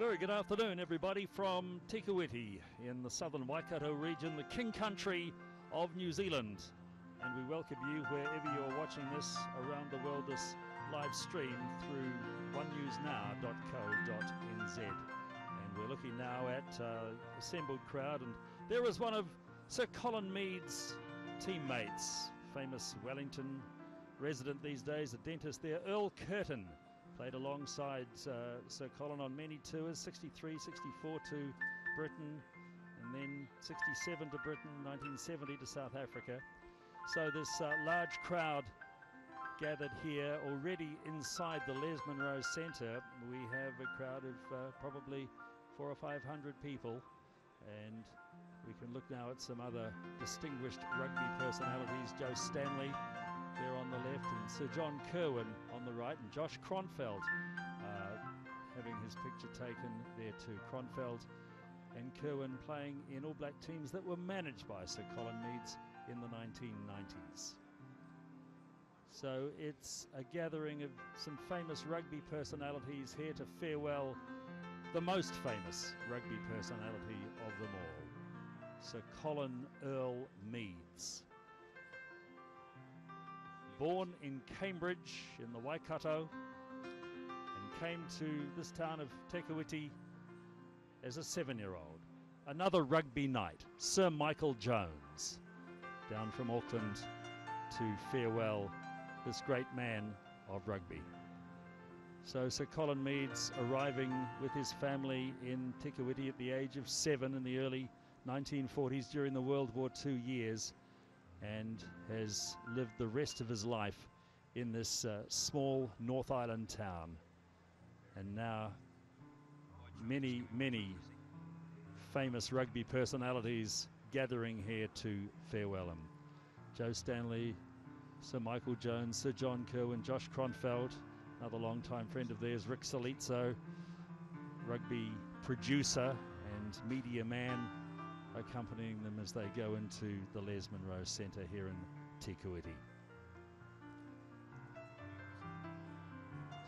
Very good afternoon, everybody, from Te Kuiti in the southern Waikato region, the King Country of New Zealand. And we welcome you wherever you're watching this around the world, this live stream through onenewsnow.co.nz. And we're looking now at assembled crowd, and there is one of Sir Colin Meads' teammates, famous Wellington resident these days, a dentist there, Earl Curtin. Played alongside Sir Colin on many tours, 63, 64 to Britain, and then 67 to Britain, 1970 to South Africa. So this large crowd gathered here already inside the Les Monroe Centre. We have a crowd of probably 400 or 500 people, and we can look now at some other distinguished rugby personalities. Joe Stanley there on the left, and Sir John Kirwan on the right, and Josh Kronfeld having his picture taken there too. Kronfeld and Kirwan playing in All Black teams that were managed by Sir Colin Meads in the 1990s. So it's a gathering of some famous rugby personalities here to farewell the most famous rugby personality of them all, Sir Colin Earl Meads. Born in Cambridge in the Waikato, and came to this town of Te Kuiti as a 7-year-old. Another rugby knight, Sir Michael Jones, down from Auckland to farewell this great man of rugby. So Sir Colin Meads arriving with his family in Te Kuiti at the age of 7 in the early 1940s during the World War II years, and has lived the rest of his life in this small North Island town. And now many, many famous rugby personalities gathering here to farewell him. Joe Stanley, Sir Michael Jones, Sir John Kirwan, Josh Kronfeld, another long-time friend of theirs, Rick Salizzo, rugby producer and media man, accompanying them as they go into the Les Monroe Centre here in Te Kuiti.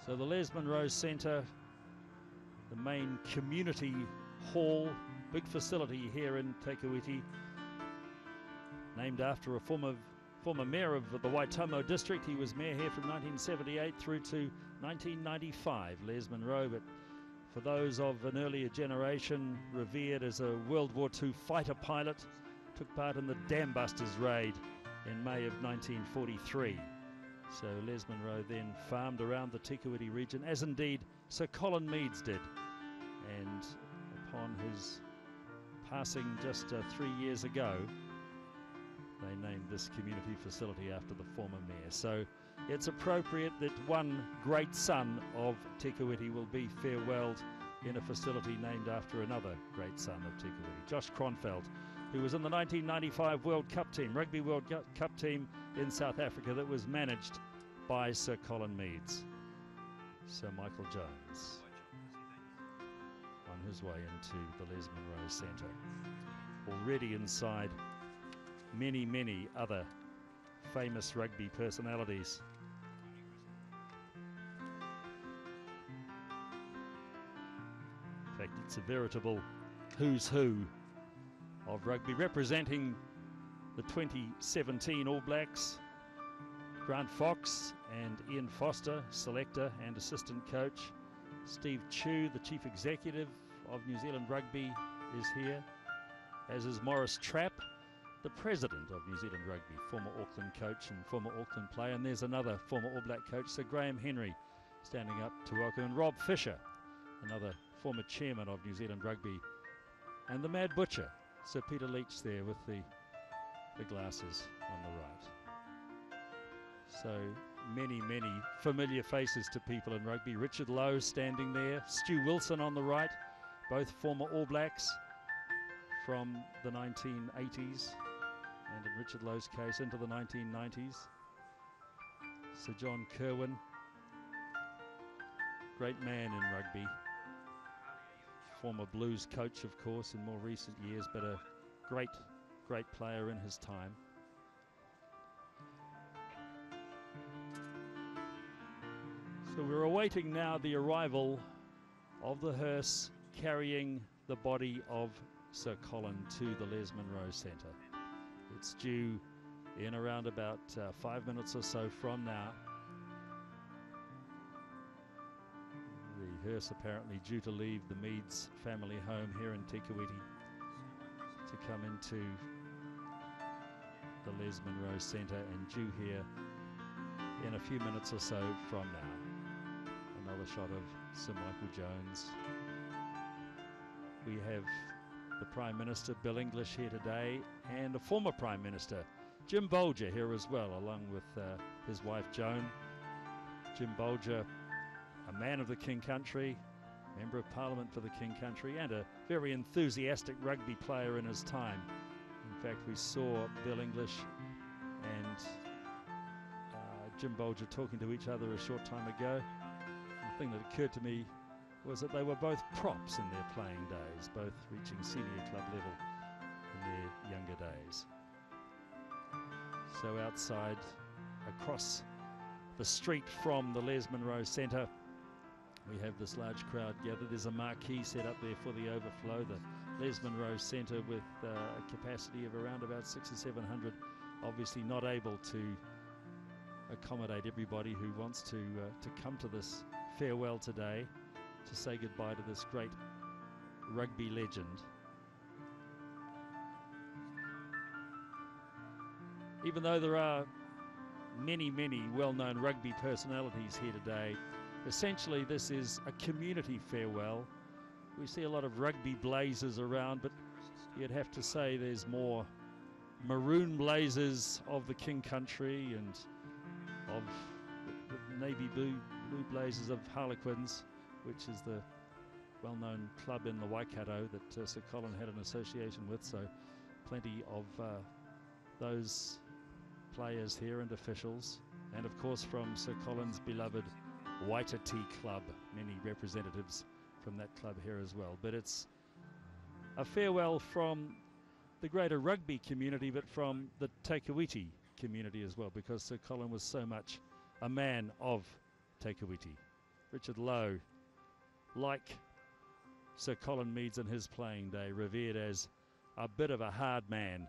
So the Les Monroe Centre, the main community hall, big facility here in Te Kuiti, named after a former mayor of the Waitomo district. He was mayor here from 1978 through to 1995, Les Monroe, but for those of an earlier generation, revered as a World War II fighter pilot, took part in the Dam Busters raid in May of 1943. So Les Monroe then farmed around the Te Kuiti region, as indeed Sir Colin Meads did. And upon his passing just 3 years ago, they named this community facility after the former mayor. So it's appropriate that one great son of Te Kuiti will be farewelled in a facility named after another great son of Te Kuiti, Josh Kronfeld, who was in the 1995 World Cup team, Rugby World Cup team in South Africa that was managed by Sir Colin Meads. Sir Michael Jones on his way into the Les Monroe Centre. Already inside, many, many other famous rugby personalities. In fact, it's a veritable who's who of rugby, representing the 2017 All Blacks. Grant Fox and Ian Foster, selector and assistant coach. Steve Chew, the chief executive of New Zealand Rugby, is here, as is Maurice Trapp, the president of New Zealand Rugby, former Auckland coach and former Auckland player. And there's another former All Black coach, Sir Graham Henry, standing up to welcome, and Rob Fisher, another former chairman of New Zealand Rugby, and the Mad Butcher, Sir Peter Leach, there with the glasses on the right. So many, many familiar faces to people in rugby. Richard Lowe standing there, Stu Wilson on the right, both former All Blacks from the 1980s, and in Richard Lowe's case into the 1990s. Sir John Kirwan, great man in rugby, former Blues coach of course in more recent years, but a great player in his time. So we're awaiting now the arrival of the hearse carrying the body of Sir Colin to the Les Munro Centre. It's due in around about 5 minutes or so from now. The hearse apparently due to leave the Meads family home here in Te Kuiti to come into the Les Munro Centre, and due here in a few minutes or so from now. Another shot of Sir Michael Jones. We have the Prime Minister, Bill English, here today, and a former Prime Minister, Jim Bolger, here as well, along with his wife Joan. Jim Bolger, a man of the King Country, Member of Parliament for the King Country, and a very enthusiastic rugby player in his time. In fact, we saw Bill English and Jim Bolger talking to each other a short time ago. The thing that occurred to me was that they were both props in their playing days, both reaching senior club level in their younger days. So outside, across the street from the Les Munro Centre, we have this large crowd gathered. There's a marquee set up there for the overflow. The Les Munro Centre with a capacity of around about 600 or 700, obviously not able to accommodate everybody who wants to come to this farewell today, to say goodbye to this great rugby legend. Even though there are many, many well-known rugby personalities here today, essentially this is a community farewell. We see a lot of rugby blazers around, but you'd have to say there's more maroon blazers of the King Country and of the navy blue blazers of Harlequins, which is the well-known club in the Waikato that Sir Colin had an association with. So plenty of those players here and officials, and of course from Sir Colin's beloved Waititi club, many representatives from that club here as well. But it's a farewell from the greater rugby community, but from the Te Kuiti community as well, because Sir Colin was so much a man of Te Kuiti. Richard Lowe, like Sir Colin Meads in his playing day, revered as a bit of a hard man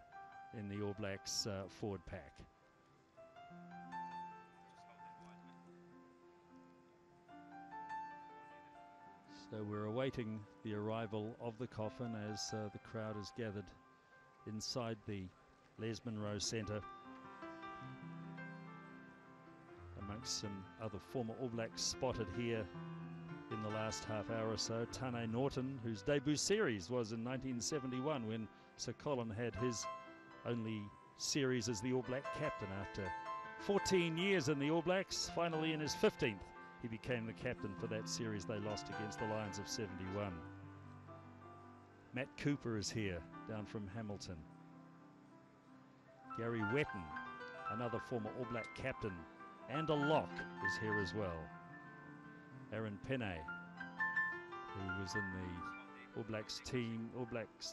in the All Blacks forward pack. So we're awaiting the arrival of the coffin as the crowd is gathered inside the Les Munro Centre, amongst some other former All Blacks spotted here in the last half hour or so. Tane Norton, whose debut series was in 1971 when Sir Colin had his only series as the All Black captain. After 14 years in the All Blacks, finally in his 15th, he became the captain for that series they lost against the Lions of 71. Matt Cooper is here, down from Hamilton. Gary Wetton, another former All Black captain, and a lock, is here as well. Aaron Penne, who was in the All Blacks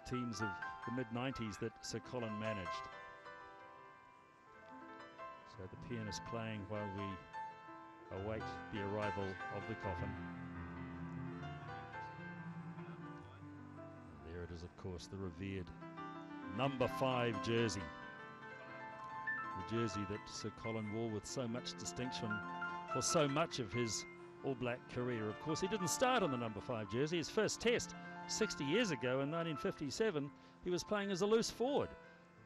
teams of the mid-90s that Sir Colin managed. So the pianist playing while we await the arrival of the coffin. And there it is, of course, the revered number 5 jersey. The jersey that Sir Colin wore with so much distinction for so much of his All Black career. Of course, he didn't start on the number 5 jersey. His first test 60 years ago in 1957, he was playing as a loose forward,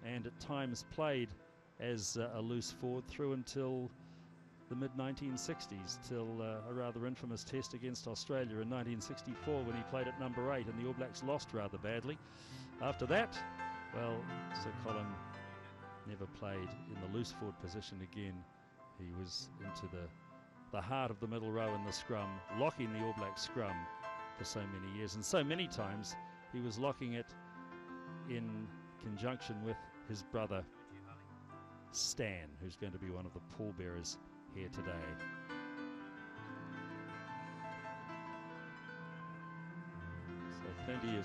and at times played as a loose forward through until the mid-1960s, till a rather infamous test against Australia in 1964 when he played at number 8 and the All Blacks lost rather badly. After that, well, Sir Colin never played in the loose forward position again. He was into the heart of the middle row in the scrum, locking the All Black scrum for so many years, and so many times he was locking it in conjunction with his brother Stan, who's going to be one of the pallbearers here today. So plenty of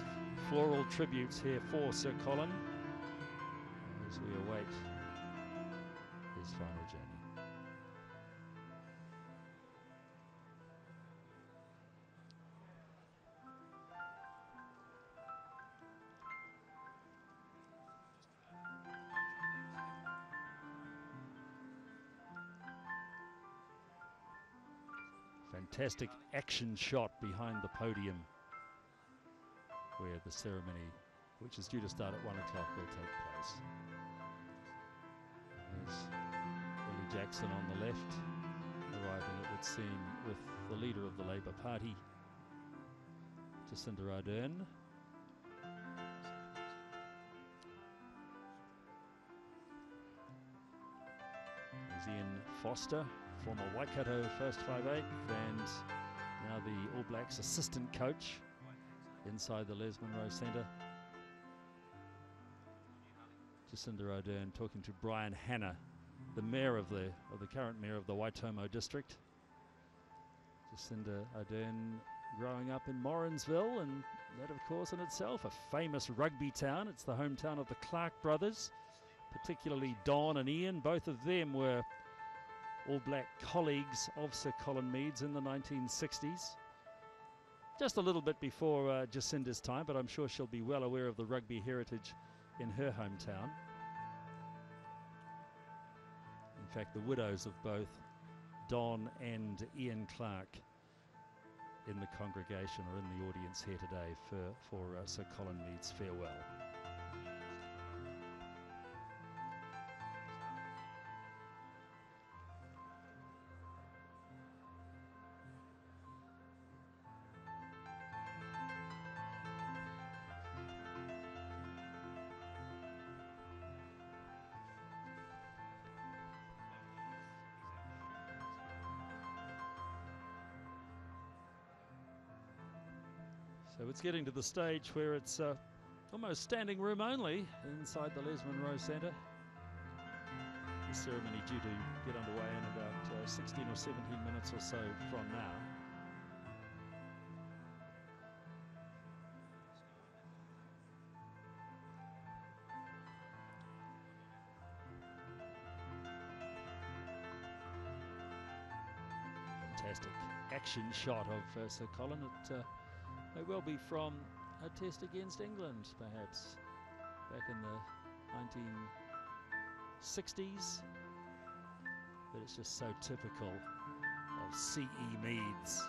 floral tributes here for Sir Colin as we await his final journey. fantastic action shot behind the podium where the ceremony, which is due to start at 1 o'clock, will take place. There's Billy Jackson on the left, arriving, it would seem, with the leader of the Labour Party, Jacinda Ardern. There's Ian Foster, former Waikato first 5'8", and now the All Blacks assistant coach inside the Les Munro Centre. Jacinda Ardern talking to Brian Hanna, the mayor of the current mayor of the Waitomo district. Jacinda Ardern growing up in Morrinsville, and that of course in itself a famous rugby town. It's the hometown of the Clark brothers, particularly Don and Ian. Both of them were All Black colleagues of Sir Colin Meads in the 1960s. Just a little bit before Jacinda's time, but I'm sure she'll be well aware of the rugby heritage in her hometown. In fact, the widows of both Don and Ian Clark in the congregation or in the audience here today for Sir Colin Meads' farewell. So it's getting to the stage where it's almost standing room only inside the Les Munro Centre. The ceremony due to get underway in about 16 or 17 minutes or so from now. Fantastic action shot of Sir Colin. It may well be from a test against England, perhaps, back in the 1960s. But it's just so typical of C.E. Meads.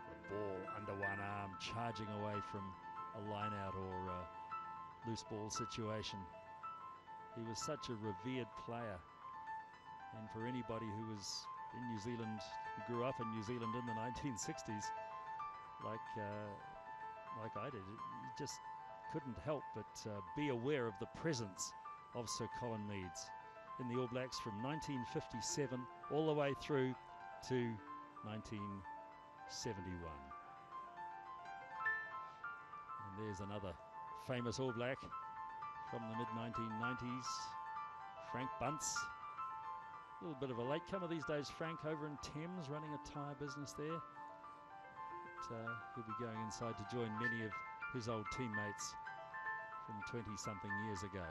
The ball under one arm, charging away from a line-out or loose ball situation. He was such a revered player. And for anybody who was in New Zealand, who grew up in New Zealand in the 1960s, like I did, you just couldn't help but be aware of the presence of Sir Colin Meads in the All Blacks from 1957 all the way through to 1971. And there's another famous All Black from the mid-1990s, Frank Bunce. A little bit of a latecomer these days, Frank, over in Thames, running a tyre business there. He'll be going inside to join many of his old teammates from 20-something years ago.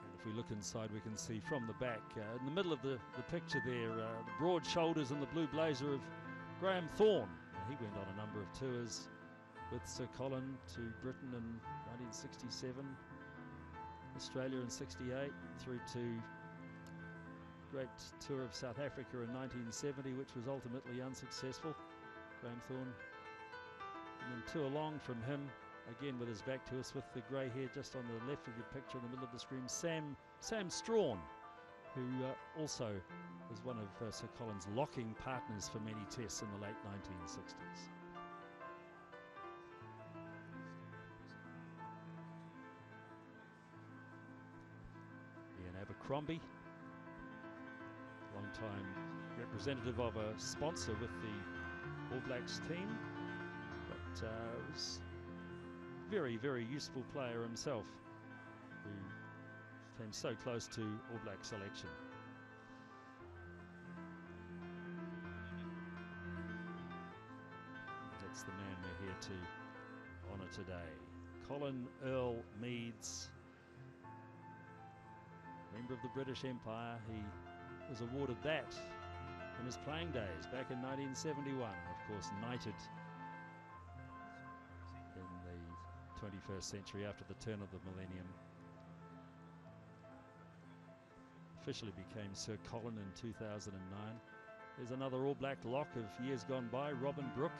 And if we look inside, we can see from the back, in the middle of the picture there, the broad shoulders and the blue blazer of Graham Thorne. He went on a number of tours with Sir Colin to Britain in 1967, Australia in 68, through to great tour of South Africa in 1970, which was ultimately unsuccessful. Graham Thorne. And then two along from him, again with his back to us, with the grey hair just on the left of your picture in the middle of the screen, Sam Strawn, who also was one of Sir Colin's locking partners for many tests in the late 1960s. Abercrombie, long-time representative of a sponsor with the All Blacks team, but was a very, very useful player himself, who came so close to All Black selection. That's the man we're here to honour today, Colin Earl Meads. Member of the British Empire. He was awarded that in his playing days back in 1971, and of course knighted 21st century after the turn of the millennium. Officially became Sir Colin in 2009. There's another All Black lock of years gone by, Robin Brooke.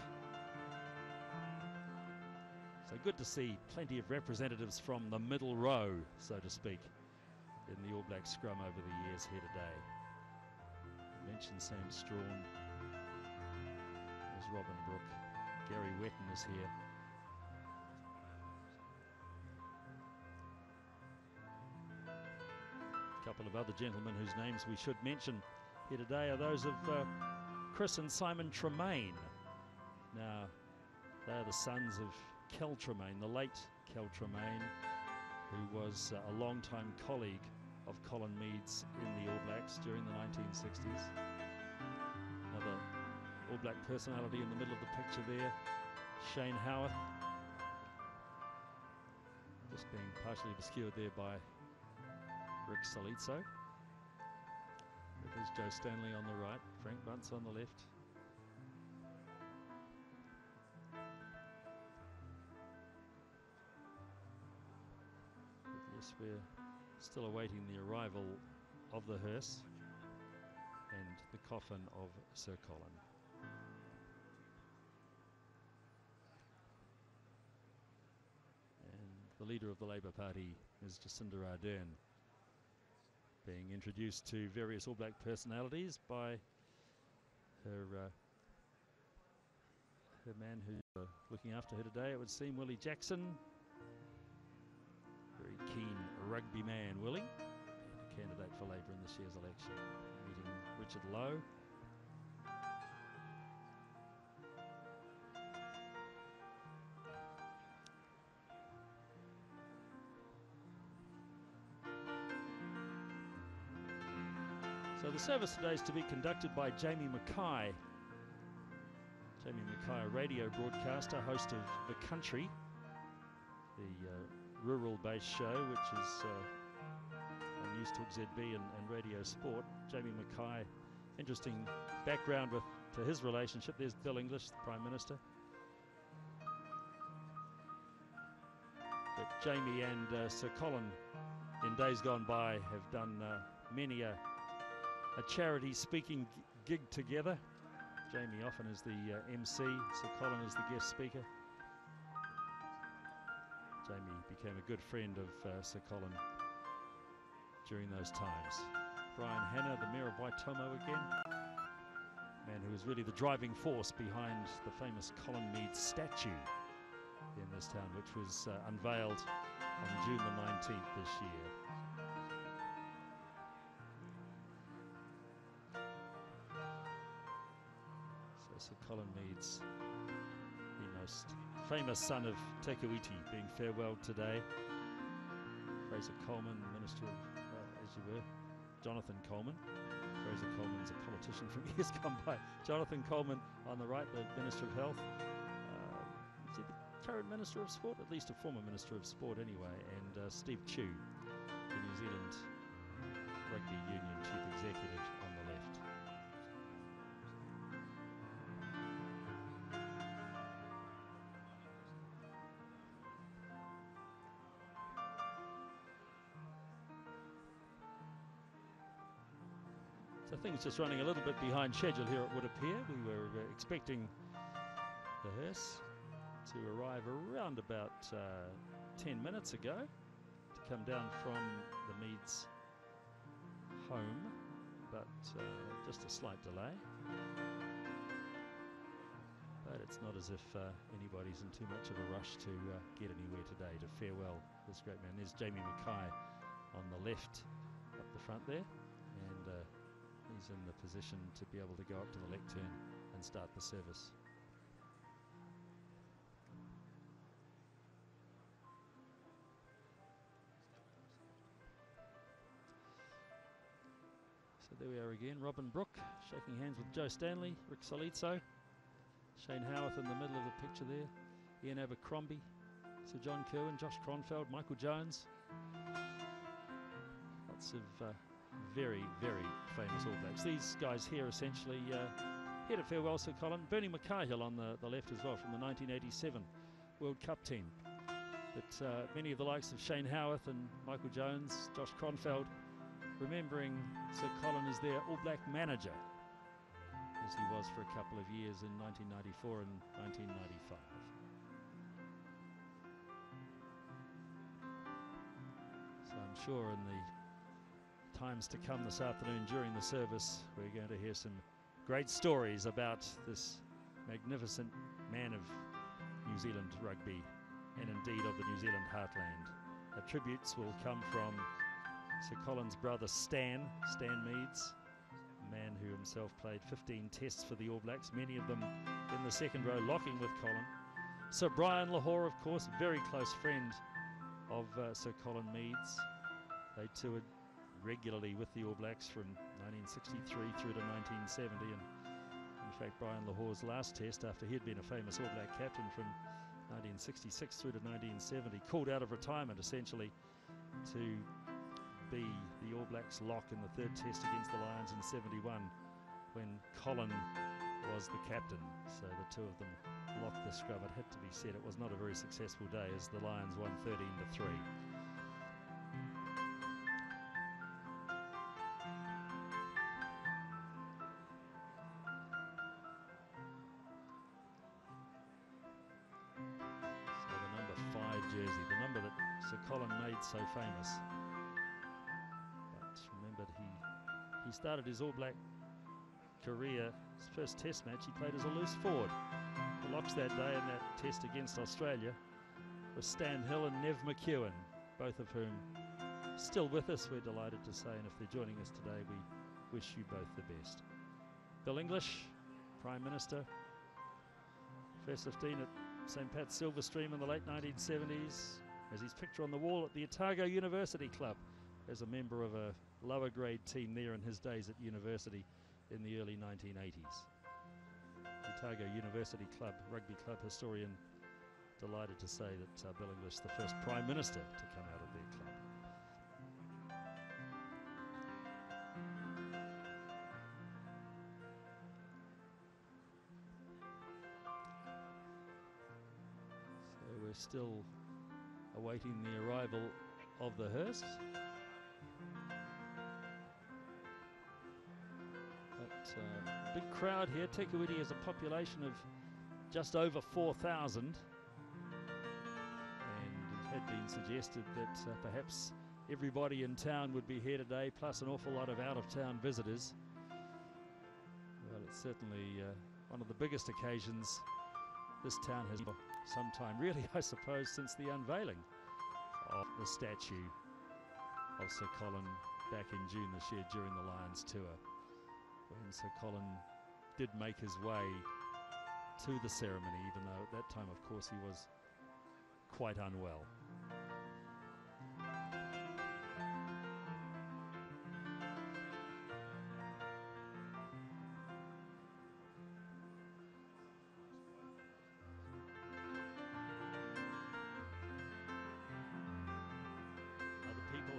So good to see plenty of representatives from the middle row, so to speak, in the All Black scrum over the years here today. I mentioned Sam Strawn. There's Robin Brooke. Gary Wetton is here. A couple of other gentlemen whose names we should mention here today are those of Chris and Simon Tremaine. Now, they are the sons of Kel Tremaine, the late Kel Tremaine, who was a long-time colleague of Colin Meads in the All Blacks during the 1960s. Another All Black personality in the middle of the picture there, Shane Howarth, just being partially obscured there by Rick Solizzo. There's Joe Stanley on the right, Frank Bunce on the left. But yes, we're still awaiting the arrival of the hearse and the coffin of Sir Colin. And the leader of the Labour Party is Jacinda Ardern, being introduced to various All Black personalities by her man who's looking after her today, it would seem, Willie Jackson. Very keen rugby man, Willie, and a candidate for Labour in this year's election. Meeting Richard Lowe. So the service today is to be conducted by Jamie Mackay. Jamie Mackay, a radio broadcaster, host of The Country, the rural-based show, which is on News Talk ZB and Radio Sport. Jamie Mackay, interesting background to his relationship. There's Bill English, the Prime Minister. But Jamie and Sir Colin, in days gone by, have done many a charity speaking gig together. Jamie often is the MC, Sir Colin is the guest speaker. Jamie became a good friend of Sir Colin during those times. Brian Hanna, the Mayor of Waitomo again, man who was really the driving force behind the famous Colin Meads statue in this town, which was unveiled on June the 19th this year. So Sir Colin Meads, the most famous son of Te Kuiti, being farewelled today. Fraser Coleman, Minister of, as you were, Jonathan Coleman. Fraser Coleman's a politician from years gone by. Jonathan Coleman on the right, the Minister of Health. Is he the current Minister of Sport? At least a former Minister of Sport anyway. And Steve Chu, the New Zealand Rugby Union Chief Executive, on the left. So things just running a little bit behind schedule here, it would appear. We were expecting the hearse to arrive around about 10 minutes ago to come down from the Meads home, but just a slight delay. But it's not as if anybody's in too much of a rush to get anywhere today to farewell this great man. There's Jamie Mackay on the left up the front there, and he's in the position to be able to go up to the lectern and start the service. So there we are again, Robin Brooke shaking hands with Joe Stanley, Rick Solizzo, Shane Howarth in the middle of the picture there, Ian Abercrombie, Sir John Kirwan, Josh Cronfeld, Michael Jones. Lots of very, very famous All Blacks. These guys here essentially here to farewell Sir Colin. Bernie McCahill on the left as well, from the 1987 World Cup team. that many of the likes of Shane Howarth and Michael Jones, Josh Cronfeld, remembering Sir Colin as their All Black manager, as he was for a couple of years in 1994 and 1995. So I'm sure in the times to come this afternoon during the service, we're going to hear some great stories about this magnificent man of New Zealand rugby, and indeed of the New Zealand heartland. The tributes will come from Sir Colin's brother Stan Meads, a man who himself played 15 tests for the All Blacks, many of them in the second row locking with Colin. Sir Brian Lahore, of course, very close friend of Sir Colin Meads. They toured regularly with the All Blacks from 1963 through to 1970, and in fact Brian Lahore's last test, after he had been a famous All Black captain from 1966 through to 1970, called out of retirement essentially to be the All Blacks lock in the third test against the Lions in 71 when Colin was the captain. So the two of them locked the scrum. It had to be said, it was not a very successful day as the Lions won 13-3. Jersey, the number that Sir Colin made so famous. But remember, he started his All Black career, his first test match, he played as a loose forward. The locks that day in that test against Australia were Stan Hill and Nev McEwen, both of whom still with us, we're delighted to say, and if they're joining us today, we wish you both the best. Bill English, Prime Minister, first 15 at St. Pat's Silverstream in the late 1970s, as his picture on the wall at the Otago University Club as a member of a lower grade team there in his days at university in the early 1980s. Otago University Club, rugby club historian, delighted to say that Bill English, the first Prime Minister to come out of their club. Still awaiting the arrival of the hearse. But big crowd here. Te Kuiti has a population of just over 4,000, and it had been suggested that perhaps everybody in town would be here today, plus an awful lot of out-of-town visitors. Well, it's certainly one of the biggest occasions this town has for some time, really, I suppose, since the unveiling of the statue of Sir Colin back in June this year during the Lions tour, when Sir Colin did make his way to the ceremony, even though at that time, of course, he was quite unwell.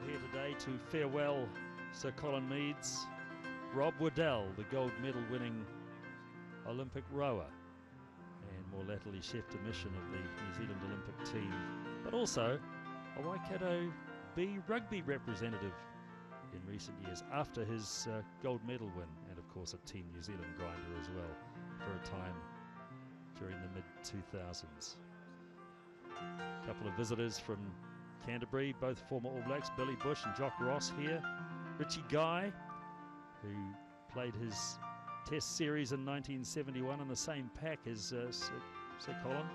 Here today to farewell Sir Colin Meads, Rob Waddell, the gold medal winning Olympic rower and more latterly chef de mission of the New Zealand Olympic team, but also a Waikato B rugby representative in recent years after his gold medal win, and of course a Team New Zealand grinder as well for a time during the mid-2000s. A couple of visitors from Canterbury, both former All Blacks, Billy Bush and Jock Ross here. Richie Guy, who played his test series in 1971 in the same pack as Sir Colin.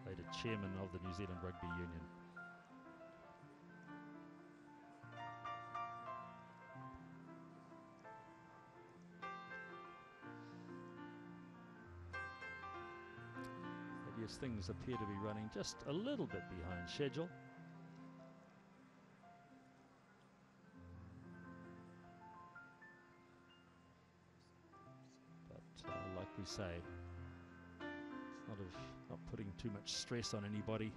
Later chairman of the New Zealand Rugby Union. Yes, things appear to be running just a little bit behind schedule. But like we say, not putting too much stress on anybody.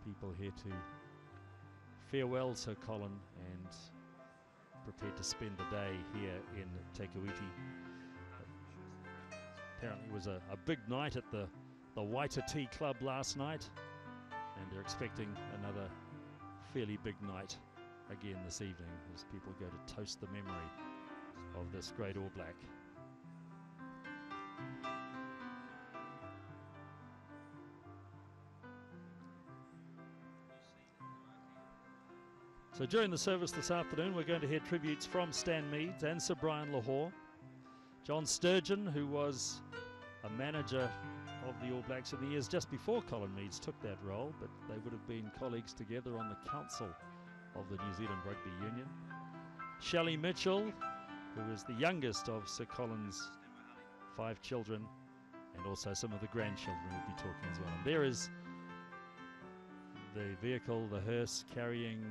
People here to farewell Sir Colin and prepared to spend the day here in Te Kuiti. Apparently it was a big night at the the Waititi Club last night, and they're expecting another fairly big night again this evening as people go to toast the memory of this great All Black. So during the service this afternoon, we're going to hear tributes from Stan Meads and Sir Brian Lahore. John Sturgeon, who was a manager of the All Blacks in the years just before Colin Meads took that role, but they would have been colleagues together on the council of the New Zealand Rugby Union. Shelley Mitchell, who is the youngest of Sir Colin's 5 children, and also some of the grandchildren we'll be talking as well. And there is the vehicle, the hearse, carrying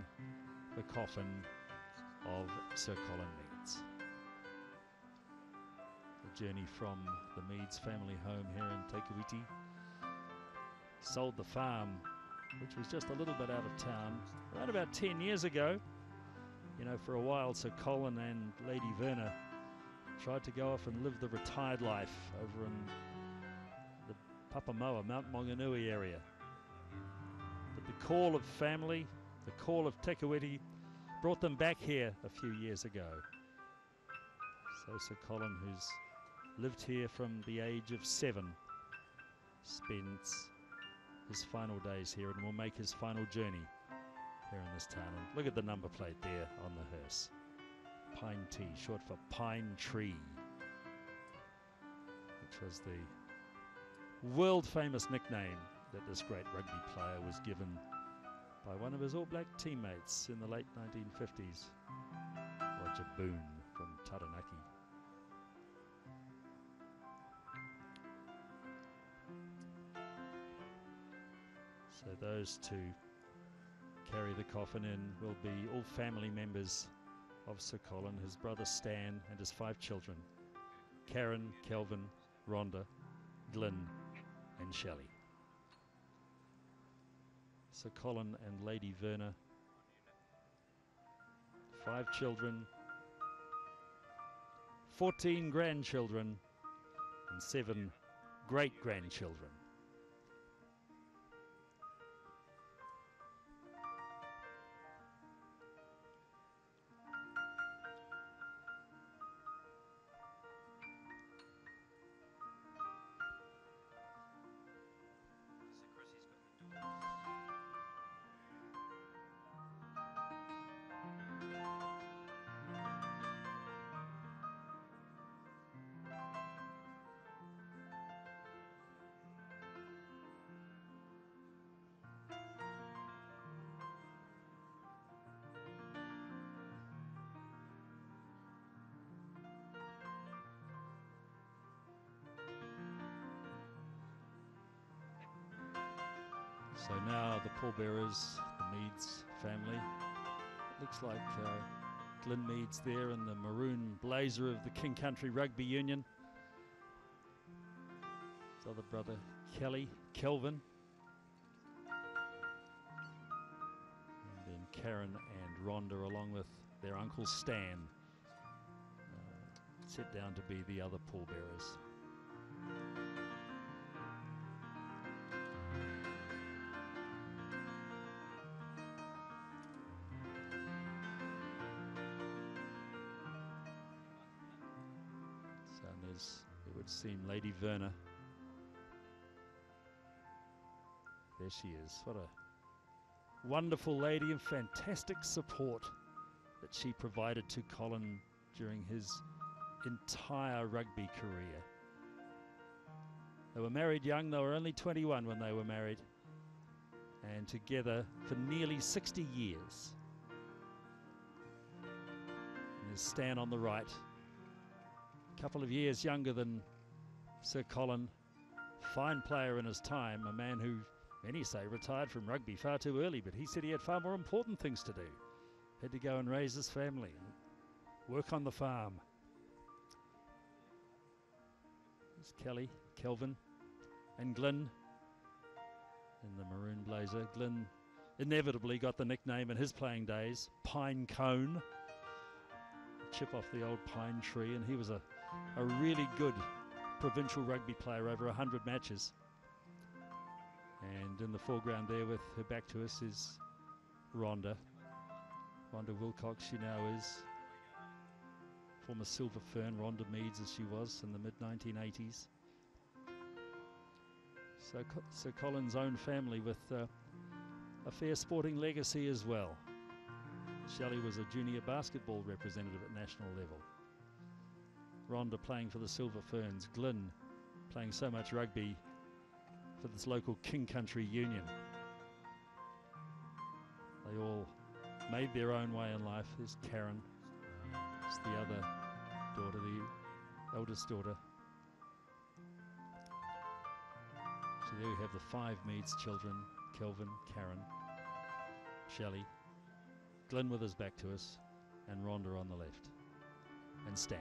the coffin of Sir Colin Meads. The journey from the Meads family home here in Te Kuiti. Sold the farm, which was just a little bit out of town, around about 10 years ago. You know, for a while, Sir Colin and Lady Verna tried to go off and live the retired life over in the Papamoa, Mount Maunganui area. But the call of family, the call of Te Kuiti, brought them back here a few years ago. So Sir Colin, who's lived here from the age of 7, spends his final days here and will make his final journey here in this town. And look at the number plate there on the hearse. Pine Tea, short for Pine Tree, which was the world famous nickname that this great rugby player was given by one of his All Black teammates in the late 1950s, Roger Boone from Taranaki. So those two carry the coffin in will be all family members of Sir Colin, his brother Stan and his 5 children, Karen, Kelvin, Rhonda, Glyn and Shelley. Sir Colin and Lady Verna, 5 children, 14 grandchildren and 7 great-grandchildren. So now the pallbearers, the Meads family. It looks like Glyn Meads there in the maroon blazer of the King Country Rugby Union. His other brother Kelvin. And then Karen and Rhonda along with their uncle Stan set down to be the other pallbearers. It would seem Lady Verna. There she is. What a wonderful lady and fantastic support that she provided to Colin during his entire rugby career. They were married young. They were only 21 when they were married, and together for nearly 60 years. And there's Stan on the right. Couple of years younger than Sir Colin, fine player in his time, a man who many say retired from rugby far too early, but he said he had far more important things to do. Had to go and raise his family, work on the farm. There's Kelvin and Glyn in the maroon blazer. Glyn inevitably got the nickname in his playing days, Pine Cone. Chip off the old pine tree, and he was a really good provincial rugby player over 100 matches. And in the foreground there with her back to us is Rhonda Wilcox. She now is former Silver Fern, Rhonda Meads as she was in the mid-1980s. So Sir Colin's own family with a fair sporting legacy as well. Shelley was a junior basketball representative at national level. Rhonda playing for the Silver Ferns. Glyn playing so much rugby for this local King Country Union. They all made their own way in life. There's Karen. It's the other daughter, the eldest daughter. So there we have the 5 Meads children: Kelvin, Karen, Shelley, Glyn with his back to us, and Rhonda on the left. And Stan.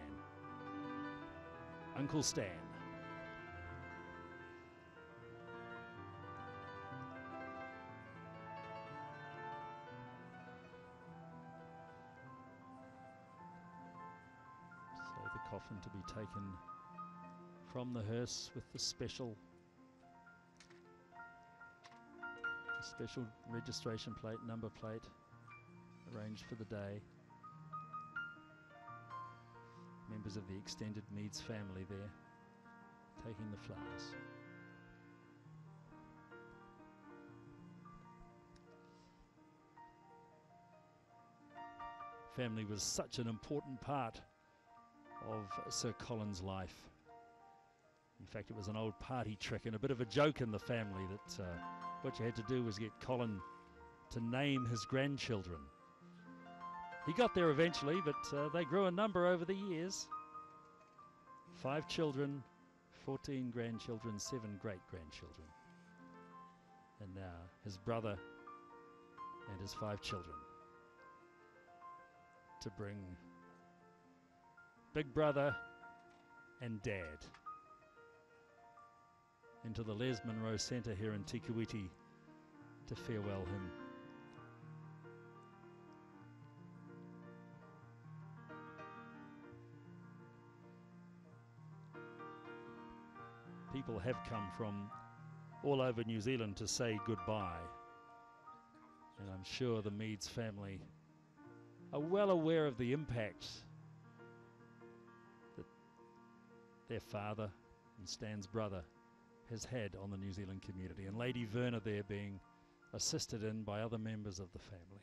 Uncle Stan. So the coffin to be taken from the hearse with the special registration plate, number plate, arranged for the day. Members of the extended Meads family there taking the flowers. Family was such an important part of Sir Colin's life. In fact, it was an old party trick and a bit of a joke in the family that what you had to do was get Colin to name his grandchildren. He got there eventually, but they grew a number over the years. 5 children, 14 grandchildren, 7 great-grandchildren. And now his brother and his 5 children to bring Big Brother and Dad into the Les Munro Centre here in Tikawiti to farewell him. People have come from all over New Zealand to say goodbye, and I'm sure the Meads family are well aware of the impact that their father and Stan's brother has had on the New Zealand community, and Lady Verna there being assisted in by other members of the family.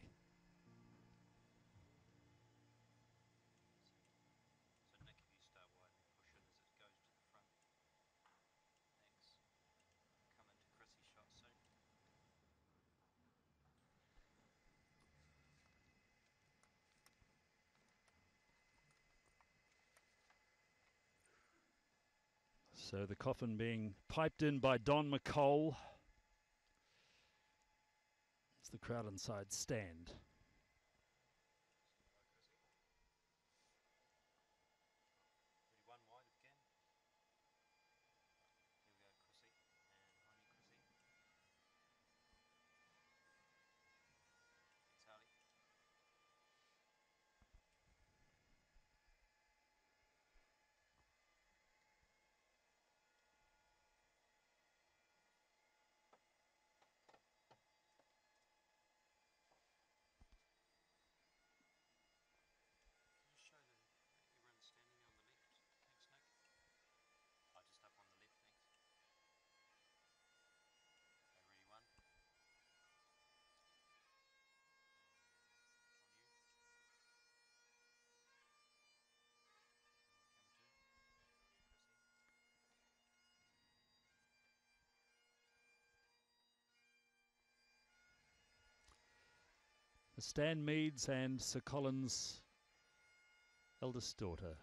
So the coffin being piped in by Don McCole as the crowd inside stand. Stan Meads and Sir Colin's eldest daughter,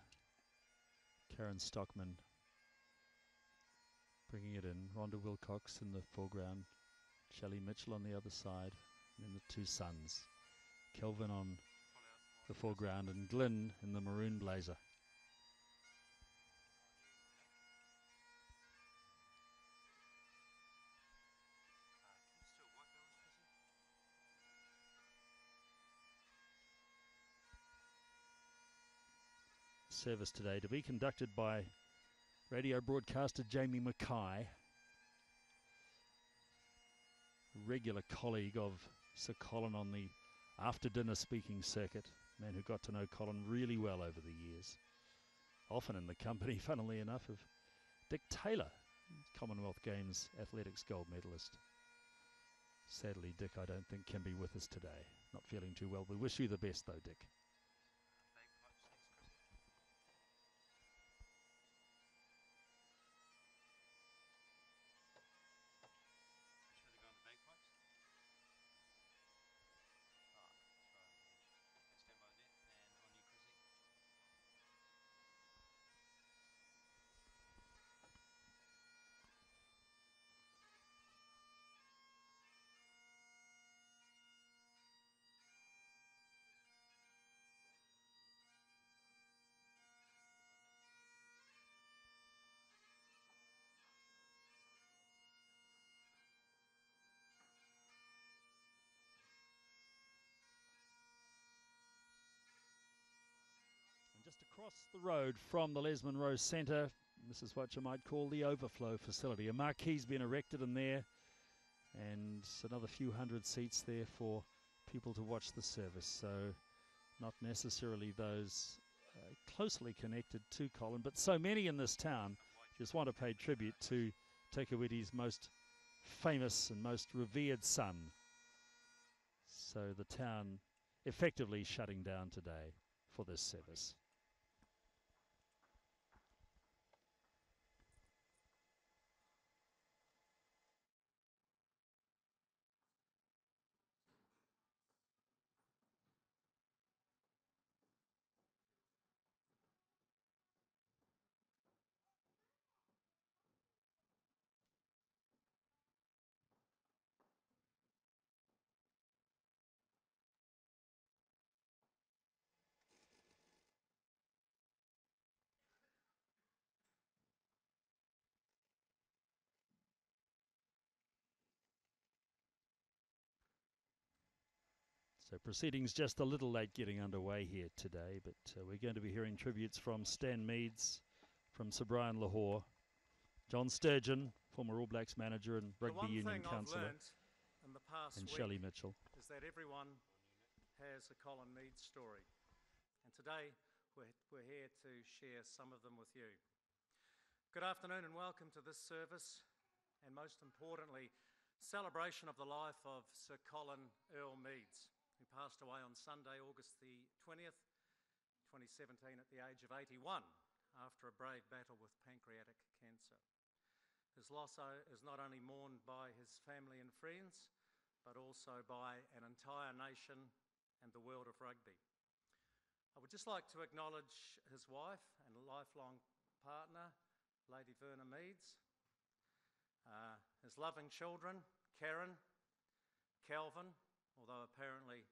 Karen Stockman, bringing it in. Rhonda Wilcox in the foreground, Shelley Mitchell on the other side, and then the 2 sons, Kelvin on the foreground and Glyn in the maroon blazer. Service today to be conducted by radio broadcaster Jamie Mackay. regular colleague of Sir Colin on the after-dinner speaking circuit, a man who got to know Colin really well over the years, often in the company, funnily enough, of Dick Taylor, Commonwealth Games athletics gold medalist. Sadly, Dick, I don't think, can be with us today. Not feeling too well. We wish you the best, though, Dick. Just across the road from the Les Munro Centre, this is what you might call the overflow facility. A marquee's been erected in there, and another few hundred seats there for people to watch the service. So not necessarily those closely connected to Colin, but so many in this town just want to pay tribute to Te Kuiti's most famous and most revered son. So the town effectively shutting down today for this service. So proceedings just a little late getting underway here today, but we're going to be hearing tributes from Stan Meads, from Sir Brian Lahore, John Sturgeon, former All Blacks manager and rugby union councillor, and Shelley Mitchell. Is that everyone has a Colin Meads story, and today we're here to share some of them with you. Good afternoon and welcome to this service, and most importantly, celebration of the life of Sir Colin Earl Meads, who passed away on Sunday, August the 20th, 2017 at the age of 81 after a brave battle with pancreatic cancer. His loss is not only mourned by his family and friends, but also by an entire nation and the world of rugby. I would just like to acknowledge his wife and lifelong partner, Lady Verna Meads, his loving children, Karen, Calvin, although apparently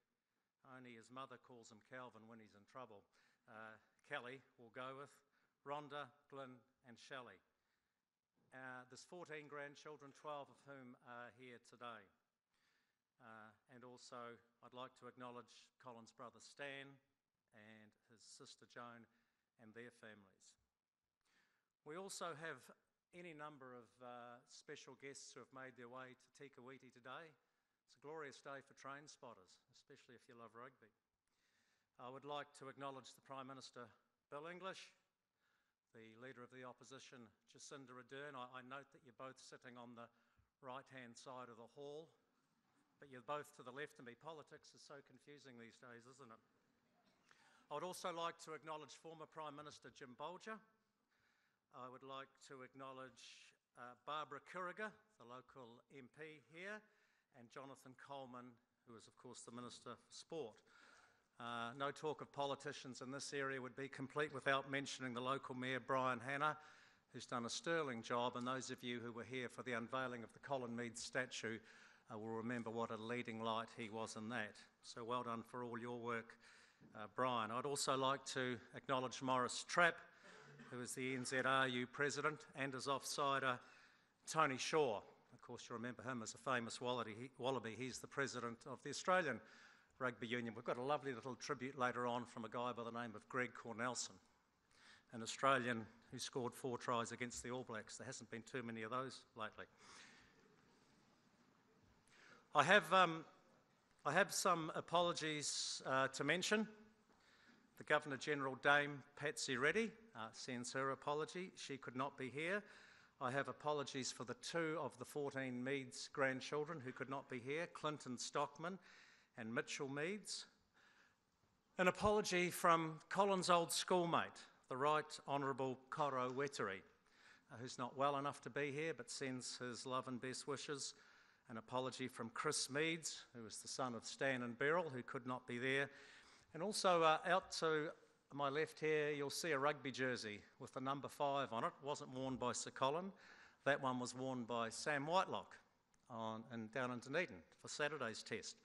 only his mother calls him Calvin when he's in trouble. Kelly will go with, Rhonda, Glyn and Shelley. There's 14 grandchildren, 12 of whom are here today. And also I'd like to acknowledge Colin's brother Stan and his sister Joan and their families. We also have any number of special guests who have made their way to Te Kuiti today. It's a glorious day for train spotters, especially if you love rugby. I would like to acknowledge the Prime Minister, Bill English, the Leader of the Opposition, Jacinda Ardern. I note that you're both sitting on the right-hand side of the hall, but you're both to the left of me. Politics is so confusing these days, isn't it? I would also like to acknowledge former Prime Minister Jim Bolger. I would like to acknowledge Barbara Kuriga, the local MP here, and Jonathan Coleman, who is of course the Minister for Sport. No talk of politicians in this area would be complete without mentioning the local Mayor Brian Hanna, who's done a sterling job, and those of you who were here for the unveiling of the Colin Meads statue will remember what a leading light he was in that. So well done for all your work, Brian. I'd also like to acknowledge Maurice Trapp, who is the NZRU President, and his offsider Tony Shaw. Of course, you remember him as a famous wallaby. He's the President of the Australian Rugby Union. We've got a lovely little tribute later on from a guy by the name of Greg Cornelson, an Australian who scored 4 tries against the All Blacks. There hasn't been too many of those lately. I have some apologies to mention. The Governor-General Dame Patsy Reddy sends her apology. She could not be here. I have apologies for the 2 of the 14 Meads grandchildren who could not be here, Clinton Stockman and Mitchell Meads. An apology from Colin's old schoolmate, the Right Honourable Koro Weteri, who's not well enough to be here but sends his love and best wishes. An apology from Chris Meads, who is the son of Stan and Beryl, who could not be there. And also out to my left here, you'll see a rugby jersey with the number 5 on it. It wasn't worn by Sir Colin. That one was worn by Sam Whitelock down in Dunedin for Saturday's test.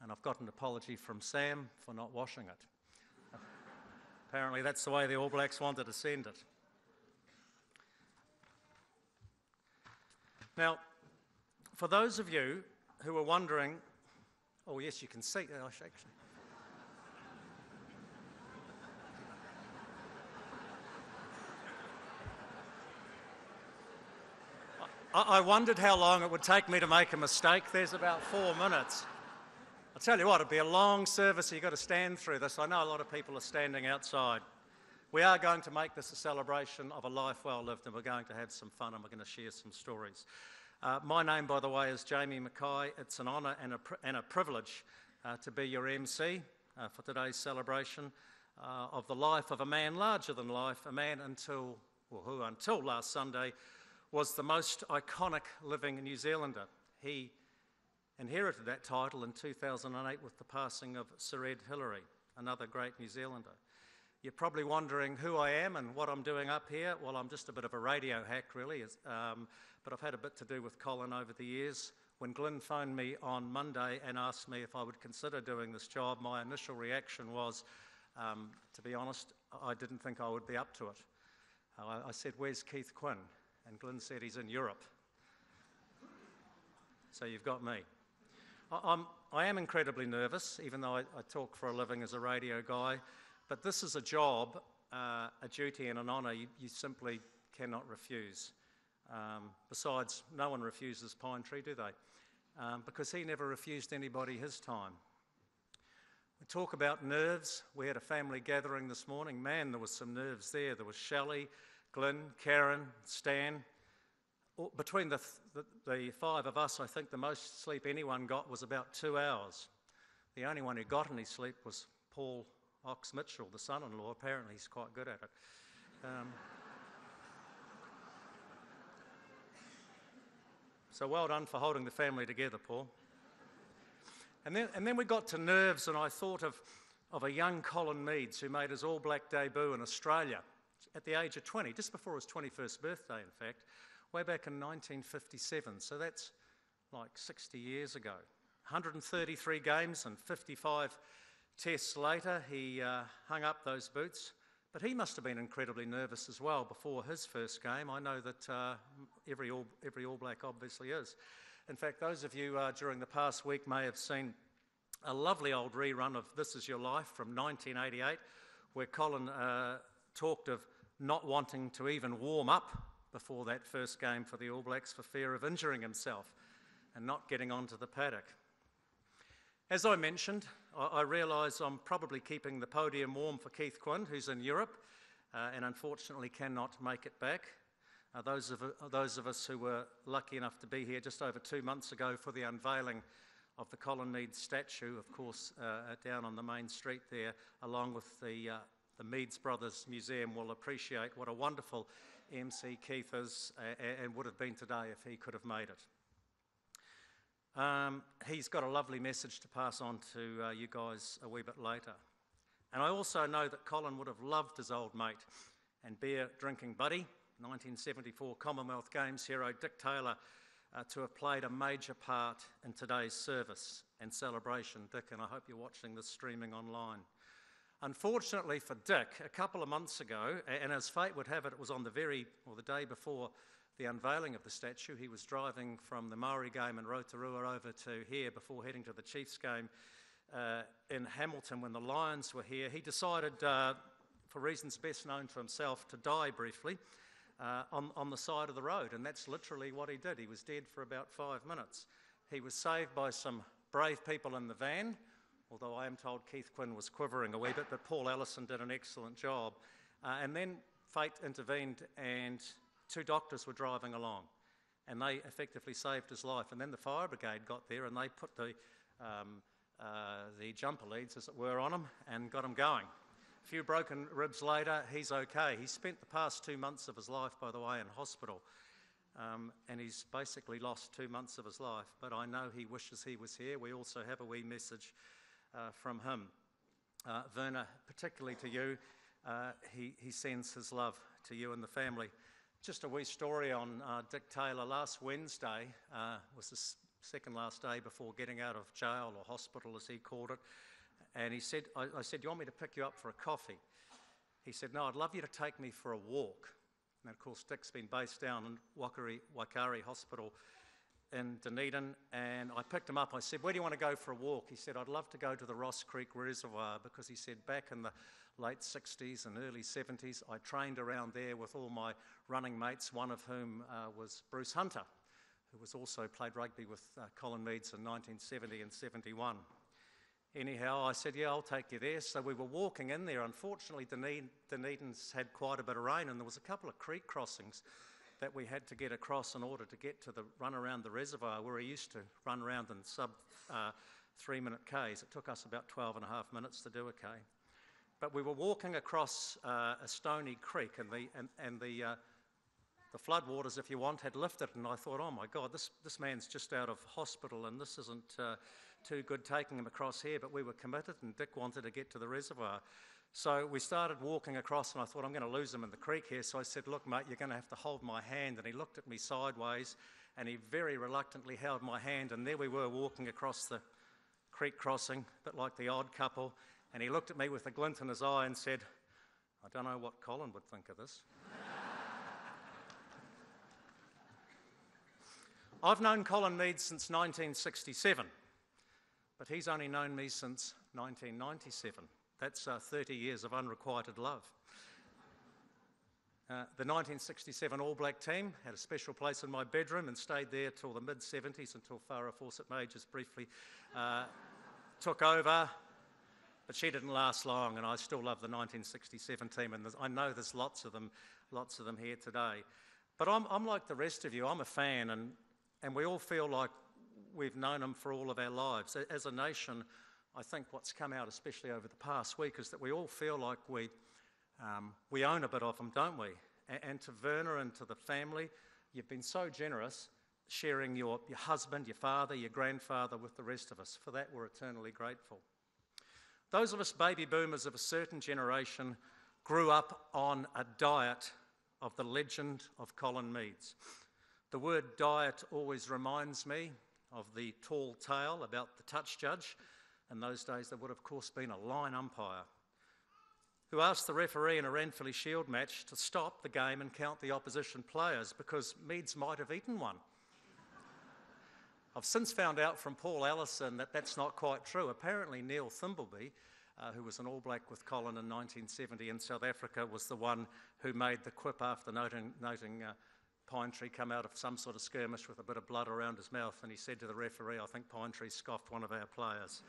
And I've got an apology from Sam for not washing it. Apparently that's the way the All Blacks wanted to send it. Now, for those of you who are wondering, oh yes, you can see, actually. I wondered how long it would take me to make a mistake. There's about 4 minutes. I'll tell you what, it'd be a long service, so you've got to stand through this. I know a lot of people are standing outside. We are going to make this a celebration of a life well lived, and we're going to have some fun, and we're going to share some stories. My name, by the way, is Jamie Mackay. It's an honour and a privilege to be your MC for today's celebration of the life of a man larger than life, a man who until last Sunday was the most iconic living New Zealander. He inherited that title in 2008 with the passing of Sir Ed Hillary, another great New Zealander. You're probably wondering who I am and what I'm doing up here. Well, I'm just a bit of a radio hack, really, but I've had a bit to do with Colin over the years. When Glyn phoned me on Monday and asked me if I would consider doing this job, my initial reaction was, to be honest, I didn't think I would be up to it. I said, "Where's Keith Quinn?" And Glyn said he's in Europe. So you've got me. I am incredibly nervous, even though I talk for a living as a radio guy. But this is a job, a duty and an honour you simply cannot refuse. Besides, no one refuses Pine Tree, do they? Because he never refused anybody his time. We talk about nerves. We had a family gathering this morning. Man, there was some nerves there. There was Shelley, Glyn, Karen, Stan. Between the 5 of us, I think the most sleep anyone got was about 2 hours. The only one who got any sleep was Paul Ox Mitchell, the son-in-law. Apparently he's quite good at it. So well done for holding the family together, Paul. And then we got to nerves, and I thought of a young Colin Meads who made his All Black debut in Australia at the age of 20, just before his 21st birthday, in fact, way back in 1957. So that's like 60 years ago. 133 games and 55 tests later, he hung up those boots. But he must have been incredibly nervous as well before his first game. I know that every All Black obviously is. In fact, those of you during the past week may have seen a lovely old rerun of This Is Your Life from 1988, where Colin talked of not wanting to even warm up before that first game for the All Blacks for fear of injuring himself and not getting onto the paddock. As I mentioned, I realise I'm probably keeping the podium warm for Keith Quinn, who's in Europe and unfortunately cannot make it back. Those of us who were lucky enough to be here just over 2 months ago for the unveiling of the Colin Meads statue, of course, down on the main street there, along with the Meads Brothers Museum, will appreciate what a wonderful MC Keith is and would have been today if he could have made it. He's got a lovely message to pass on to you guys a wee bit later. And I also know that Colin would have loved his old mate and beer drinking buddy, 1974 Commonwealth Games hero Dick Taylor, to have played a major part in today's service and celebration. Dick, and I hope you're watching this streaming online. Unfortunately for Dick, a couple of months ago, and as fate would have it, it was on the day before the unveiling of the statue, he was driving from the Maori game in Rotorua over to here before heading to the Chiefs game in Hamilton when the Lions were here. He decided, for reasons best known to himself, to die briefly on the side of the road, and that's literally what he did. He was dead for about 5 minutes. He was saved by some brave people in the van, although I am told Keith Quinn was quivering a wee bit, but Paul Allison did an excellent job. And then fate intervened and 2 doctors were driving along and they effectively saved his life. And then the fire brigade got there and they put the jumper leads, as it were, on him and got him going. A few broken ribs later, he's okay. He spent the past 2 months of his life, by the way, in hospital. And he's basically lost 2 months of his life. But I know he wishes he was here. We also have a wee message from him. Werner, particularly to you, he sends his love to you and the family. Just a wee story on Dick Taylor. Last Wednesday was the second last day before getting out of jail or hospital, as he called it. And he said, I said, "Do you want me to pick you up for a coffee?" He said, "No, I'd love you to take me for a walk." And of course, Dick's been based down in Waikari Hospital in Dunedin, and I picked him up. I said, "Where do you want to go for a walk?" He said, "I'd love to go to the Ross Creek Reservoir," because he said back in the late 60s and early 70s, I trained around there with all my running mates, one of whom was Bruce Hunter, who was also played rugby with Colin Meads in 1970 and 71. Anyhow, I said, "Yeah, I'll take you there." So we were walking in there. Unfortunately, Dunedin's had quite a bit of rain, and there was a couple of creek crossings that we had to get across in order to get to the run around the reservoir, where we used to run around in sub 3-minute Ks. It took us about 12 and a half minutes to do a K. But we were walking across a stony creek, and the floodwaters, if you want, had lifted, and I thought, oh my God, this man's just out of hospital, and this isn't too good taking him across here. But we were committed, and Dick wanted to get to the reservoir. So we started walking across, and I thought, I'm going to lose him in the creek here. So I said, "Look, mate, you're going to have to hold my hand." And he looked at me sideways, and he very reluctantly held my hand, and there we were walking across the creek crossing, a bit like The Odd Couple. And he looked at me with a glint in his eye and said, "I don't know what Colin would think of this." I've known Colin Meads since 1967, but he's only known me since 1997. That's 30 years of unrequited love. The 1967 All Black team had a special place in my bedroom and stayed there till the mid-70s, until Farah Fawcett-Majors briefly took over. But she didn't last long, and I still love the 1967 team, and I know there's lots of them here today. But I'm like the rest of you. I'm a fan, and we all feel like we've known them for all of our lives. As a nation, I think what's come out, especially over the past week, is that we all feel like we own a bit of them, don't we? And to Werner and to the family, you've been so generous, sharing your husband, your father, your grandfather with the rest of us. For that, we're eternally grateful. Those of us baby boomers of a certain generation grew up on a diet of the legend of Colin Meads. The word diet always reminds me of the tall tale about the touch judge. In those days, there would, of course, been a line umpire who asked the referee in a Ranfurly Shield match to stop the game and count the opposition players because Meads might have eaten one. I've since found out from Paul Allison that that's not quite true. Apparently Neil Thimbleby, who was an All Black with Colin in 1970 in South Africa, was the one who made the quip after noting Pine Tree come out of some sort of skirmish with a bit of blood around his mouth, and he said to the referee, "I think Pine Tree scoffed one of our players."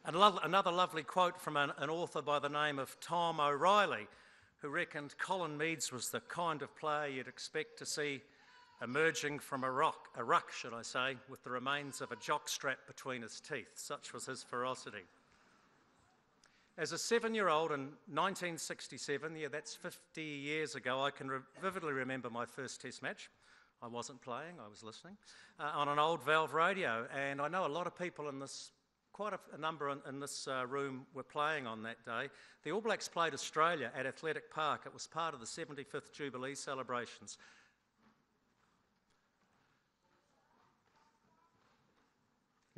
Another lovely quote from an author by the name of Tom O'Reilly, who reckoned Colin Meads was the kind of player you'd expect to see emerging from a ruck, with the remains of a jockstrap between his teeth. Such was his ferocity. As a 7-year-old in 1967, yeah, that's 50 years ago, I can vividly remember my first test match. I wasn't playing, I was listening, on an old valve radio. And I know a lot of people in this, quite a number in this room were playing on that day. The All Blacks played Australia at Athletic Park. It was part of the 75th Jubilee celebrations.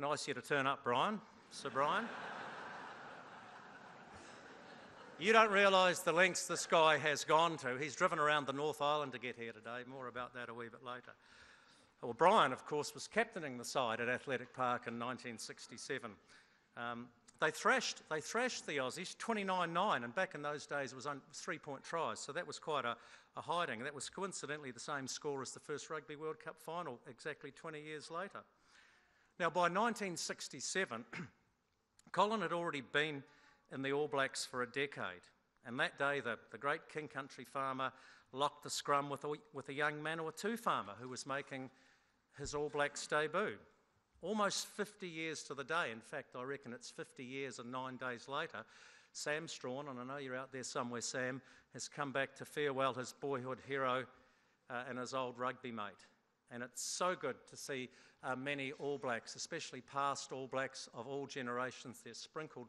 Nice of you to turn up, Brian. Sir Brian. You don't realise the lengths this guy has gone to. He's driven around the North Island to get here today. More about that a wee bit later. Well, Brian, of course, was captaining the side at Athletic Park in 1967. They thrashed the Aussies 29-9, and back in those days it was on 3-point tries, so that was quite a hiding. That was coincidentally the same score as the first Rugby World Cup final exactly 20 years later. Now, by 1967, Colin had already been in the All Blacks for a decade, and that day the great King Country farmer locked the scrum with a young Manawatu farmer who was making his All Blacks debut. Almost 50 years to the day, in fact I reckon it's 50 years and 9 days later, Sam Strawn, and I know you're out there somewhere, Sam, has come back to farewell his boyhood hero and his old rugby mate. And it's so good to see many All Blacks, especially past All Blacks of all generations, they're sprinkled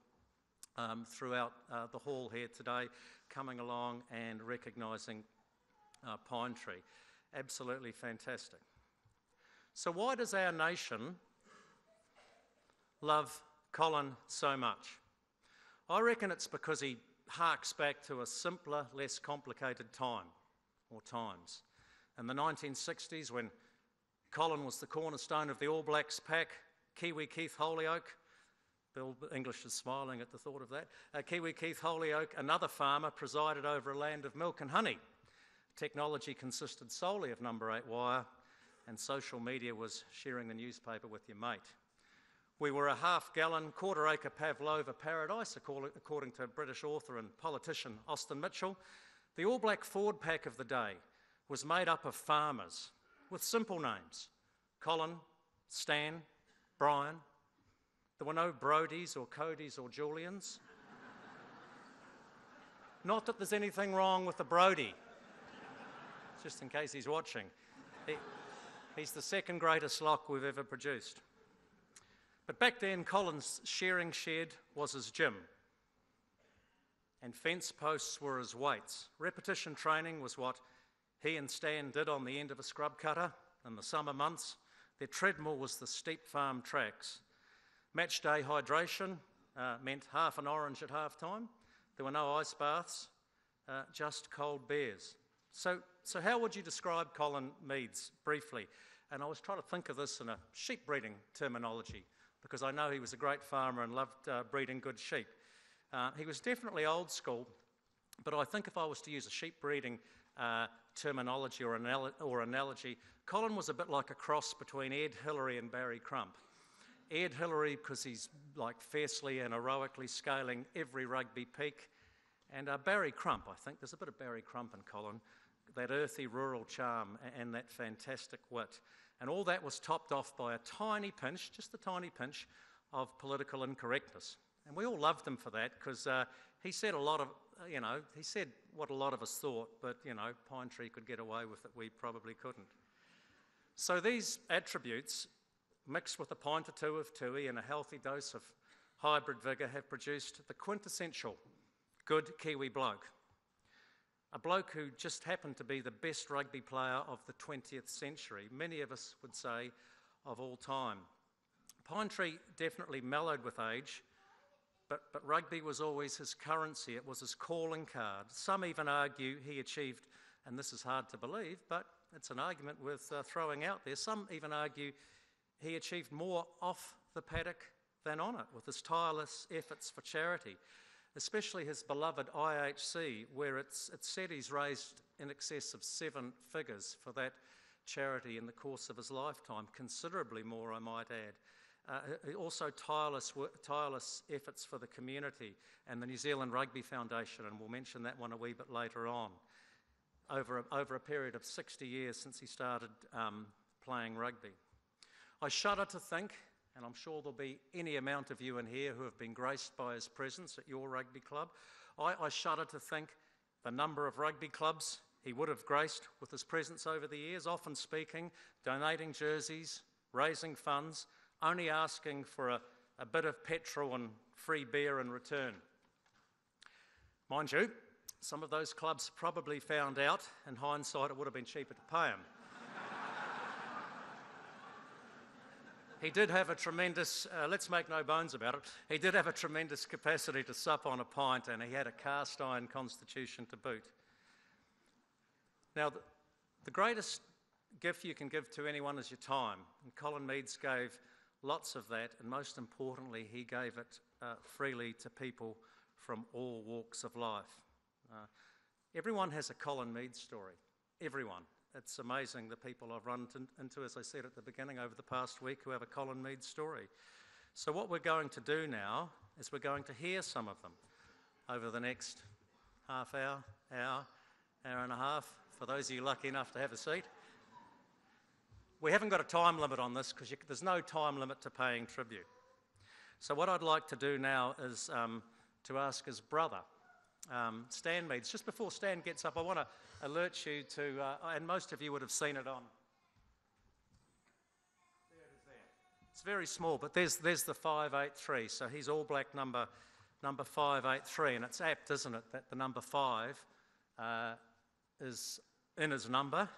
throughout the hall here today, coming along and recognising Pine Tree. Absolutely fantastic. So why does our nation love Colin so much? I reckon it's because he harks back to a simpler, less complicated time, or times. In the 1960s, when Colin was the cornerstone of the All Blacks pack, Kiwi Keith Holyoake, Bill English is smiling at the thought of that, Kiwi Keith Holyoake, another farmer, presided over a land of milk and honey. Technology consisted solely of number 8 wire, and social media was sharing the newspaper with your mate. We were a half-gallon, quarter-acre pavlova paradise, according to British author and politician Austin Mitchell. The All Black Ford pack of the day was made up of farmers with simple names: Colin, Stan, Brian. There were no Brodies or Codys or Julians. Not that there's anything wrong with the Brodie, just in case he's watching. He's the second greatest lock we've ever produced. But back then, Colin's shearing shed was his gym, and fence posts were his weights. Repetition training was what he and Stan did on the end of a scrub cutter in the summer months. Their treadmill was the steep farm tracks. Match day hydration meant half an orange at half time. There were no ice baths, just cold beers. So how would you describe Colin Meads briefly? And I was trying to think of this in a sheep breeding terminology, because I know he was a great farmer and loved breeding good sheep. He was definitely old school, but I think if I was to use a sheep breeding terminology or analogy, Colin was a bit like a cross between Ed Hillary and Barry Crump. Ed Hillary because he's like fiercely and heroically scaling every rugby peak, and Barry Crump, I think there's a bit of Barry Crump in Colin, that earthy rural charm and that fantastic wit. And all that was topped off by a tiny pinch, just a tiny pinch, of political incorrectness. And we all loved him for that, because he said a lot of, he said what a lot of us thought, but, Pine Tree could get away with it, we probably couldn't. So these attributes, mixed with a pint or two of tui and a healthy dose of hybrid vigour, have produced the quintessential good Kiwi bloke. A bloke who just happened to be the best rugby player of the 20th century, many of us would say of all time. Pine Tree definitely mellowed with age, but rugby was always his currency, it was his calling card. Some even argue he achieved, and this is hard to believe, but it's an argument worth throwing out there, some even argue he achieved more off the paddock than on it, with his tireless efforts for charity. Especially his beloved IHC, where it's said he's raised in excess of 7 figures for that charity in the course of his lifetime, considerably more, I might add. Also tireless efforts for the community and the New Zealand Rugby Foundation, and we'll mention that one a wee bit later on, over a period of 60 years since he started playing rugby. I shudder to think, and I'm sure there'll be any amount of you in here who have been graced by his presence at your rugby club. I shudder to think the number of rugby clubs he would have graced with his presence over the years, often speaking, donating jerseys, raising funds, only asking for a bit of petrol and free beer in return. Mind you, some of those clubs probably found out, in hindsight, it would have been cheaper to pay him. He did have a tremendous, let's make no bones about it, he did have a tremendous capacity to sup on a pint, and he had a cast iron constitution to boot. Now, the greatest gift you can give to anyone is your time, and Colin Meads gave lots of that, and most importantly, he gave it freely to people from all walks of life. Everyone has a Colin Meads story. Everyone. It's amazing the people I've run into, as I said at the beginning, over the past week who have a Colin Meads story. So what we're going to do now is we're going to hear some of them over the next half hour, hour and a half, for those of you lucky enough to have a seat. We haven't got a time limit on this because there's no time limit to paying tribute. So what I'd like to do now is to ask his brother, Stan Meads. Just before Stan gets up, I want to alert you to, and most of you would have seen it on. There it is there. It's very small, but there's the 583. So he's all black number 583, and it's apt, isn't it, that the number 5 is in his number.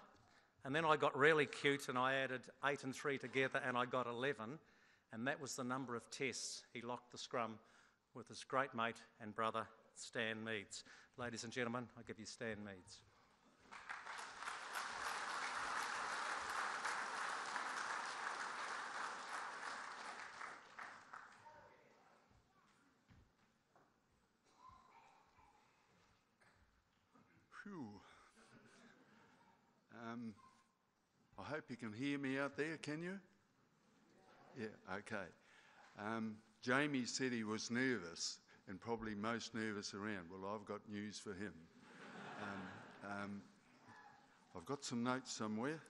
And then I got really cute and I added 8 and 3 together and I got 11. And that was the number of tests he locked the scrum with his great mate and brother, Stan Meads. Ladies and gentlemen, I give you Stan Meads. Phew. I hope you can hear me out there, can you? Yeah, okay. Jamie said he was nervous and probably most nervous around. Well, I've got news for him. I've got some notes somewhere.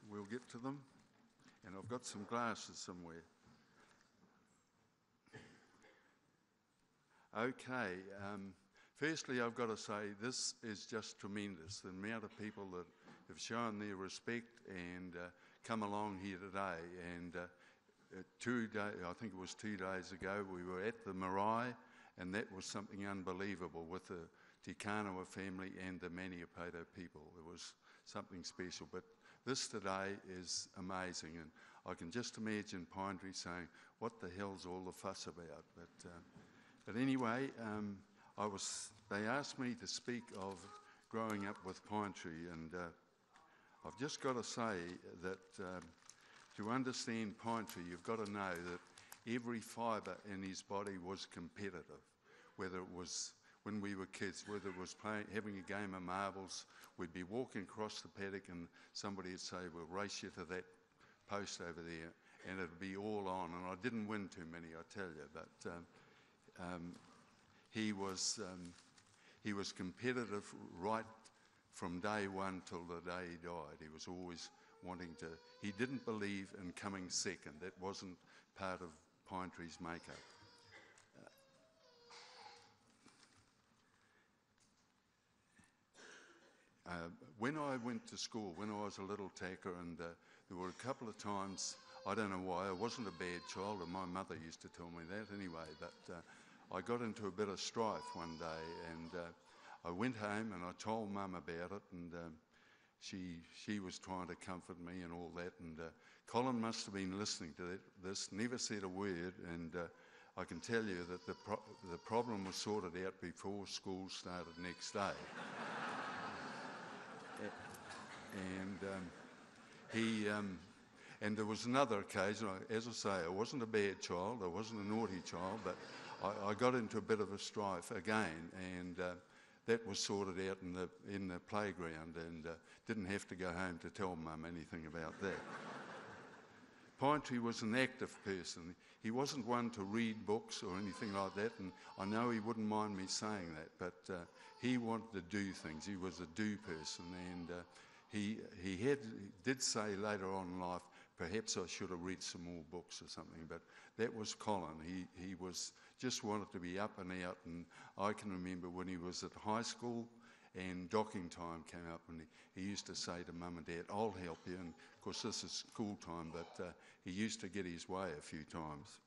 We'll get to them. And I've got some glasses somewhere. Okay. Firstly, I've got to say this is just tremendous. The amount of people that have shown their respect and come along here today. And 2 days, I think it was 2 days ago, we were at the marae, and that was something unbelievable with the Te Kanawa family and the Maniapoto people. It was something special. But this today is amazing, and I can just imagine Pine Tree saying, "What the hell's all the fuss about?" But anyway, they asked me to speak of growing up with Pine Tree, and I've just got to say that to understand Pine Tree, you've got to know that every fibre in his body was competitive, whether it was when we were kids, whether it was having a game of marbles, we'd be walking across the paddock and somebody would say, "We'll race you to that post over there," and it'd be all on. And I didn't win too many, I tell you, but he was competitive right from day one till the day he died. He was always wanting to. He didn't believe in coming second. That wasn't part of Pine Tree's makeup. When I went to school, when I was a little tacker, and there were a couple of times, I don't know why, I wasn't a bad child, and my mother used to tell me that anyway, but I got into a bit of strife one day, and I went home and I told Mum about it, and she was trying to comfort me and all that, and Colin must have been listening to this, never said a word, and I can tell you that the problem was sorted out before school started next day. And there was another occasion, as I say, I wasn't a bad child, I wasn't a naughty child, but I got into a bit of a strife again, and that was sorted out in the playground, and didn't have to go home to tell Mum anything about that. Pine Tree was an active person. He wasn't one to read books or anything like that, and I know he wouldn't mind me saying that, but he wanted to do things. He was a do person, and he did say later on in life, perhaps I should have read some more books or something, but that was Colin. He was just wanted to be up and out, and I can remember when he was at high school and docking time came up, and he used to say to Mum and Dad, "I'll help you," and of course this is school time, but he used to get his way a few times.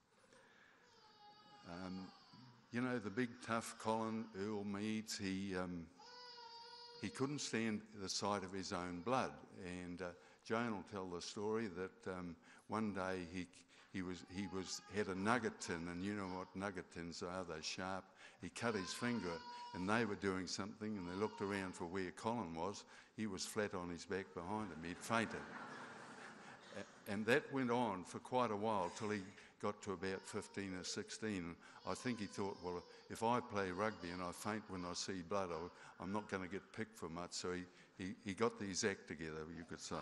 You know, the big tough Colin Earl Meads, he couldn't stand the sight of his own blood, and Jane will tell the story that one day he had a nugget tin, and you know what nugget tins are, they're sharp. He cut his finger, and they were doing something, and they looked around for where Colin was. He was flat on his back behind him. He'd fainted. And that went on for quite a while till he got to about 15 or 16. I think he thought, well, if I play rugby and I faint when I see blood, I'm not going to get picked for much. So he got his act together, you could say.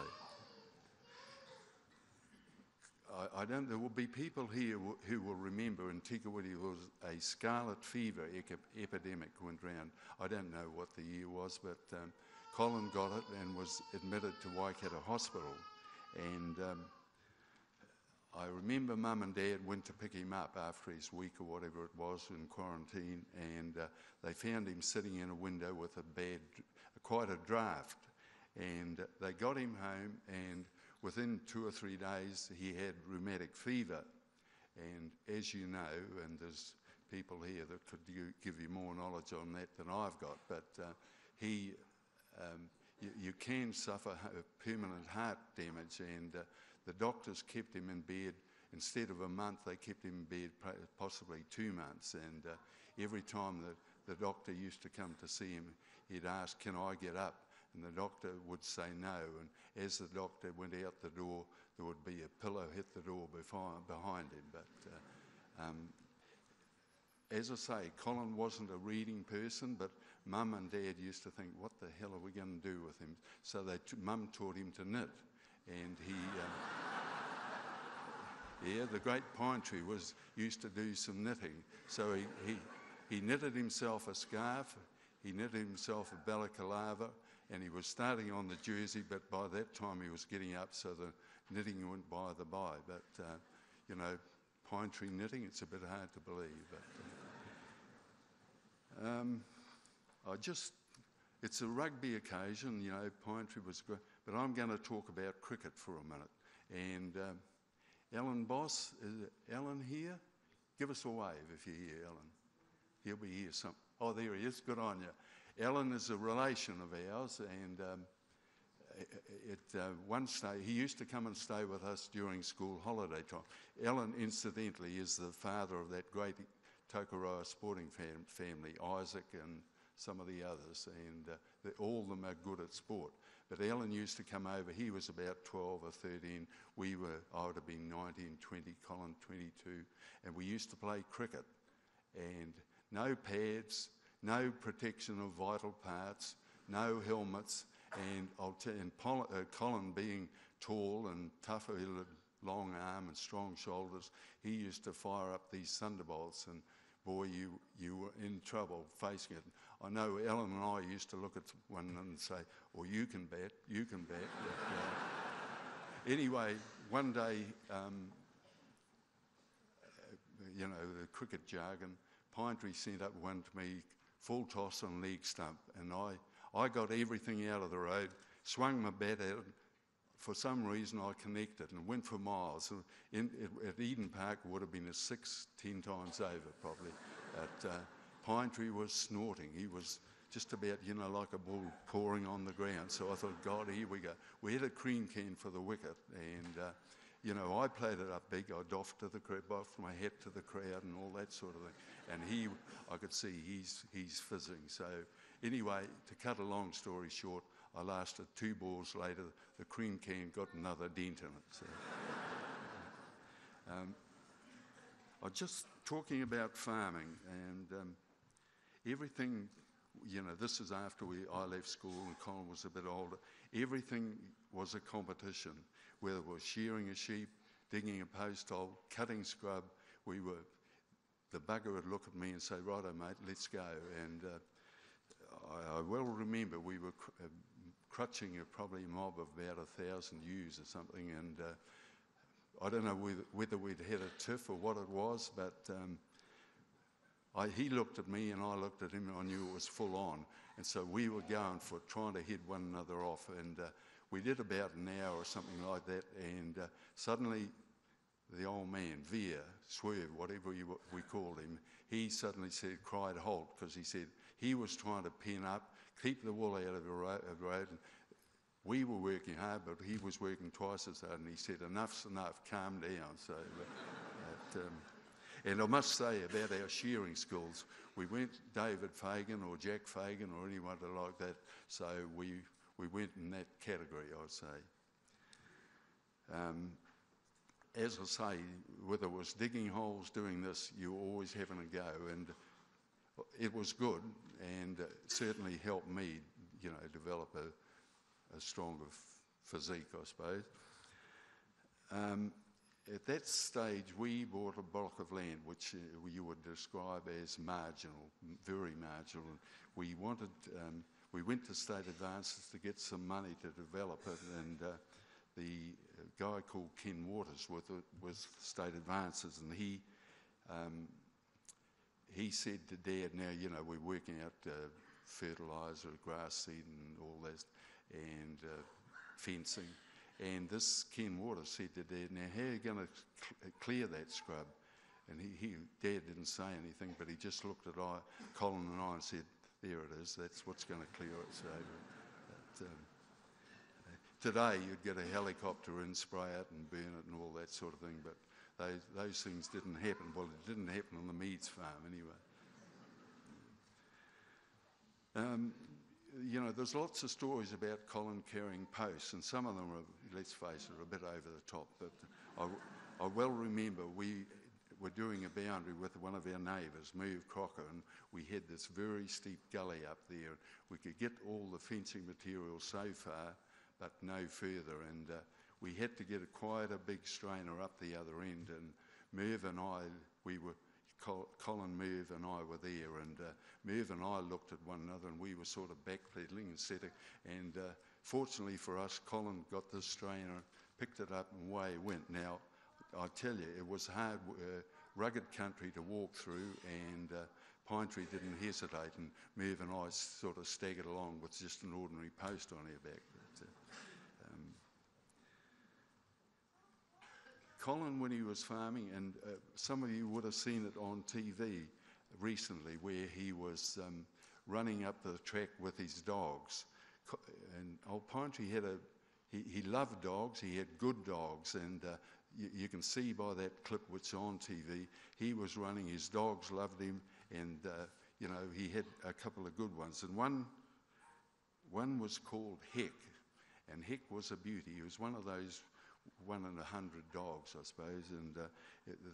There will be people here who will remember in Tikawiti was a scarlet fever epidemic went round. I don't know what the year was, but Colin got it and was admitted to Waikato Hospital. And I remember Mum and Dad went to pick him up after his week or whatever it was in quarantine, and they found him sitting in a window with quite a draft. And they got him home, and within 2 or 3 days, he had rheumatic fever. And as you know, and there's people here that could give you more knowledge on that than I've got, but you can suffer permanent heart damage, and the doctors kept him in bed. Instead of a month, they kept him in bed possibly 2 months. And every time the doctor used to come to see him, he'd ask, "Can I get up?" And the doctor would say no. And as the doctor went out the door, there would be a pillow hit the door behind him. But as I say, Colin wasn't a reading person, but Mum and Dad used to think, what the hell are we going to do with him? So Mum taught him to knit. And the great pine tree used to do some knitting. So he knitted himself a scarf, he knitted himself a balaclava, and he was starting on the jersey, but by that time he was getting up, so the knitting went by the by. But, pine tree knitting, it's a bit hard to believe. But it's a rugby occasion, pine tree was good, but I'm going to talk about cricket for a minute. And Alan Boss, is Alan here? Give us a wave if you're here, Alan. He'll be here some. Oh, there he is. Good on you. Alan is a relation of ours, and one day he used to come and stay with us during school holiday time. Alan, incidentally, is the father of that great Tokoroa sporting family, Isaac and some of the others, and all of them are good at sport. But Alan used to come over. He was about 12 or 13. I would have been 19, 20, Colin 22, and we used to play cricket. And no pads, no protection of vital parts, no helmets, and Colin being tall and tough, long arm and strong shoulders, he used to fire up these thunderbolts, and boy, you were in trouble facing it. I know Alan and I used to look at one and say, "Oh, you can bat." But, anyway, one day, the cricket jargon, Pine Tree sent up one to me, full toss on leg stump, and I got everything out of the road, swung my bat at it. For some reason, I connected and went for miles. At Eden Park, it would have been a 6-10 times over, probably. But Pine Tree was snorting. He was just about, like a bull pouring on the ground. So I thought, God, here we go. We had a cream can for the wicket, and I played it up big. I doffed my hat to the crowd and all that sort of thing. And I could see he's fizzing. So anyway, to cut a long story short, I lasted 2 balls later, the cream can got another dent in it. So. I'm just talking about farming, and everything, this is after I left school and Colin was a bit older. Everything was a competition, whether it was shearing a sheep, digging a post hole, cutting scrub. The bugger would look at me and say, "Righto, mate, let's go." And I well remember we were crutching probably a mob of about 1,000 ewes or something, and I don't know whether we'd had a tiff or what it was, but he looked at me and I looked at him, and I knew it was full on, and so we were going for trying to head one another off, and we did about an hour or something like that, and suddenly the old man, Swerve, whatever we called him, he suddenly cried halt, because he said he was trying to pen up, keep the wool out of the road. And we were working hard, but he was working twice as hard, and he said, "Enough's enough, calm down." So, and I must say about our shearing skills, we weren't David Fagan or Jack Fagan or anyone like that, so we went in that category, I'd say. as I say, whether it was digging holes, doing this, you were always having a go, and it was good, and certainly helped me, develop a stronger physique, I suppose. At that stage, we bought a block of land, which you would describe as marginal, very marginal. And we went to State Advances to get some money to develop it, and the guy called Ken Waters was State Advances, and he said to Dad, now, we're working out fertiliser, grass seed and all that, and fencing. And this Ken Waters said to Dad, now, how are you going to clear that scrub? And Dad didn't say anything, but he just looked at Colin and I and said, there it is, that's what's going to clear it. So, today you'd get a helicopter in, spray it and burn it and all that sort of thing, but those things didn't happen. Well, it didn't happen on the Meads farm anyway. There's lots of stories about Colin carrying posts, and some of them are, let's face it, a bit over the top, but I well remember we were doing a boundary with one of our neighbours, Merv Crocker, and we had this very steep gully up there. We could get all the fencing material so far, but no further, and we had to get quite a big strainer up the other end, and Merv and I, Colin, Merv and I were there, and Merv and I looked at one another, and we were sort of backpedaling and fortunately for us, Colin got this strainer, picked it up, and away he went. Now, I tell you, it was hard, rugged country to walk through, and Pine Tree didn't hesitate, and Merv and I sort of staggered along with just an ordinary post on our back. But, Colin, when he was farming, and some of you would have seen it on TV recently, where he was running up the track with his dogs. And old Pine Tree he loved dogs, he had good dogs, and you can see by that clip which is on TV, he was running, his dogs loved him, and he had a couple of good ones. And one was called Heck, and Heck was a beauty. He was one of those 1 in 100 dogs, I suppose, and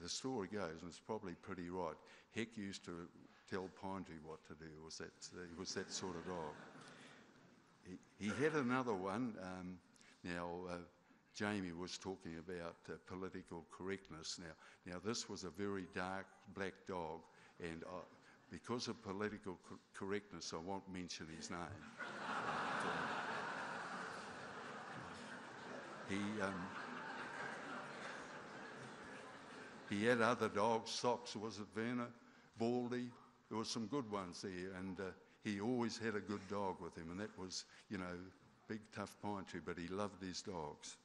the story goes, and it's probably pretty right, Heck used to tell Pine Tree what to do. He was that sort of dog. He had another one. Jamie was talking about political correctness. Now this was a very dark black dog, and because of political correctness, I won't mention his name. He had other dogs, Socks, was it Werner, Baldy, there were some good ones there, and he always had a good dog with him, and that was, big tough Pine Tree, but he loved his dogs.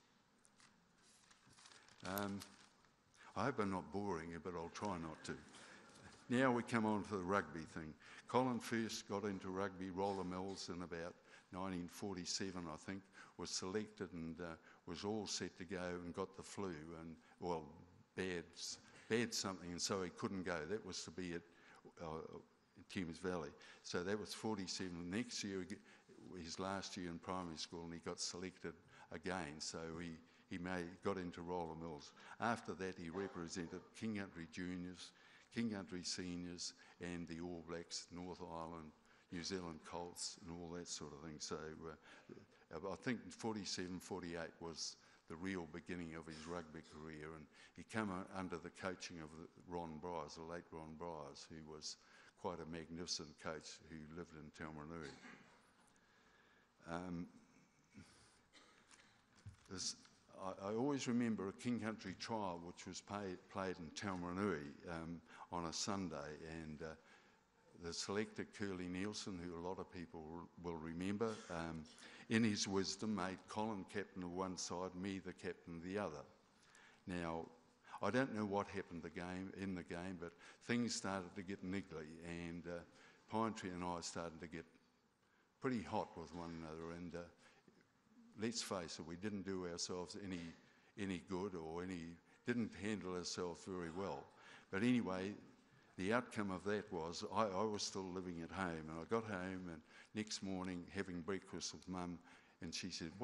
I hope I'm not boring you, but I'll try not to. Now we come on to the rugby thing. Colin first got into rugby, roller mills, in about 1947, I think, was selected and was all set to go and got the flu and, bad something, and so he couldn't go. That was to be at Thames Valley. So that was 47. Next year, his last year in primary school, and he got selected again, so he got into roller mills. After that, he represented King Country Juniors, King Country Seniors, and the All Blacks, North Island, New Zealand Colts, and all that sort of thing. So I think 47, 48 was the real beginning of his rugby career, and he came under the coaching of Ron Bryars, the late Ron Bryars, who was quite a magnificent coach who lived in Taumarunui. I always remember a King Country trial which was played in Taumarunui on a Sunday, and the selector Curly Nielsen, who a lot of people will remember, in his wisdom made Colin captain of one side, me the captain of the other. Now, I don't know what happened in the game, but things started to get niggly, and Pine Tree and I started to get pretty hot with one another, and let's face it, we didn't do ourselves any good, or didn't handle ourselves very well. But anyway, the outcome of that was I was still living at home, and I got home, and next morning having breakfast with Mum, and she said,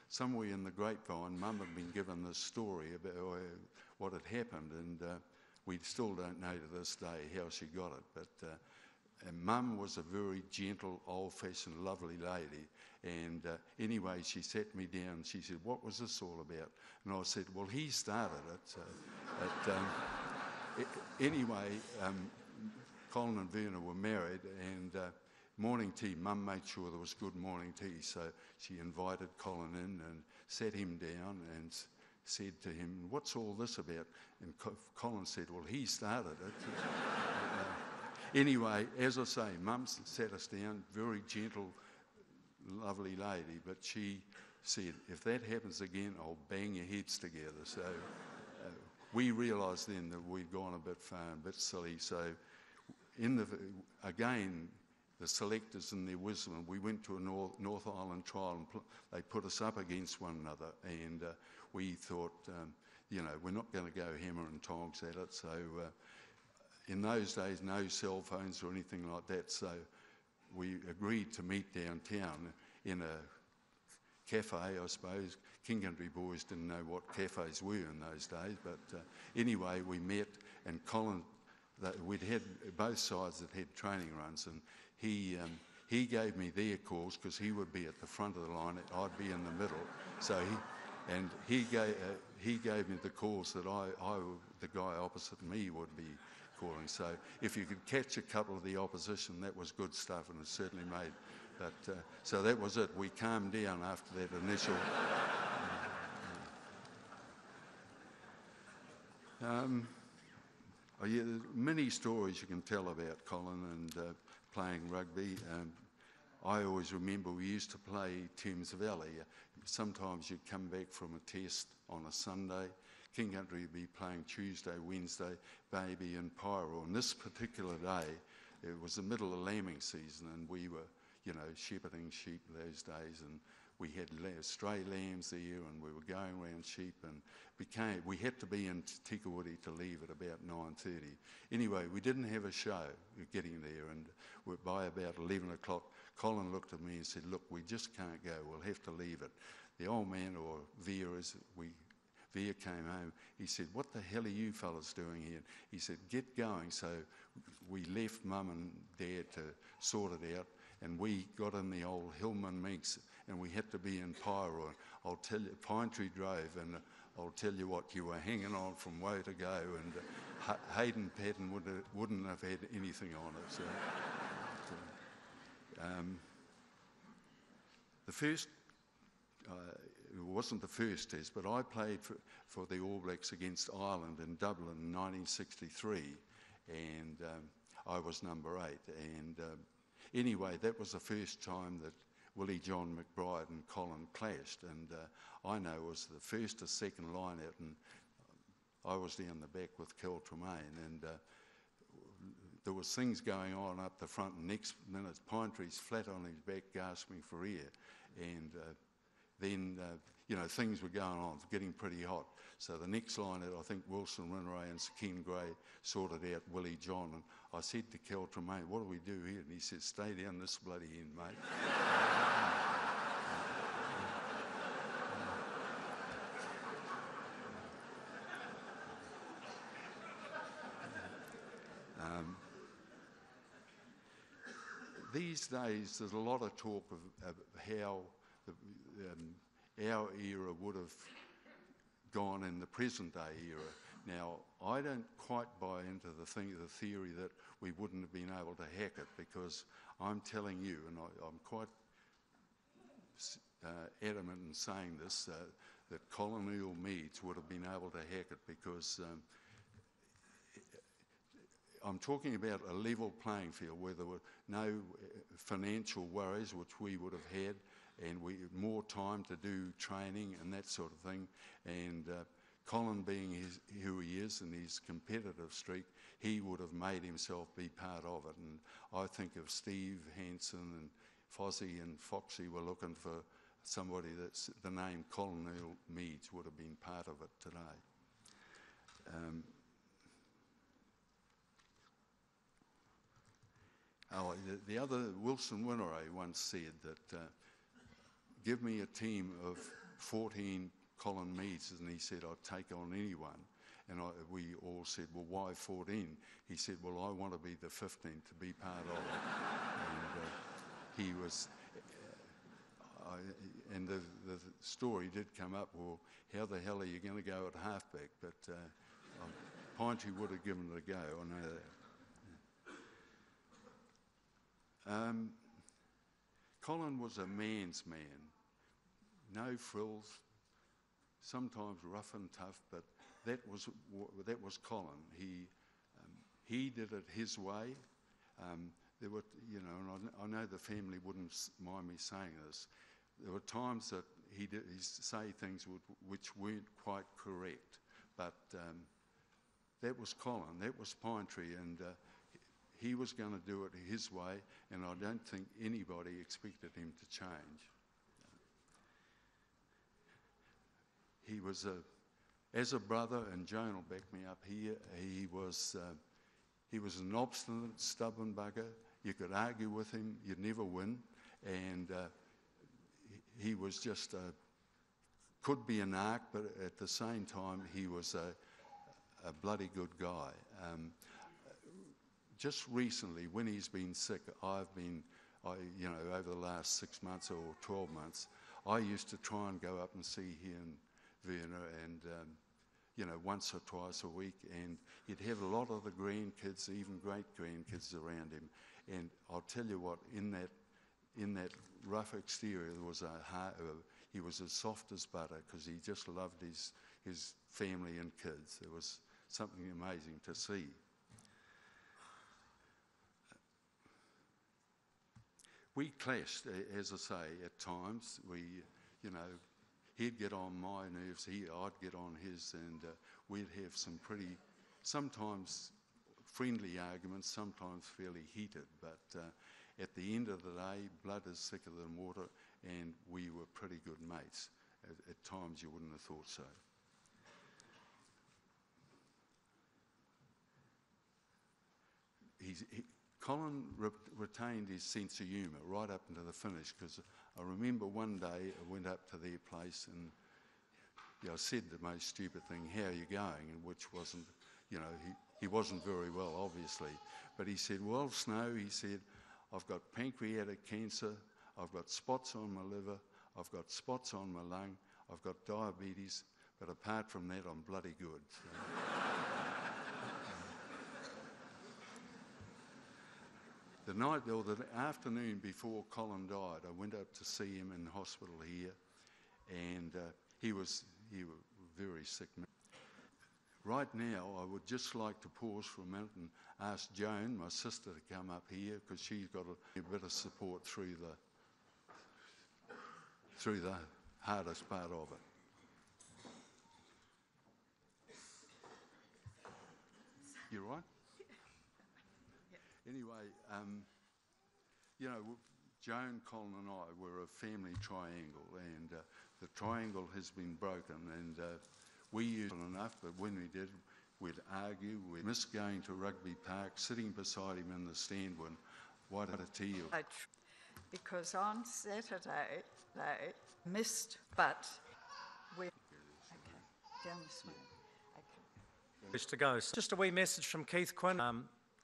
somewhere in the grapevine, Mum had been given this story about what had happened, and we still don't know to this day how she got it. But and Mum was a very gentle, old-fashioned, lovely lady. And anyway, she sat me down. She said, "What was this all about?" And I said, "Well, he started it." So, anyway, Colin and Verna were married, and morning tea, Mum made sure there was good morning tea. So she invited Colin in and sat him down and said to him, "What's all this about?" And Colin said, "Well, he started it." Anyway, as I say, Mum sat us down, very gentle, lovely lady, but she said, "If that happens again, I'll bang your heads together." So we realised then that we'd gone a bit far and a bit silly. So again, the selectors in their wisdom, we went to a North Island trial and they put us up against one another, and we thought, we're not going to go hammer and tongs at it. So in those days, no cell phones or anything like that, so we agreed to meet downtown in a cafe, I suppose. King Country boys didn't know what cafes were in those days, but anyway, we met, and Colin, we'd had both sides that had training runs, and he gave me their course because he would be at the front of the line, I'd be in the middle. So he gave me the course that the guy opposite me would be calling. So if you could catch a couple of the opposition, that was good stuff, and it certainly made. But so that was it. We calmed down after that initial. There's many stories you can tell about Colin and playing rugby. I always remember we used to play Thames Valley. Sometimes you'd come back from a test on a Sunday. King Country would be playing Tuesday, Wednesday, Baby and Pyro. On this particular day, it was the middle of lambing season, and we were, shepherding sheep those days, and we had stray lambs there, and we were going around sheep, and we had to be in Tikawiti to leave at about 9:30. Anyway, we didn't have a show getting there, and by about 11 o'clock, Colin looked at me and said, "Look, we just can't go. We'll have to leave it." The old man, or Veer came home. He said, "What the hell are you fellas doing here?" He said, "Get going." So we left Mum and Dad to sort it out, and we got in the old Hillman Minx, and we had to be in Pyro. I'll tell you, Pine Tree Drove, and I'll tell you what, you were hanging on from woe to go, and Hayden Patton wouldn't have had anything on it. So, the first, it wasn't the first test, but I played for the All Blacks against Ireland in Dublin in 1963, and I was number 8. And anyway, that was the first time that Willie John McBride and Colin clashed, and I know it was the first or second line out, and I was down the back with Kel Tremaine, and there was things going on up the front, and next minute Pine Tree's flat on his back gasping for air, and then things were going on, getting pretty hot. So the next line out, I think Wilson Rinray and Ken Gray sorted out Willie John, and I said to Kel Tremaine, "What do we do here?" And he said, "Stay down this bloody end, mate." These days, there's a lot of talk of how our era would have gone in the present day era. Now, I don't quite buy into the theory that we wouldn't have been able to hack it, because I'm telling you, and I'm quite adamant in saying this, that Colin Meads would have been able to hack it, because I'm talking about a level playing field where there were no financial worries, which we would have had, and we had more time to do training and that sort of thing. And Colin, being who he is and his competitive streak, he would have made himself be part of it. And I think if Steve Hansen and Fozzie and Foxy were looking for somebody that's the name Colin Meads would have been part of it today. The other, Wilson Winneray once said that give me a team of 14 Colin Meads, and he said, I'd take on anyone. And we all said, well, why 14? He said, well, I want to be the 15th to be part of it. And he was, and the story did come up, well, how the hell are you going to go at halfback? But Pinty would have given it a go, I know that. Colin was a man's man. No frills, sometimes rough and tough, but that was Colin. He did it his way. There were, you know, and I know the family wouldn't mind me saying this. There were times that he'd say things which weren't quite correct, but that was Colin. That was Pintree, and he was going to do it his way, and I don't think anybody expected him to change. He was as a brother, and Joan will back me up here, he was an obstinate, stubborn bugger. You could argue with him, you'd never win, and he was just could be an arc, but at the same time, he was a bloody good guy. Just recently, when he's been sick, you know, over the last 6 months or 12 months, I used to try and go up and see him in Vienna, and you know, once or twice a week, and he'd have a lot of the grandkids, even great grandkids around him. And I'll tell you what, in that rough exterior, there was he was as soft as butter, because he just loved his family and kids. It was something amazing to see. We clashed, as I say, at times. You know, he'd get on my nerves, I'd get on his, and we'd have some pretty, sometimes friendly arguments, sometimes fairly heated, but at the end of the day, blood is thicker than water, and we were pretty good mates. At times you wouldn't have thought so. Colin retained his sense of humour right up into the finish, because I remember one day I went up to their place and I said the most stupid thing, how are you going? And which wasn't, you know, he wasn't very well, obviously. But he said, well, Snow, he said, I've got pancreatic cancer, I've got spots on my liver, I've got spots on my lung, I've got diabetes, but apart from that, I'm bloody good. So, the night or the afternoon before Colin died, I went up to see him in the hospital here, and he was very sick. Right now, I would just like to pause for a minute and ask Joan, my sister, to come up here, because she's got a bit of support through the hardest part of it. You right? Anyway, you know, Joan, Colin and I were a family triangle, and the triangle has been broken, and we used it enough, but when we did, we'd argue, we'd miss going to Rugby Park, sitting beside him in the stand when, what a tea. Because on Saturday, they missed, but we... Okay, down this way. Okay. To go. Just a wee message from Keith Quinn.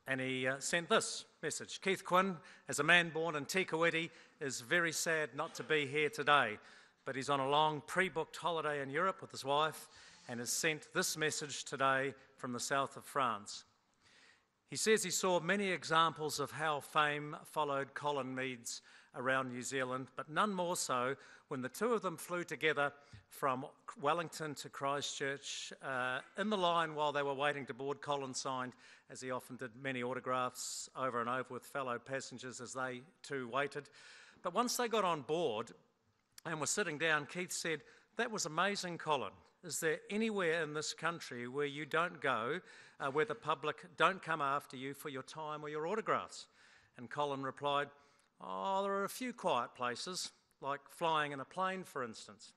And he sent this message. Keith Quinn, as a man born in Tikawiti, is very sad not to be here today, but he's on a long pre-booked holiday in Europe with his wife and has sent this message today from the south of France. He says he saw many examples of how fame followed Colin Meads around New Zealand, but none more so when the two of them flew together from Wellington to Christchurch in the line while they were waiting to board. Colin signed, as he often did, many autographs over and over with fellow passengers as they too waited. But once they got on board and were sitting down, Keith said, "That was amazing, Colin. Is there anywhere in this country where you don't go, where the public don't come after you for your time or your autographs?" And Colin replied, "Oh, there are a few quiet places, like flying in a plane, for instance."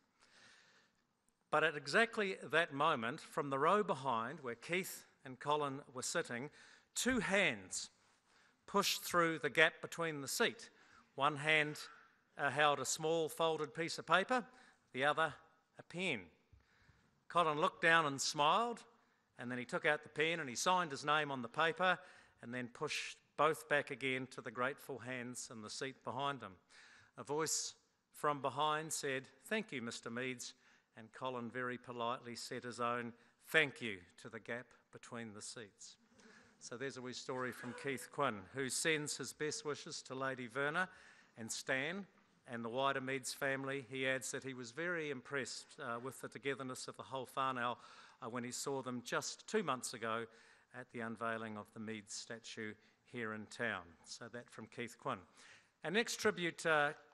But at exactly that moment, from the row behind, where Keith and Colin were sitting, two hands pushed through the gap between the seat. One hand held a small folded piece of paper, the other a pen. Colin looked down and smiled, and then he took out the pen and he signed his name on the paper and then pushed both back again to the grateful hands in the seat behind him. A voice from behind said, "Thank you, Mr. Meads," and Colin very politely said his own "thank you" to the gap between the seats. So there's a wee story from Keith Quinn, who sends his best wishes to Lady Verna and Stan and the wider Meads family. He adds that he was very impressed with the togetherness of the whole whānau when he saw them just 2 months ago at the unveiling of the Meads statue here in town. So that from Keith Quinn. Our next tribute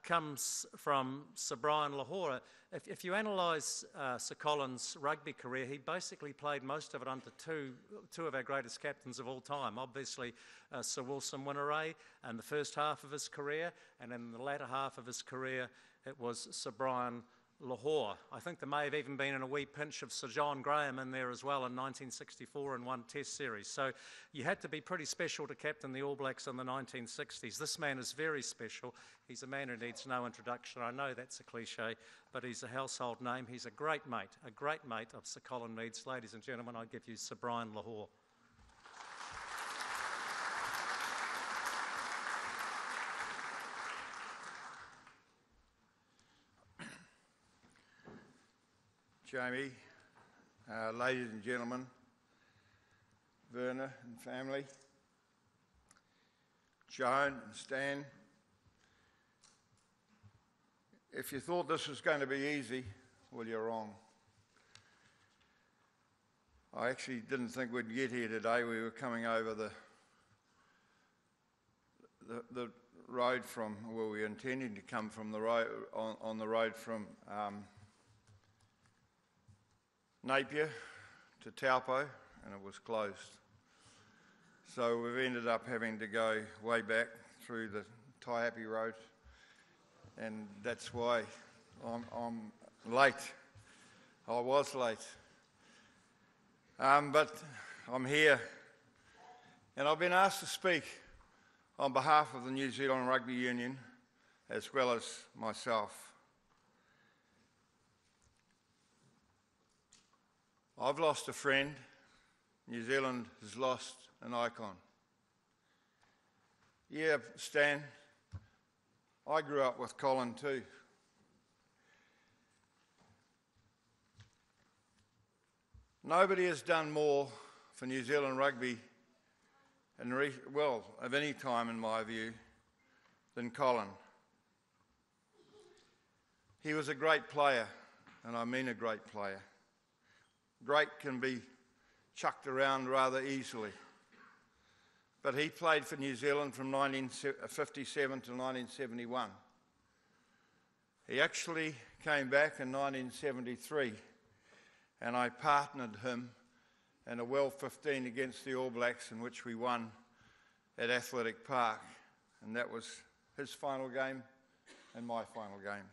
comes from Sir Brian Lahore. If you analyse Sir Colin's rugby career, he basically played most of it under two of our greatest captains of all time. Obviously, Sir Wilson Winneray in the first half of his career, and in the latter half of his career, it was Sir Brian Lahore. I think there may have even been a wee pinch of Sir John Graham in there as well in 1964 in one test series. So you had to be pretty special to captain the All Blacks in the 1960s. This man is very special. He's a man who needs no introduction. I know that's a cliche, but he's a household name. He's a great mate of Sir Colin Meads. Ladies and gentlemen, I give you Sir Brian Lahore. Jamie, ladies and gentlemen, Verna and family, Joan and Stan, if you thought this was going to be easy, well, you're wrong. I actually didn't think we'd get here today. We were coming over the road from, well, we were intending to come from the road, on the road from Napier to Taupo, and it was closed. So we've ended up having to go way back through the Taihape Road, and that's why I'm late. I was late. But I'm here, and I've been asked to speak on behalf of the New Zealand Rugby Union, as well as myself. I've lost a friend. New Zealand has lost an icon. Yeah, Stan, I grew up with Colin too. Nobody has done more for New Zealand rugby, of any time in my view, than Colin. He was a great player, and I mean a great player. Great can be chucked around rather easily. But he played for New Zealand from 1957 to 1971. He actually came back in 1973, and I partnered him in a World 15 against the All Blacks, in which we won at Athletic Park. And that was his final game and my final game.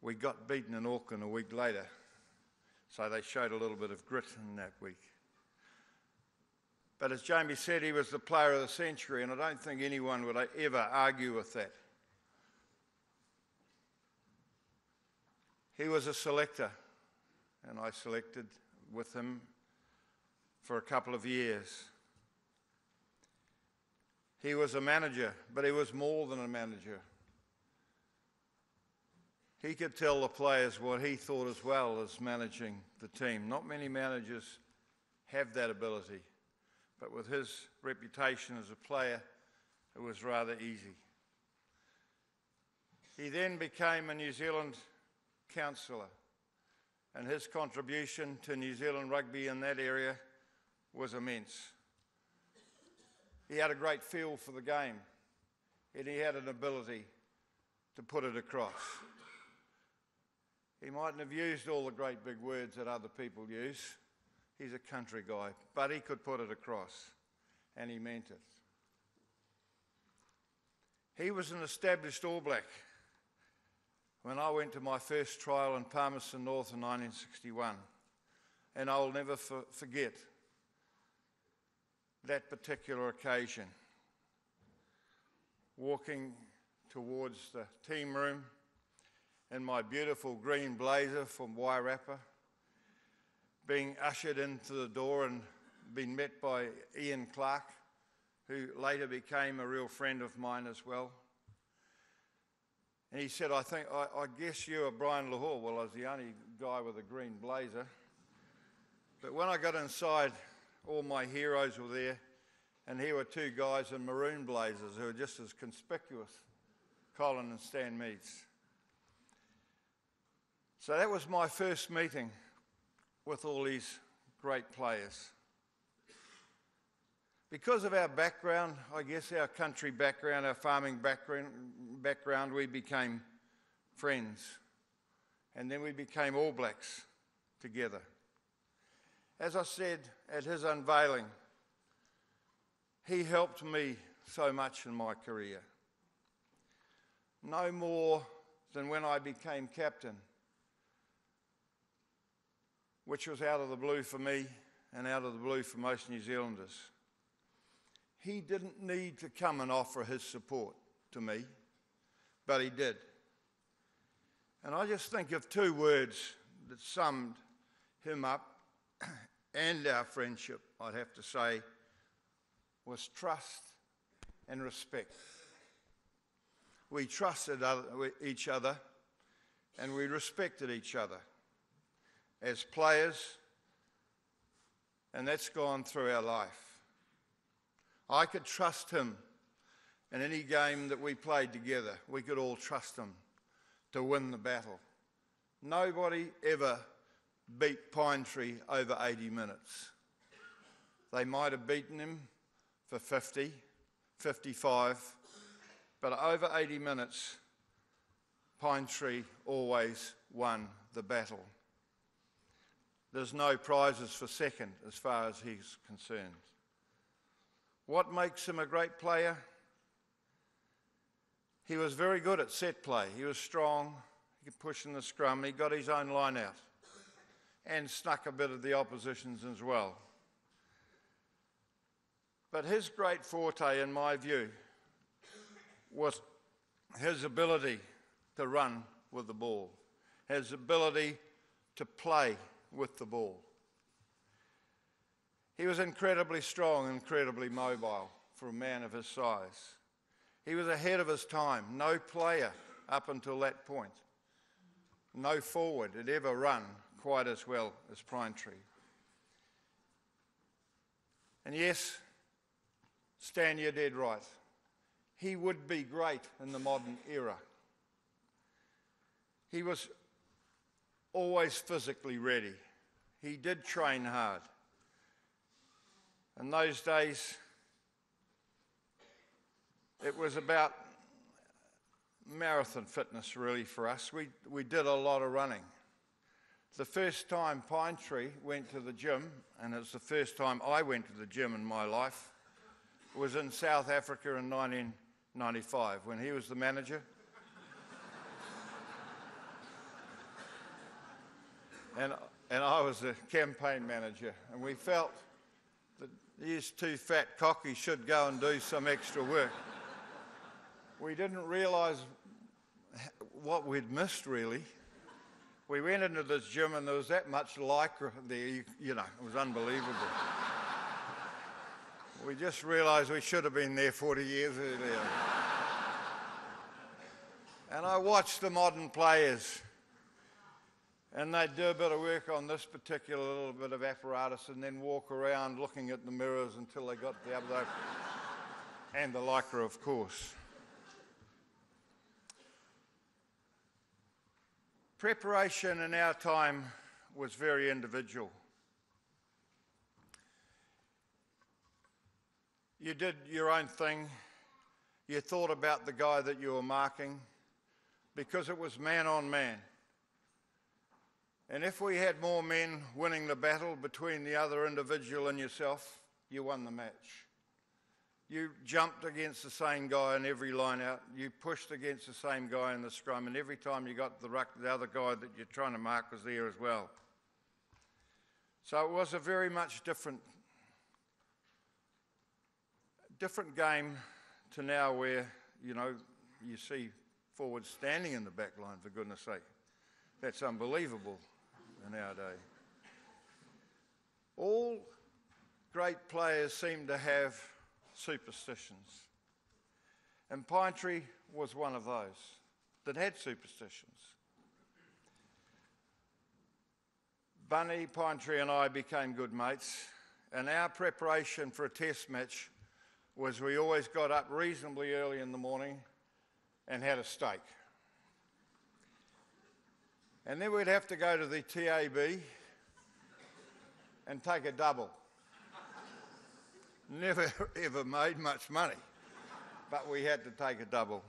We got beaten in Auckland a week later, so they showed a little bit of grit in that week. But as Jamie said, he was the player of the century, and I don't think anyone would ever argue with that. He was a selector, and I selected with him for a couple of years. He was a manager, but he was more than a manager. He could tell the players what he thought as well as managing the team. Not many managers have that ability, but with his reputation as a player, it was rather easy. He then became a New Zealand councillor, and his contribution to New Zealand rugby in that area was immense. He had a great feel for the game, and he had an ability to put it across. He mightn't have used all the great big words that other people use. He's a country guy, but he could put it across, and he meant it. He was an established All Black when I went to my first trial in Palmerston North in 1961, and I'll never forget that particular occasion. Walking towards the team room, in my beautiful green blazer from Wairarapa, being ushered into the door and being met by Ian Clark, who later became a real friend of mine as well. And he said, I guess you are Brian Lahore. Well, I was the only guy with a green blazer. But when I got inside, all my heroes were there, and here were two guys in maroon blazers who were just as conspicuous, Colin and Stan Meads. So that was my first meeting with all these great players. Because of our background, I guess our country background, our farming background, we became friends. And then we became All Blacks together. As I said at his unveiling, he helped me so much in my career. No more than when I became captain, which was out of the blue for me and out of the blue for most New Zealanders. He didn't need to come and offer his support to me, but he did. And I just think of two words that summed him up and our friendship, I'd have to say, was trust and respect. We trusted each other and we respected each other as players, and that's gone through our life. I could trust him in any game that we played together. We could all trust him to win the battle. Nobody ever beat Pine Tree over 80 minutes. They might have beaten him for 50, 55, but over 80 minutes, Pine Tree always won the battle. There's no prizes for second as far as he's concerned. What makes him a great player? He was very good at set play. He was strong, he could push in the scrum, he got his own line out and snuck a bit of the opposition's as well. But his great forte, in my view, was his ability to run with the ball, his ability to play with the ball. He was incredibly strong, incredibly mobile for a man of his size. He was ahead of his time. No player up until that point, no forward had ever run quite as well as Pine Tree. And yes, Stan, you're dead right. He would be great in the modern era. He was always physically ready. He did train hard. In those days, it was about marathon fitness really for us. We did a lot of running. The first time Pine Tree went to the gym, and it's the first time I went to the gym in my life, was in South Africa in 1995 when he was the manager. And I was the campaign manager, and we felt that these two fat cockies should go and do some extra work. We didn't realise what we'd missed, really. We went into this gym and there was that much lycra there, you know, it was unbelievable. We just realised we should have been there 40 years earlier. And I watched the modern players, and they'd do a bit of work on this particular little bit of apparatus and then walk around looking at the mirrors until they got the other, and the lycra, of course. Preparation in our time was very individual. You did your own thing. You thought about the guy that you were marking because it was man on man. And if we had more men winning the battle between the other individual and yourself, you won the match. You jumped against the same guy in every line out. You pushed against the same guy in the scrum, and every time you got the ruck, the other guy that you're trying to mark was there as well. So it was a very much different game to now where, you know, you see forward standing in the back line, for goodness sake. That's unbelievable in our day. All great players seem to have superstitions. And Pine Tree was one of those that had superstitions. Bunny, Pine Tree and I became good mates, and our preparation for a test match was we always got up reasonably early in the morning and had a steak. And then we'd have to go to the TAB and take a double. Never ever made much money, but we had to take a double.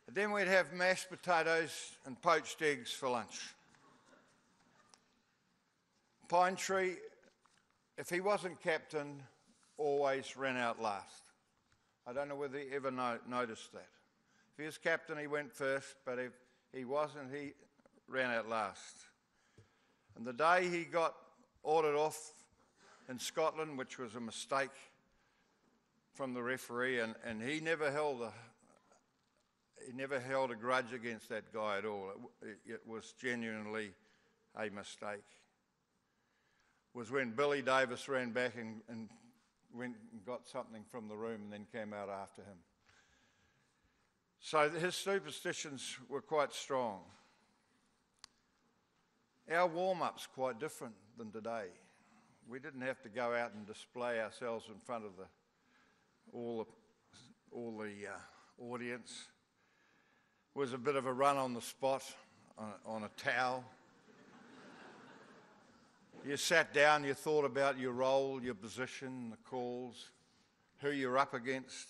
And then we'd have mashed potatoes and poached eggs for lunch. Pine Tree, if he wasn't captain, always ran out last. I don't know whether you ever noticed that. If he was captain, he went first, but if he wasn't, he ran out last. And the day he got ordered off in Scotland, which was a mistake from the referee, and he never held a grudge against that guy at all. It was genuinely a mistake. Was when Billy Davis ran back and went and got something from the room and then came out after him. So his superstitions were quite strong. Our warm-up's quite different than today. We didn't have to go out and display ourselves in front of all the audience. It was a bit of a run on the spot on a towel. You sat down, you thought about your role, your position, the calls, who you're up against.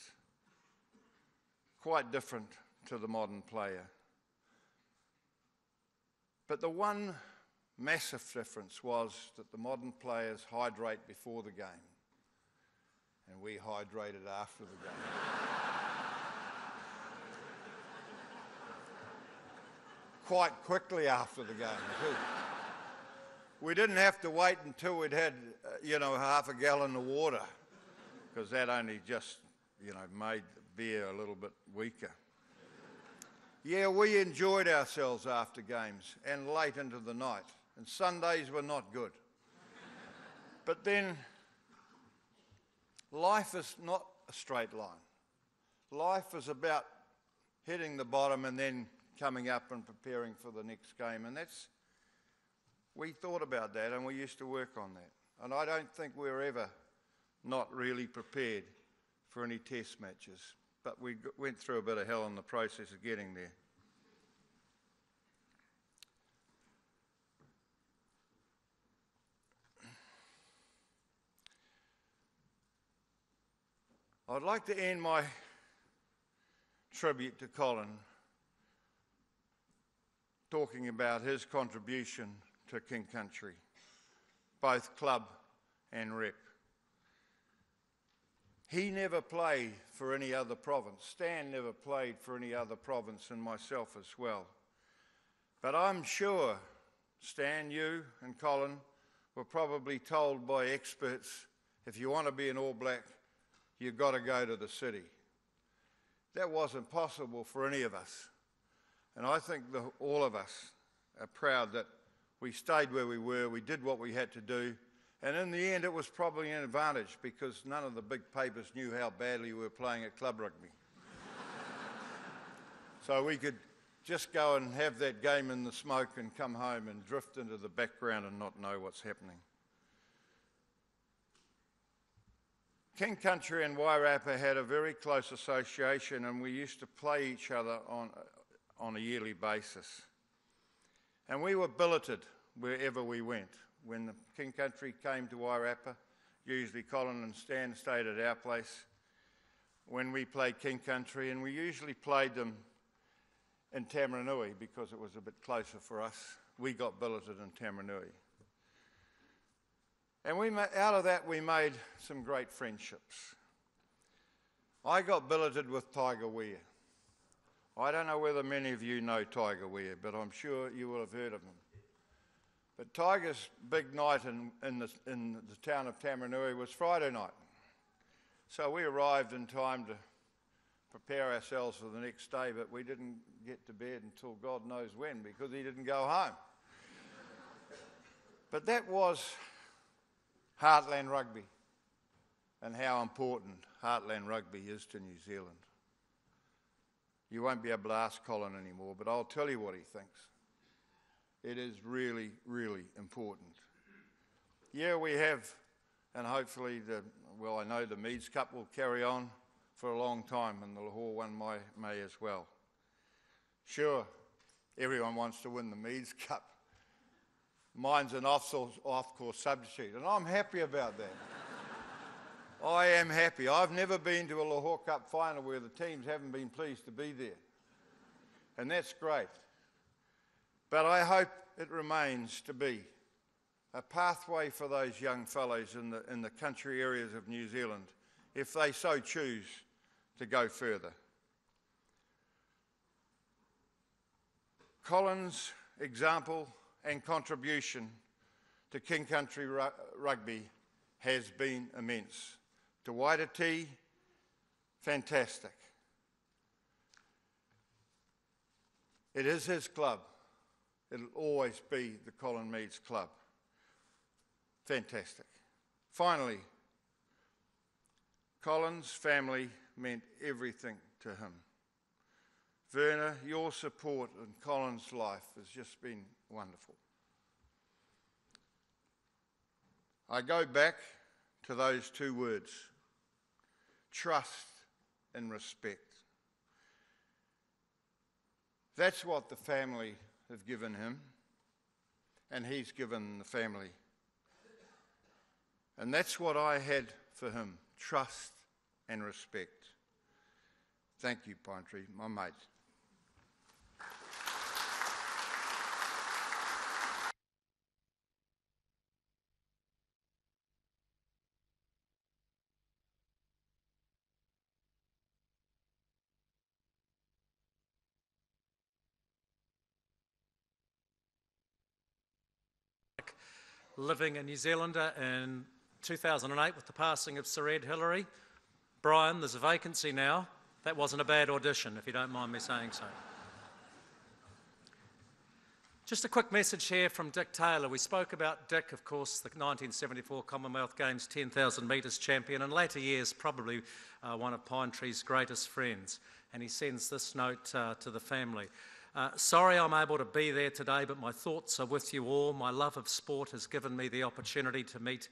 Quite different to the modern player. But the one massive difference was that the modern players hydrate before the game, and we hydrated after the game. Quite quickly after the game, too. We didn't have to wait until we'd had, half a gallon of water, because that only just, made the beer a little bit weaker. Yeah, we enjoyed ourselves after games and late into the night, and Sundays were not good. But then, life is not a straight line. Life is about hitting the bottom and then coming up and preparing for the next game, and we thought about that and we used to work on that. And I don't think we were ever not really prepared for any test matches. But we went through a bit of hell in the process of getting there. I'd like to end my tribute to Colin talking about his contribution to King Country, both club and rep. He never played for any other province. Stan never played for any other province, and myself as well. But I'm sure Stan, you and Colin were probably told by experts, if you want to be an All Black, you've got to go to the city. That wasn't possible for any of us. And I think all of us are proud that we stayed where we were, we did what we had to do, and in the end it was probably an advantage because none of the big papers knew how badly we were playing at club rugby. So we could just go and have that game in the smoke and come home and drift into the background and not know what's happening. King Country and Wairarapa had a very close association, and we used to play each other on a yearly basis. And we were billeted wherever we went. When the King Country came to Wairarapa, usually Colin and Stan stayed at our place when we played King Country, and we usually played them in Tamaranui because it was a bit closer for us. We got billeted in Tamaranui. And out of that we made some great friendships. I got billeted with Tiger Weir. I don't know whether many of you know Tiger Weir, but I'm sure you will have heard of him. But Tiger's big night in the town of Tamaranui was Friday night. So we arrived in time to prepare ourselves for the next day, but we didn't get to bed until God knows when, because he didn't go home. But that was Heartland Rugby, and how important Heartland Rugby is to New Zealand. You won't be able to ask Colin anymore, but I'll tell you what he thinks. It is really, really important. Yeah, we have, and hopefully I know the Meads Cup will carry on for a long time, and the Lahore one may as well. Sure, everyone wants to win the Meads Cup. Mine's an off-course substitute, and I'm happy about that. I am happy. I've never been to a Lahore Cup final where the teams haven't been pleased to be there, and that's great. But I hope it remains to be a pathway for those young fellows in the country areas of New Zealand, if they so choose to go further. Colin's example and contribution to King Country Rugby has been immense. To Waititi, fantastic. It is his club. It'll always be the Colin Meads Club. Fantastic. Finally, Colin's family meant everything to him. Verna, your support in Colin's life has just been wonderful. I go back to those two words, trust and respect. That's what the family have given him, and he's given the family. And that's what I had for him, trust and respect. Thank you, Pine Tree, my mate. Living a New Zealander in 2008 with the passing of Sir Ed Hillary. Brian, there's a vacancy now. That wasn't a bad audition, if you don't mind me saying so. Just a quick message here from Dick Taylor. We spoke about Dick, of course, the 1974 Commonwealth Games 10,000 metres champion, in later years probably one of Pine Tree's greatest friends. And he sends this note to the family. Sorry I'm able to be there today, but my thoughts are with you all. My love of sport has given me the opportunity to meet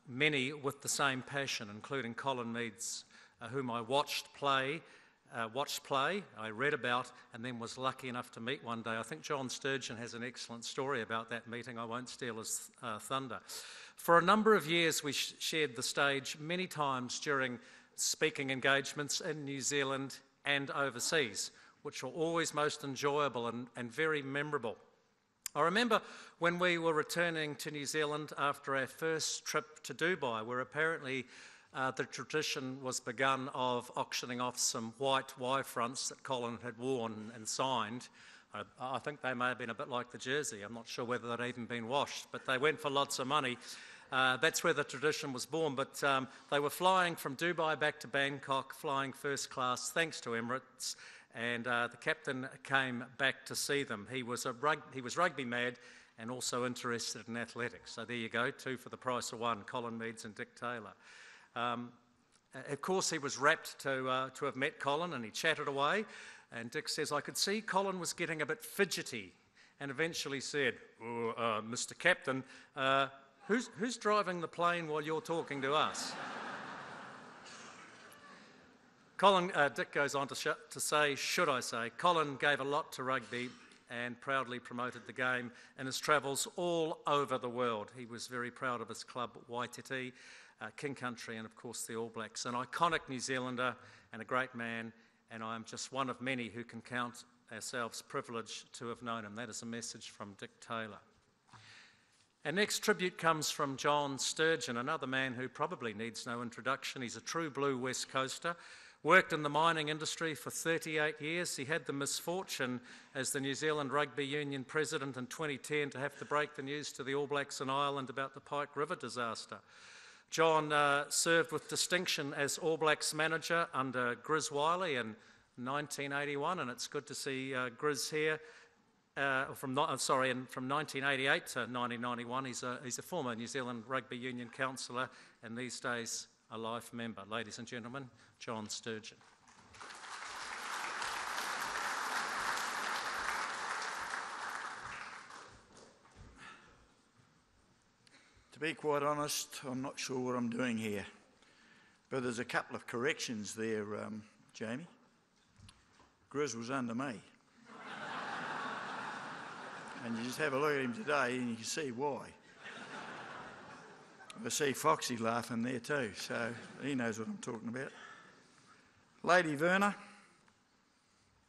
many with the same passion, including Colin Meads, whom I watched play, I read about, and then was lucky enough to meet one day. I think John Sturgeon has an excellent story about that meeting. I won't steal his thunder. For a number of years, we shared the stage many times during speaking engagements in New Zealand and overseas, which were always most enjoyable and very memorable. I remember when we were returning to New Zealand after our first trip to Dubai, where apparently the tradition was begun of auctioning off some white Y-fronts that Colin had worn and signed. I think they may have been a bit like the jersey. I'm not sure whether they'd even been washed, but they went for lots of money. That's where the tradition was born, but they were flying from Dubai back to Bangkok, flying first class, thanks to Emirates, and the captain came back to see them. He was rugby mad and also interested in athletics. So there you go, two for the price of one, Colin Meads and Dick Taylor. Of course, he was rapt to have met Colin, and he chatted away, and Dick says, I could see Colin was getting a bit fidgety, and eventually said, Mr. Captain, who's driving the plane while you're talking to us? Dick goes on to say, should I say, Colin gave a lot to rugby and proudly promoted the game in his travels all over the world. He was very proud of his club, Waititi, King Country, and of course the All Blacks. An iconic New Zealander and a great man, and I am just one of many who can count ourselves privileged to have known him. That is a message from Dick Taylor. Our next tribute comes from John Sturgeon, another man who probably needs no introduction. He's a true blue West Coaster. Worked in the mining industry for 38 years. He had the misfortune as the New Zealand Rugby Union president in 2010 to have to break the news to the All Blacks in Ireland about the Pike River disaster. John served with distinction as All Blacks manager under Grizz Wiley in 1981, and it's good to see Grizz here. From 1988 to 1991, he's a former New Zealand Rugby Union councillor, and these days a life member. Ladies and gentlemen, John Sturgeon. To be quite honest, I'm not sure what I'm doing here, but there's a couple of corrections there, Jamie. Grizz was under me. And you just have a look at him today and you can see why. I see Foxy laughing there too, so he knows what I'm talking about. Lady Verna,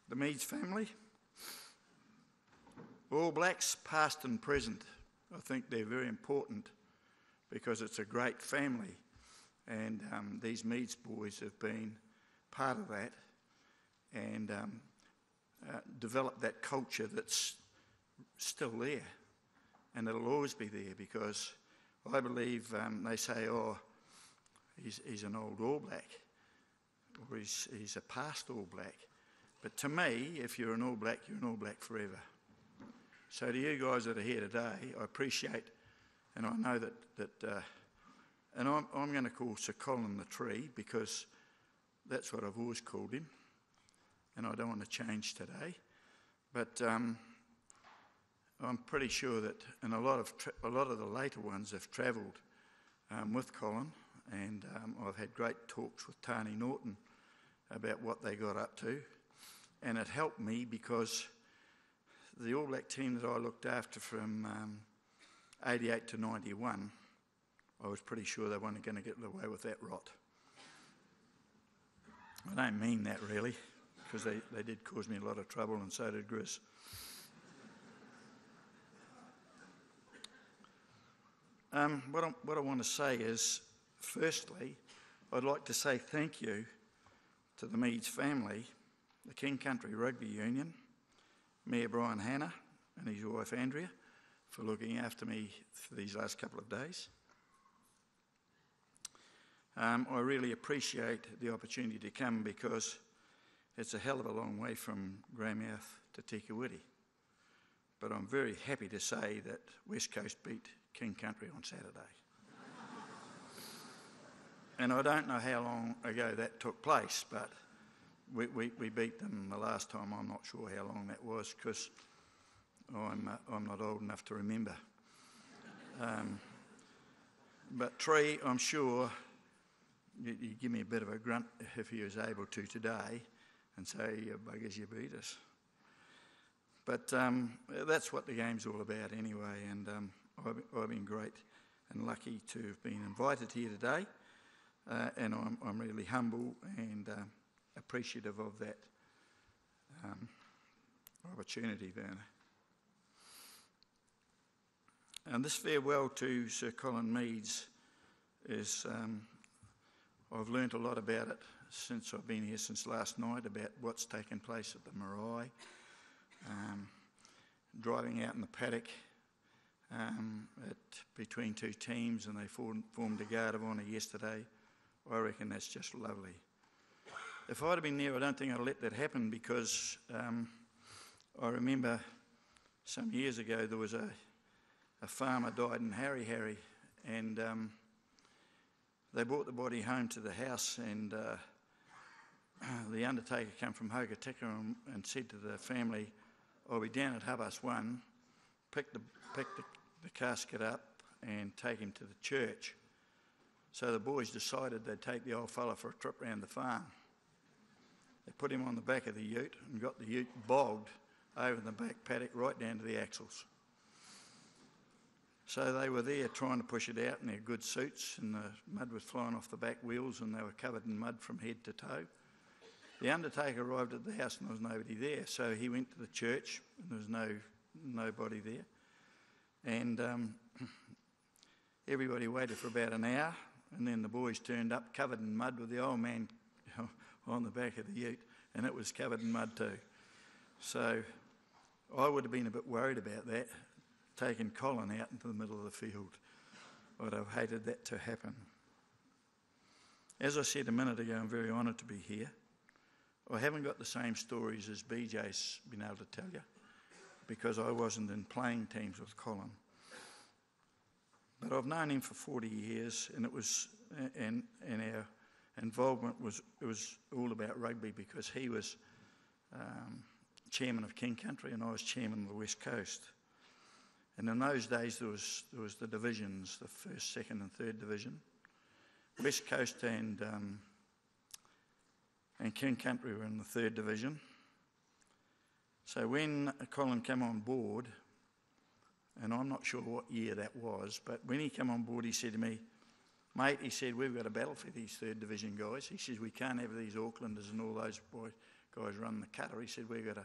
the Meads family, All Blacks past and present. I think they're very important because it's a great family, and these Meads boys have been part of that and developed that culture that's still there, and it'll always be there, because I believe they say, oh, he's an old All Black, or he's a past All Black. But to me, if you're an All Black, you're an All Black forever. So to you guys that are here today, I appreciate, and I know that and I'm going to call Sir Colin the Tree, because that's what I've always called him, and I don't want to change today. But I'm pretty sure that, and a lot of the later ones have travelled with Colin, and I've had great talks with Tani Norton about what they got up to, and it helped me because the All Black team that I looked after from 88 to 91, I was pretty sure they weren't going to get away with that rot. I don't mean that really, because they did cause me a lot of trouble, and so did Grizz. What I want to say is, firstly, I'd like to say thank you to the Meads family, the King Country Rugby Union, Mayor Brian Hanna and his wife Andrea, for looking after me for these last couple of days. I really appreciate the opportunity to come, because it's a hell of a long way from Greymouth to Tikawiti. But I'm very happy to say that West Coast beat King Country on Saturday. And I don't know how long ago that took place, but we beat them the last time. I'm not sure how long that was, because I'm not old enough to remember. But Tree, I'm sure you give me a bit of a grunt if he was able to today and say, you buggers, you beat us. But that's what the game's all about anyway, and I've been great and lucky to have been invited here today, and I'm really humble and appreciative of that opportunity, Werner. And this farewell to Sir Colin Meads is, I've learnt a lot about it since I've been here since last night, about what's taken place at the marae, driving out in the paddock between two teams, and they formed a guard of honour yesterday. I reckon that's just lovely. If I'd have been there, I don't think I'd let that happen, because I remember some years ago there was a farmer died in Harry, and they brought the body home to the house, and the undertaker came from Hokitika and said to the family, I'll be down at Hubus 1, pick the casket up and take him to the church. So the boys decided they'd take the old fella for a trip round the farm. They put him on the back of the ute and got the ute bogged over the back paddock right down to the axles. So they were there trying to push it out in their good suits, and the mud was flying off the back wheels, and they were covered in mud from head to toe. The undertaker arrived at the house and there was nobody there, so he went to the church and there was nobody there. And everybody waited for about an hour, and then the boys turned up covered in mud with the old man on the back of the ute, and it was covered in mud too. So I would have been a bit worried about that, taking Colin out into the middle of the field. I'd have hated that to happen. As I said a minute ago, I'm very honoured to be here. I haven't got the same stories as BJ's been able to tell you, because I wasn't in playing teams with Colin. But I've known him for 40 years, and it was and our involvement was all about rugby, because he was chairman of King Country and I was chairman of the West Coast. And in those days there was the divisions, the first, second and third division. West Coast and King Country were in the third division. So when Colin came on board, and I'm not sure what year that was, but when he came on board, he said to me, "Mate," he said, "we've got a battle for these third division guys." He says, "We can't have these Aucklanders and all those guys run the cutter." He said, we've got to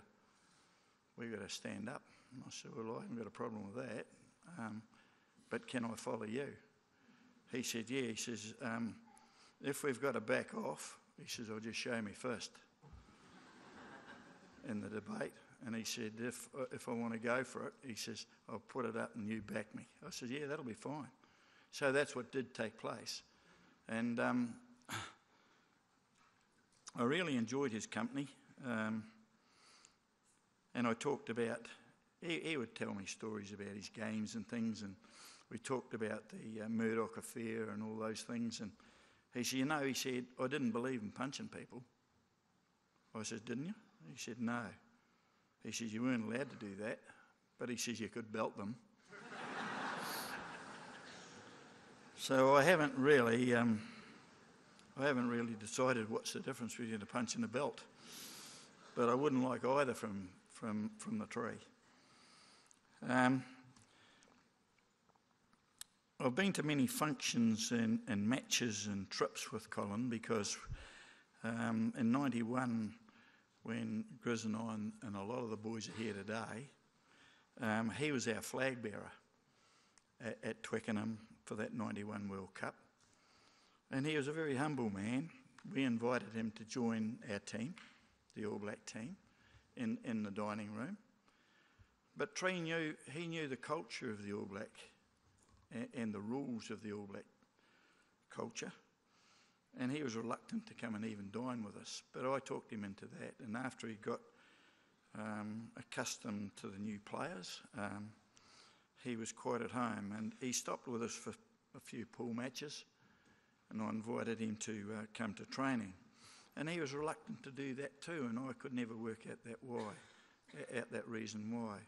stand up. And I said, "Well, I haven't got a problem with that, but can I follow you?" He said, "Yeah." He says, "If we've got to back off," he says, "I'll just show me first in the debate." And he said, if I want to go for it, he says, "I'll put it up and you back me." I said, "Yeah, that'll be fine." So that's what did take place. And I really enjoyed his company. And I talked about, he would tell me stories about his games and things, and we talked about the Murdoch affair and all those things. And he said, "You know," he said, "I didn't believe in punching people." I said, "Didn't you?" He said, "No." He says, "You weren't allowed to do that," but he says, "You could belt them." So I haven't really decided what's the difference between a punch and a belt, but I wouldn't like either from the tree. I've been to many functions and matches and trips with Colin, because in '91, when Grizz and I and a lot of the boys are here today, he was our flag bearer at Twickenham for that '91 World Cup. And he was a very humble man. We invited him to join our team, the All Black team, in the dining room. But he knew the culture of the All Black and the rules of the All Black culture. And he was reluctant to come and even dine with us. But I talked him into that. And after he got accustomed to the new players, he was quite at home. And he stopped with us for a few pool matches. And I invited him to come to training. And he was reluctant to do that too. And I could never work out that reason why.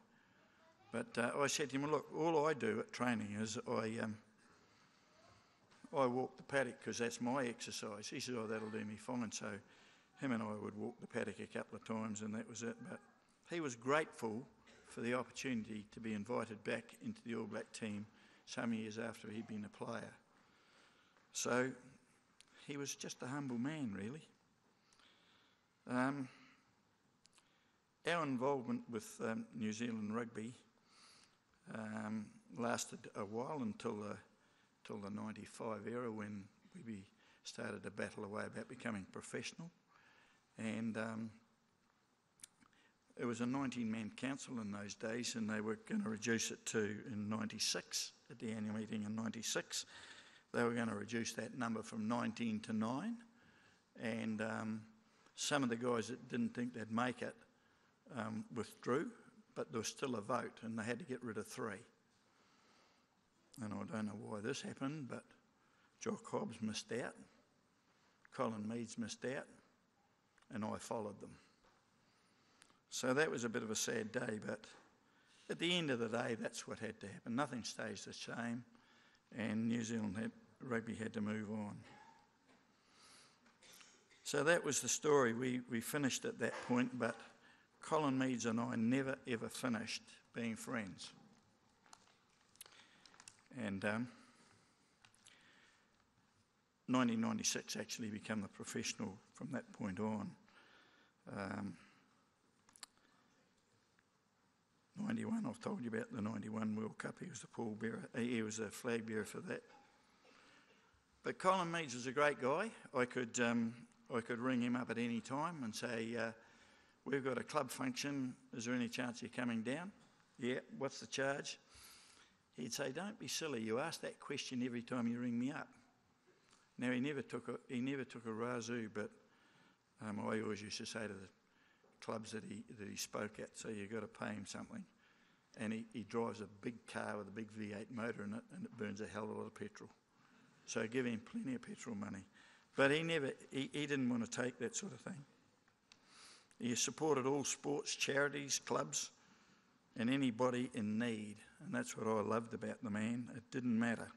But I said to him, "Look, all I do at training is I walk the paddock, because that's my exercise." He said, "Oh, that'll do me fine." So him and I would walk the paddock a couple of times, and that was it. But he was grateful for the opportunity to be invited back into the All Black team some years after he'd been a player. So he was just a humble man, really. Our involvement with New Zealand rugby lasted a while until the '95 era, when we started to battle away about becoming professional. And it was a 19-man council in those days, and they were going to reduce it to, in '96, at the annual meeting in '96, they were going to reduce that number from 19 to 9. And some of the guys that didn't think they'd make it withdrew, but there was still a vote, and they had to get rid of 3. And I don't know why this happened, but Jock Hobbs missed out, Colin Meads missed out, and I followed them. So that was a bit of a sad day, but at the end of the day, that's what had to happen. Nothing stays the same, and New Zealand rugby had to move on. So that was the story. We finished at that point, but Colin Meads and I never ever finished being friends. And 1996 actually became the professional from that point on. 91, I've told you about the '91 World Cup. He was the pole bearer. He was a flag bearer for that. But Colin Meads was a great guy. I could ring him up at any time and say, "We've got a club function. Is there any chance you're coming down?" "Yeah, what's the charge?" He'd say, "Don't be silly. You ask that question every time you ring me up." Now he never took a razoo, but I always used to say to the clubs that he spoke at, so you've got to pay him something. And he drives a big car with a big V8 motor in it, and it burns a hell of a lot of petrol. So give him plenty of petrol money. But he didn't want to take that sort of thing. He supported all sports, charities, clubs, and anybody in need. And that's what I loved about the man. It didn't matter.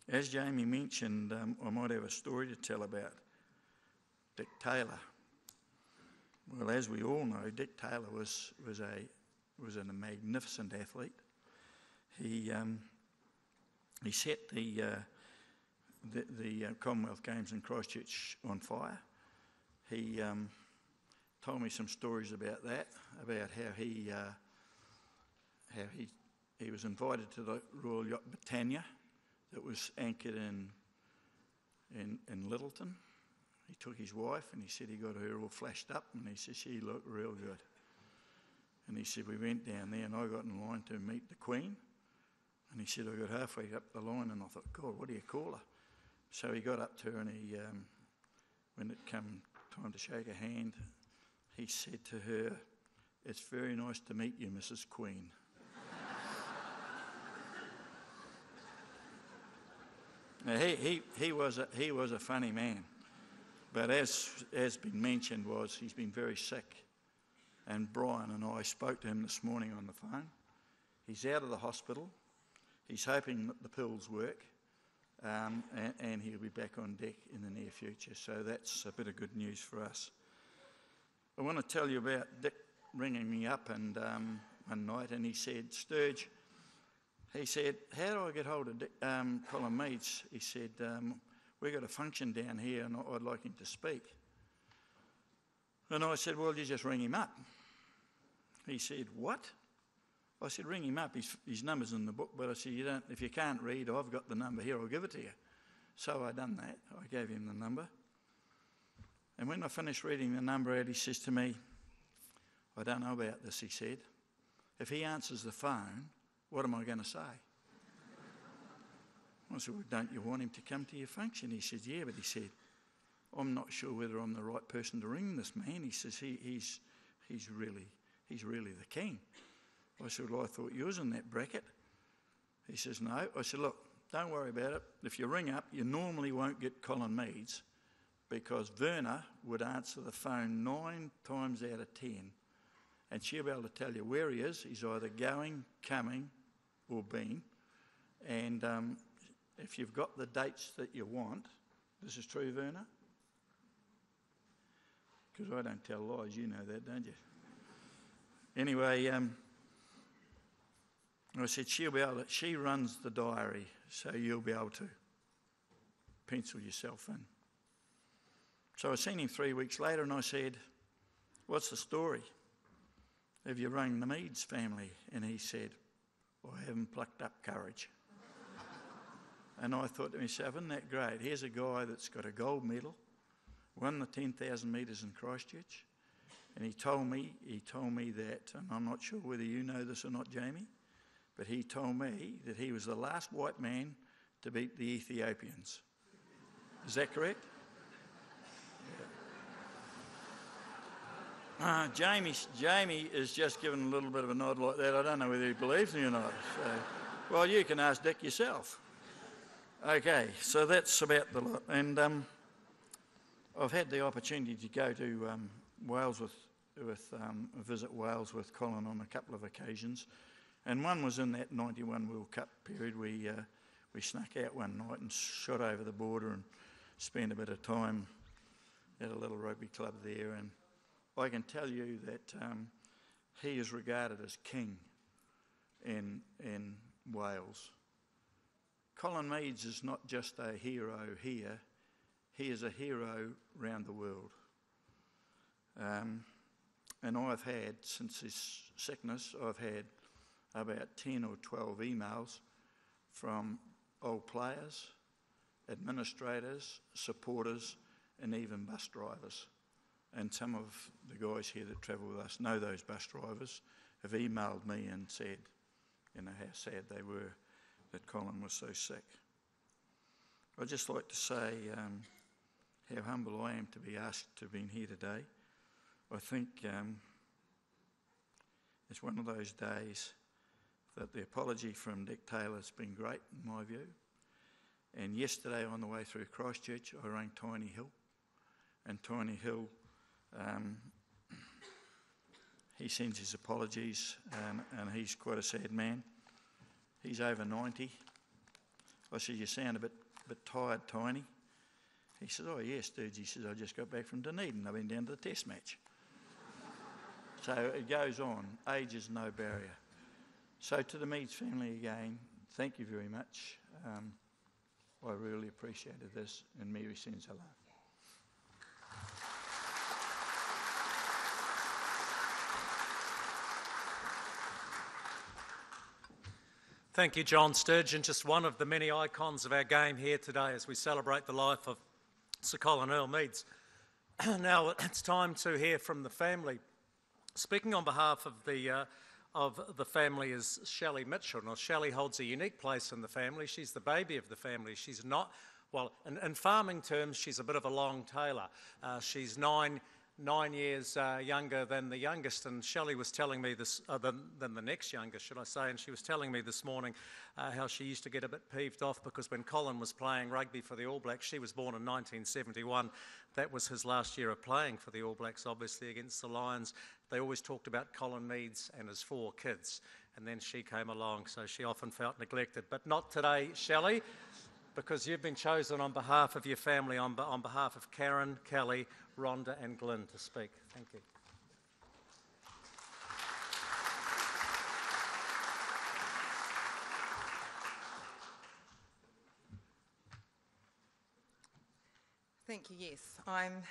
As Jamie mentioned, I might have a story to tell about Dick Taylor. Well, as we all know, Dick Taylor was a magnificent athlete. He set the Commonwealth Games in Christchurch on fire. He told me some stories about that, about how he was invited to the Royal Yacht Britannia that was anchored in Littleton. He took his wife and he said he got her all flashed up, and he said she looked real good. And he said we went down there and I got in line to meet the Queen. And he said I got halfway up the line and I thought, God, what do you call her? So he got up to her and when it came time to shake her hand, he said to her, "It's very nice to meet you, Mrs. Queen." Now, he was a funny man, but as been mentioned, he's been very sick. And Brian and I spoke to him this morning on the phone. He's out of the hospital. He's hoping that the pills work, and he'll be back on deck in the near future. So that's a bit of good news for us. I want to tell you about Dick ringing me up one night, and he said, "Sturge," he said, "how do I get hold of Colin Meads?" He said, "We've got a function down here and I'd like him to speak." And I said, "Well, you just ring him up." He said, "What?" I said, "Ring him up. His number's in the book." But I said, if you can't read, I've got the number here. I'll give it to you. So I done that. I gave him the number. And when I finished reading the number out, he says to me, "I don't know about this," he said. "If he answers the phone, what am I going to say?" I said, "Well, don't you want him to come to your function?" He said, "Yeah," but he said, "I'm not sure whether I'm the right person to ring this man." He says, he's really the king. I said, "Well, I thought you was in that bracket." He says, "No." I said, "Look, don't worry about it. If you ring up, you normally won't get Colin Meads, because Verna would answer the phone 9 times out of 10, and she'll be able to tell you where he is. He's either going, coming, or been. And if you've got the dates that you want," this is true, Verna? Because I don't tell lies, you know that, don't you? Anyway, I said, she runs the diary, so you'll be able to pencil yourself in. So I seen him 3 weeks later and I said, "What's the story? Have you rung the Meads family?" And he said, "I haven't plucked up courage." And I thought to myself, isn't that great? Here's a guy that's got a gold medal, won the 10,000 metres in Christchurch, and he told me that, and I'm not sure whether you know this or not, Jamie, but he told me that he was the last white man to beat the Ethiopians. Is that correct? Yeah. Jamie is just giving a little bit of a nod like that. I don't know whether he believes me or not. So, well, you can ask Dick yourself. Okay, so that's about the lot. And I've had the opportunity to go to Wales visit Wales with Colin on a couple of occasions, and one was in that 91 World Cup period. We snuck out one night and shot over the border and spent a bit of time at a little rugby club there, and I can tell you that he is regarded as king in Wales. Colin Meads is not just a hero here, he is a hero round the world. And I've had, since his sickness, I've had about 10 or 12 emails from old players, administrators, supporters, and even bus drivers. And some of the guys here that travel with us know those bus drivers, have emailed me and said, how sad they were that Colin was so sick. I'd just like to say how humble I am to be asked to be here today. I think it's one of those days that the apology from Dick Taylor has been great in my view. And yesterday on the way through Christchurch, I rang Tiny Hill. And Tiny Hill, he sends his apologies, and he's quite a sad man. He's over 90. I said, you sound a bit tired, Tiny. He says, oh yes, dude. He says, I just got back from Dunedin. I've been down to the test match. So it goes on. Age is no barrier. So to the Meads family again, thank you very much. I really appreciated this, and Mary sends her love. Thank you, John Sturgeon, just one of the many icons of our game here today as we celebrate the life of Sir Colin Earl Meads. Now it's time to hear from the family. Speaking on behalf of the family is Shelley Mitchell. Now, Shelley holds a unique place in the family. She's the baby of the family. She's not, well, in farming terms, she's a bit of a long tailer. She's nine years younger than the youngest, and Shelley was telling me this, than the next youngest, should I say, and she was telling me this morning how she used to get a bit peeved off because when Colin was playing rugby for the All Blacks, she was born in 1971, that was his last year of playing for the All Blacks, obviously, against the Lions. They always talked about Colin Meads and his 4 kids, and then she came along, so she often felt neglected. But not today, Shelley, because you've been chosen on behalf of your family, on behalf of Karen, Kelly, Rhonda and Glyn to speak. Thank you. Thank you, yes. I'm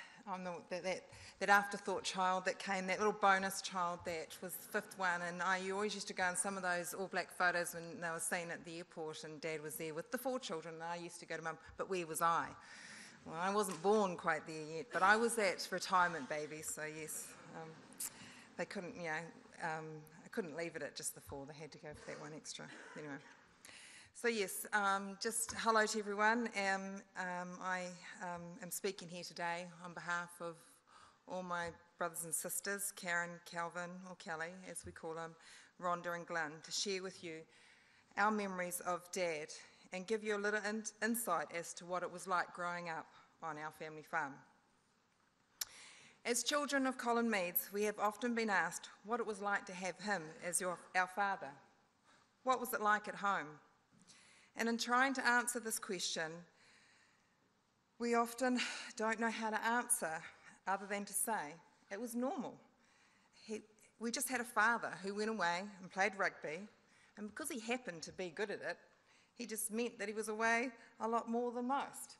that afterthought child that came, that little bonus child that was the 5th one, and you always used to go in some of those All Black photos when they were seen at the airport and Dad was there with the 4 children, and I used to go to Mum, but where was I? Well, I wasn't born quite there yet, but I was that retirement baby, so yes. They couldn't, I couldn't leave it at just the 4, they had to go for that one extra, anyway. So yes, just hello to everyone. I am speaking here today on behalf of all my brothers and sisters, Karen, Calvin, or Kelly, as we call them, Rhonda and Glyn, to share with you our memories of Dad and give you a little insight as to what it was like growing up on our family farm. As children of Colin Meads, we have often been asked what it was like to have him as our father. What was it like at home? And in trying to answer this question, we often don't know how to answer other than to say it was normal. We just had a father who went away and played rugby, and because he happened to be good at it, he just meant that he was away a lot more than most.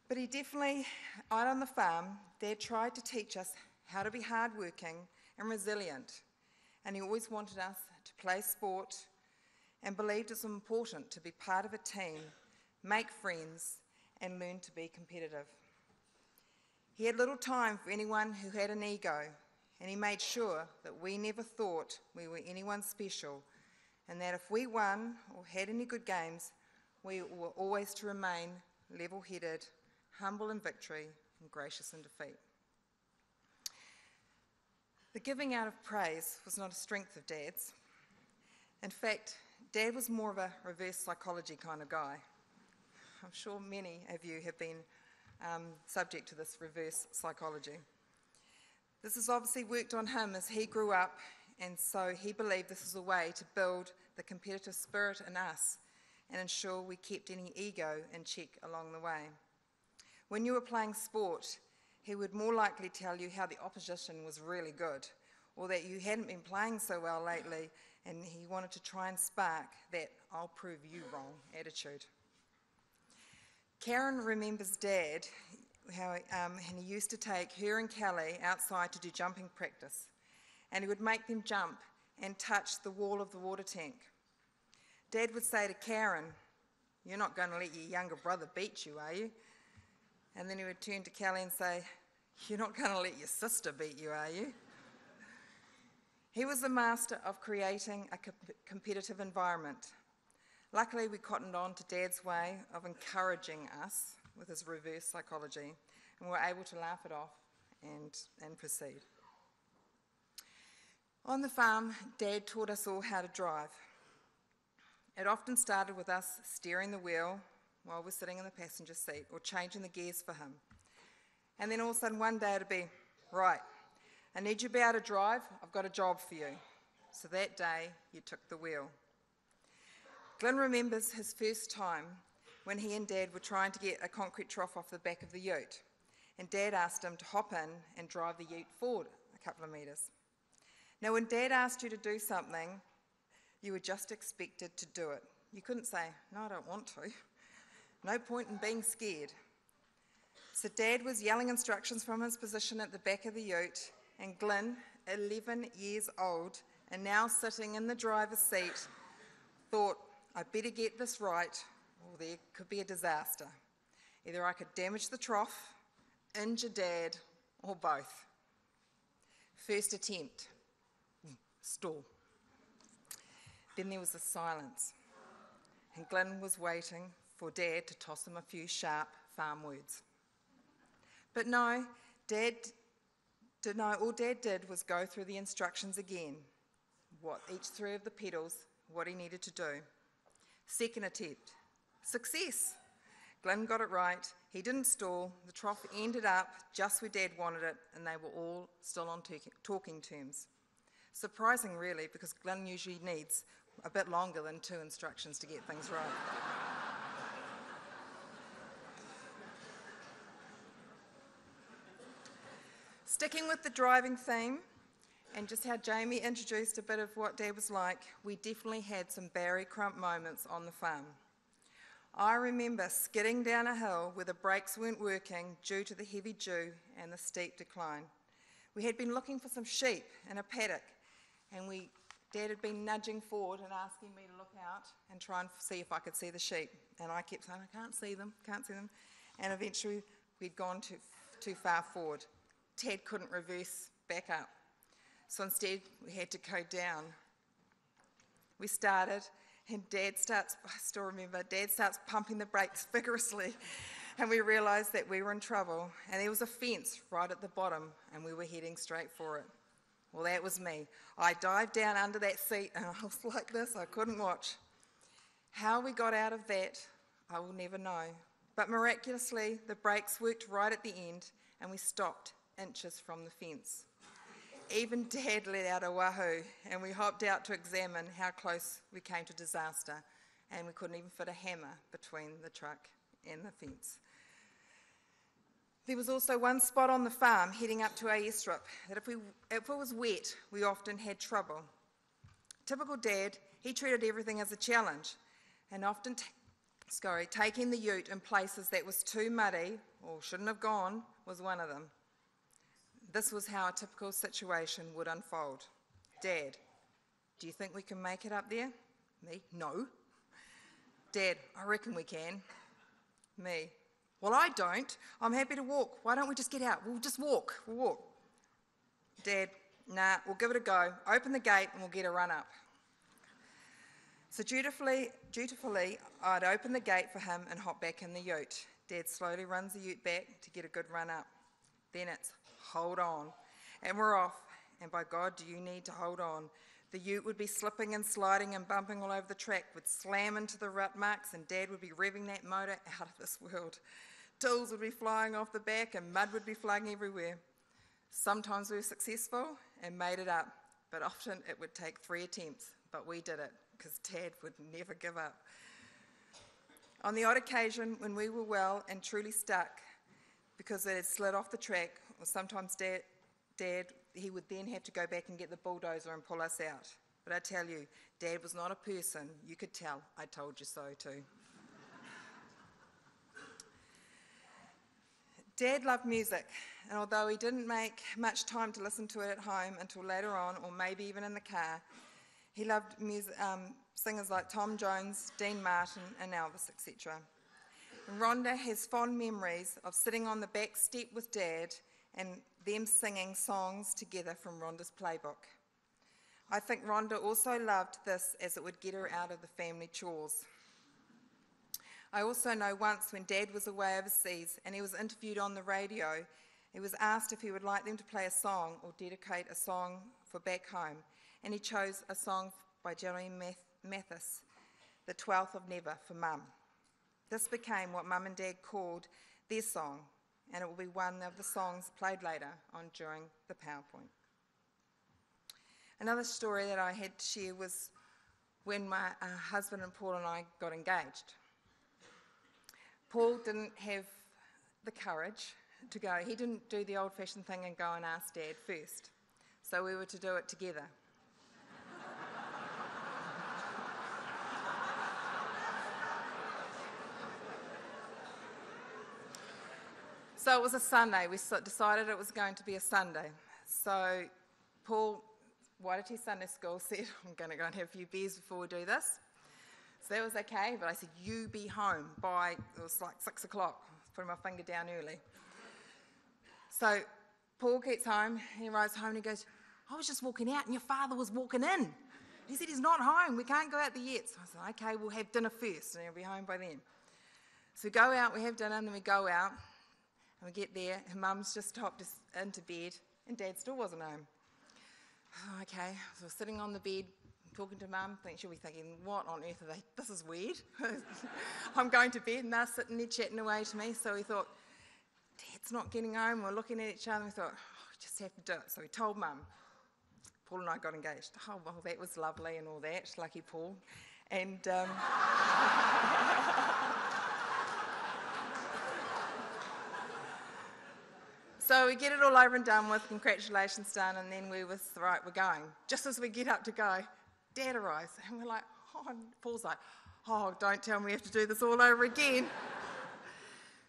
But he definitely, out on the farm, Dad tried to teach us how to be hardworking and resilient, and he always wanted us to play sport and believed it was important to be part of a team, make friends, and learn to be competitive. He had little time for anyone who had an ego, and he made sure that we never thought we were anyone special, and that if we won or had any good games, we were always to remain level-headed, humble in victory, and gracious in defeat. The giving out of praise was not a strength of Dad's. In fact, Dad was more of a reverse psychology kind of guy. I'm sure many of you have been subject to this reverse psychology. This has obviously worked on him as he grew up, and so he believed this was a way to build the competitive spirit in us and ensure we kept any ego in check along the way. When you were playing sport, he would more likely tell you how the opposition was really good, or that you hadn't been playing so well lately, and he wanted to try and spark that "I'll prove you wrong" attitude. Karen remembers Dad, and he used to take her and Kelly outside to do jumping practice, and he would make them jump and touch the wall of the water tank. Dad would say to Karen, "You're not going to let your younger brother beat you, are you?" And then he would turn to Kelly and say, "You're not going to let your sister beat you, are you?" He was the master of creating a competitive environment. Luckily, we cottoned on to Dad's way of encouraging us with his reverse psychology, and were able to laugh it off and proceed. On the farm, Dad taught us all how to drive. It often started with us steering the wheel while we're sitting in the passenger seat or changing the gears for him. And then all of a sudden one day it'd be, right, I need you to be able to drive, I've got a job for you. So that day you took the wheel. Glenn remembers his first time when he and Dad were trying to get a concrete trough off the back of the ute, and Dad asked him to hop in and drive the ute forward a couple of metres. Now when Dad asked you to do something, you were just expected to do it. You couldn't say, no, I don't want to. No point in being scared. So Dad was yelling instructions from his position at the back of the ute, and Glenn, 11 years old, and now sitting in the driver's seat, thought, I'd better get this right, or there could be a disaster. Either I could damage the trough, injure Dad, or both. First attempt, stall. Then there was a silence, and Glenn was waiting for Dad to toss him a few sharp farm words. But no, all Dad did was go through the instructions again, each three of the pedals, what he needed to do. Second attempt, success. Glenn got it right, he didn't stall, the trough ended up just where Dad wanted it, and they were all still on talking terms. Surprising really, because Glenn usually needs a bit longer than 2 instructions to get things right. Sticking with the driving theme, and just how Jamie introduced a bit of what Dad was like, we definitely had some Barry Crump moments on the farm. I remember skidding down a hill where the brakes weren't working due to the heavy dew and the steep decline. We had been looking for some sheep in a paddock, and Dad had been nudging forward and asking me to look out and try and see if I could see the sheep. And I kept saying, I can't see them. And eventually we'd gone too far forward. Dad couldn't reverse back up. So instead, we had to go down. We started, and I still remember, Dad starts pumping the brakes vigorously, and we realised that we were in trouble, and there was a fence right at the bottom, and we were heading straight for it. Well, that was me. I dived down under that seat, and I was like this, I couldn't watch. How we got out of that, I will never know. But miraculously, the brakes worked right at the end, and we stopped inches from the fence. Even Dad let out a wahoo, and we hopped out to examine how close we came to disaster, and we couldn't even fit a hammer between the truck and the fence. There was also one spot on the farm heading up to our airstrip that if it was wet, we often had trouble. Typical Dad, he treated everything as a challenge, and often taking the ute in places that was too muddy or shouldn't have gone was one of them. This was how a typical situation would unfold. Dad, do you think we can make it up there? Me, no. Dad, I reckon we can. Me, well, I don't. I'm happy to walk. Why don't we just get out? We'll just walk. We'll walk. Dad, nah, we'll give it a go. Open the gate and we'll get a run up. So dutifully, I'd open the gate for him and hop back in the ute. Dad slowly runs the ute back to get a good run up. Then it's hold on, and we're off, and by God, do you need to hold on. The ute would be slipping and sliding and bumping all over the track, would slam into the rut marks, and Dad would be revving that motor out of this world. Tools would be flying off the back, and mud would be flying everywhere. Sometimes we were successful and made it up, but often it would take 3 attempts, but we did it, because Dad would never give up. On the odd occasion when we were well and truly stuck, because it had slid off the track, or sometimes Dad, he would then have to go back and get the bulldozer and pull us out. But I tell you, Dad was not a person. You could tell. I told you so too. Dad loved music, and although he didn't make much time to listen to it at home until later on, or maybe even in the car, he loved music, singers like Tom Jones, Dean Martin, and Elvis, etc. And Rhonda has fond memories of sitting on the back step with Dad and them singing songs together from Rhonda's playbook. I think Rhonda also loved this as it would get her out of the family chores. I also know once when Dad was away overseas and he was interviewed on the radio, he was asked if he would like them to play a song or dedicate a song for back home, and he chose a song by Jeremy Mathis, The 12th of Never, for Mum. This became what Mum and Dad called their song, and it will be one of the songs played later on during the PowerPoint. Another story that I had to share was when my husband and Paul and I got engaged. Paul didn't have the courage to go. He didn't do the old-fashioned thing and go and ask Dad first. So we were to do it together. So it was a Sunday. We decided it was going to be a Sunday. So Paul, YDT Sunday School, said, I'm going to go and have a few beers before we do this. So that was okay, but I said, you be home by, it was like 6 o'clock. I was putting my finger down early. So Paul gets home, he arrives home and he goes, I was just walking out and your father was walking in. He said, he's not home, we can't go out there yet. So I said, okay, we'll have dinner first and he'll be home by then. So we go out, we have dinner and then we go out and we get there and Mum's just hopped us into bed and Dad still wasn't home. Oh, okay, so we're sitting on the bed, talking to Mum, she'll be thinking, what on earth are they, this is weird. I'm going to bed and they're sitting there chatting away to me. So we thought, Dad's not getting home. We're looking at each other and we thought, oh, we just have to do it. So we told Mum. Paul and I got engaged. Oh, well, that was lovely and all that. Lucky Paul. And so we get it all over and done with, congratulations done, and then we was, right, we're going. Just as we get up to go, Dad arrives, and we're like, oh, and Paul's like, oh, don't tell me we have to do this all over again.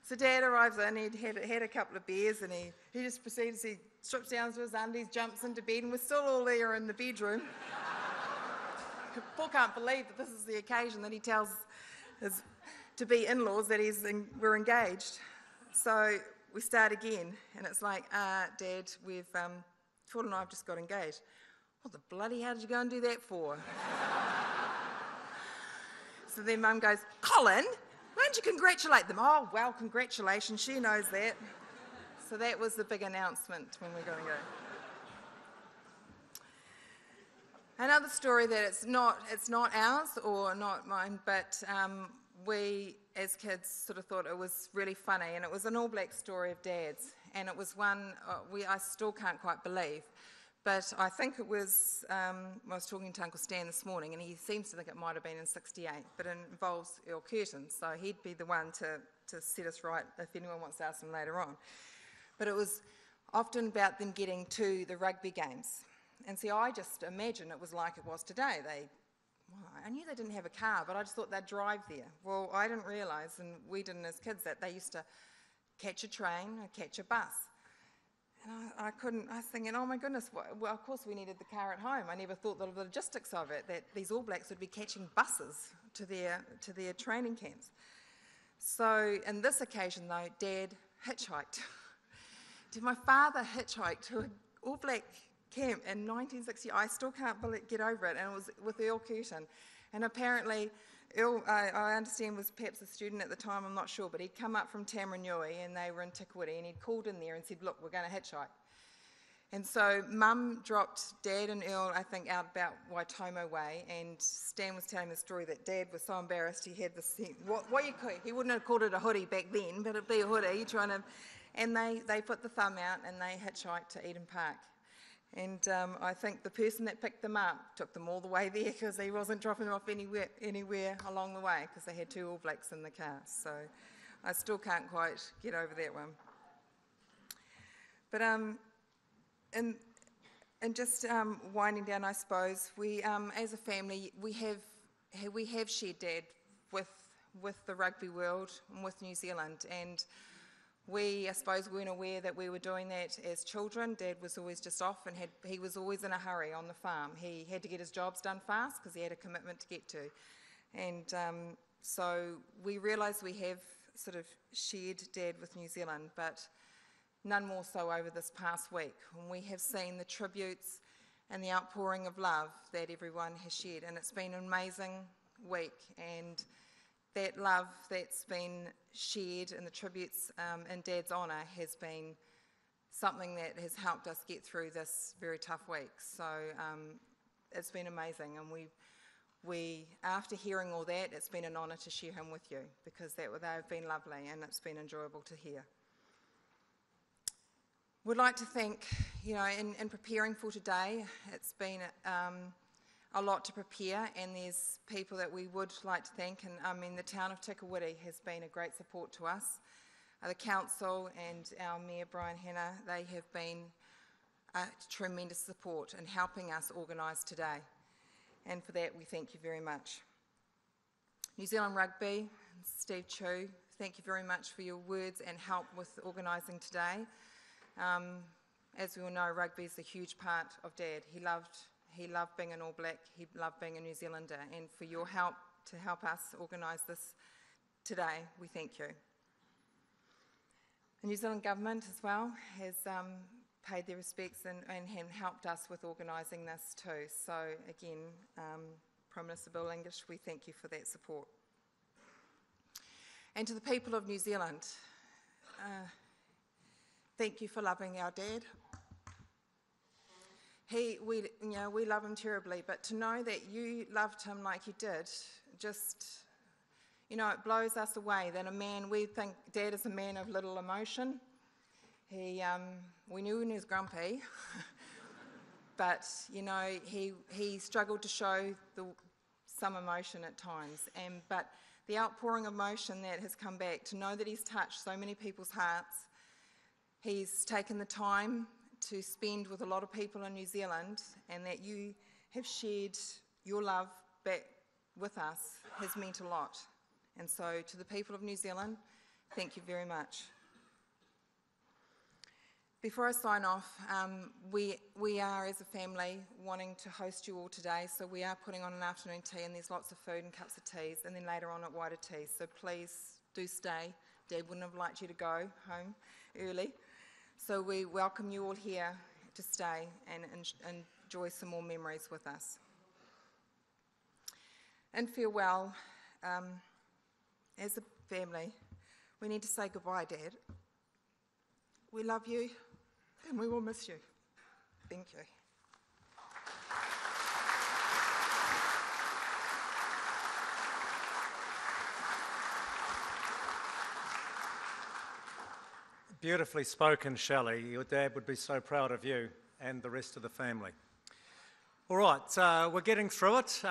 So Dad arrives in, he'd had a couple of beers, and he just proceeds, he strips down to his undies, jumps into bed, and we're still all there in the bedroom. Paul can't believe that this is the occasion that he tells his to-be in-laws that we're engaged. So we start again, and it's like, Dad, Paul and I have just got engaged. What the bloody hell did you go and do that for? So then Mum goes, Colin, why don't you congratulate them? Oh, well, congratulations, she knows that. So that was the big announcement when we're going to go. Another story that it's not ours or not mine, but we as kids sort of thought it was really funny, and it was an All Black story of Dad's, and it was one I still can't quite believe. But I think it was, I was talking to Uncle Stan this morning, and he seems to think it might have been in '68, but it involves Earl Curtin, so he'd be the one to set us right if anyone wants to ask him later on. But it was often about them getting to the rugby games. And see, I just imagined it was like it was today. I knew they didn't have a car, but I just thought they'd drive there. Well, I didn't realise, and we didn't as kids, that they used to catch a train or catch a bus. And I was thinking, oh my goodness, well, of course we needed the car at home. I never thought the logistics of it, that these All Blacks would be catching buses to their training camps. So, in this occasion though, Dad hitchhiked. Did my father hitchhike to an All Black camp in 1960? I still can't get over it, and it was with Earl Curtin. And apparently, Earl, I understand, was perhaps a student at the time, I'm not sure, but he'd come up from Tamaranui and they were in Tikawiti, and he'd called in there and said, look, we're going to hitchhike. And so Mum dropped Dad and Earl, I think, out about Waitomo Way, and Stan was telling the story that Dad was so embarrassed he had this, he wouldn't have called it a hoodie back then, but it'd be a hoodie, and they put the thumb out and they hitchhiked to Eden Park. And I think the person that picked them up took them all the way there because he wasn't dropping them off anywhere along the way because they had two All Blacks in the car. So I still can't quite get over that one. But and just winding down, I suppose, we as a family we have shared Dad with the rugby world and with New Zealand, and we, I suppose, weren't aware that we were doing that as children. Dad was always just off, and he was always in a hurry on the farm. He had to get his jobs done fast because he had a commitment to get to. And so we realised we have sort of shared Dad with New Zealand, but none more so over this past week, when we have seen the tributes and the outpouring of love that everyone has shared. And it's been an amazing week, and that love that's been shared in the tributes in Dad's honour has been something that has helped us get through this very tough week. So it's been amazing, and we after hearing all that, it's been an honour to share him with you, because they've been lovely and it's been enjoyable to hear. We'd like to thank, in preparing for today, it's been a lot to prepare, and there's people that we would like to thank, and the town of Tikawiti has been a great support to us. The council and our Mayor Brian Hanna, they have been a tremendous support in helping us organise today, and for that we thank you very much. New Zealand Rugby, Steve Chu, thank you very much for your words and help with organising today. As we all know, rugby is a huge part of Dad. He loved being an All Black, he loved being a New Zealander, and for your help to help us organise this today, we thank you. The New Zealand Government as well has paid their respects and helped us with organising this too. So again, Prime Minister Bill English, we thank you for that support. And to the people of New Zealand, thank you for loving our Dad. We love him terribly, but to know that you loved him like you did, just, it blows us away that we think Dad is a man of little emotion. We knew when he was grumpy, but, he struggled to show some emotion at times. But the outpouring of emotion that has come back, to know that he's touched so many people's hearts, he's taken the time to spend with a lot of people in New Zealand, and that you have shared your love back with us has meant a lot. And so to the people of New Zealand, thank you very much. Before I sign off, we are as a family wanting to host you all today, so we are putting on an afternoon tea, and there's lots of food and cups of teas, and then later on at wider tea, so please do stay. Dad wouldn't have liked you to go home early. So we welcome you all here to stay and enjoy some more memories with us. In farewell, as a family, we need to say goodbye, Dad. We love you and we will miss you. Thank you. Beautifully spoken, Shelley. Your dad would be so proud of you and the rest of the family. All right, we're getting through it.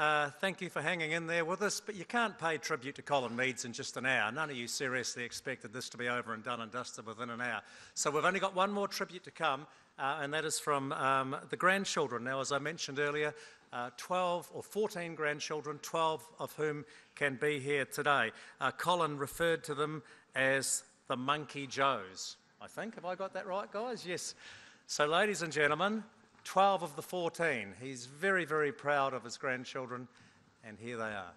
Thank you for hanging in there with us, but you can't pay tribute to Colin Meads in just an hour. None of you seriously expected this to be over and done and dusted within an hour. So we've only got one more tribute to come, and that is from the grandchildren. Now, as I mentioned earlier, 12 or 14 grandchildren, 12 of whom can be here today. Colin referred to them as the Monkey Joes, I think. Have I got that right, guys? Yes. So, ladies and gentlemen, 12 of the 14. He's very, very proud of his grandchildren, and here they are.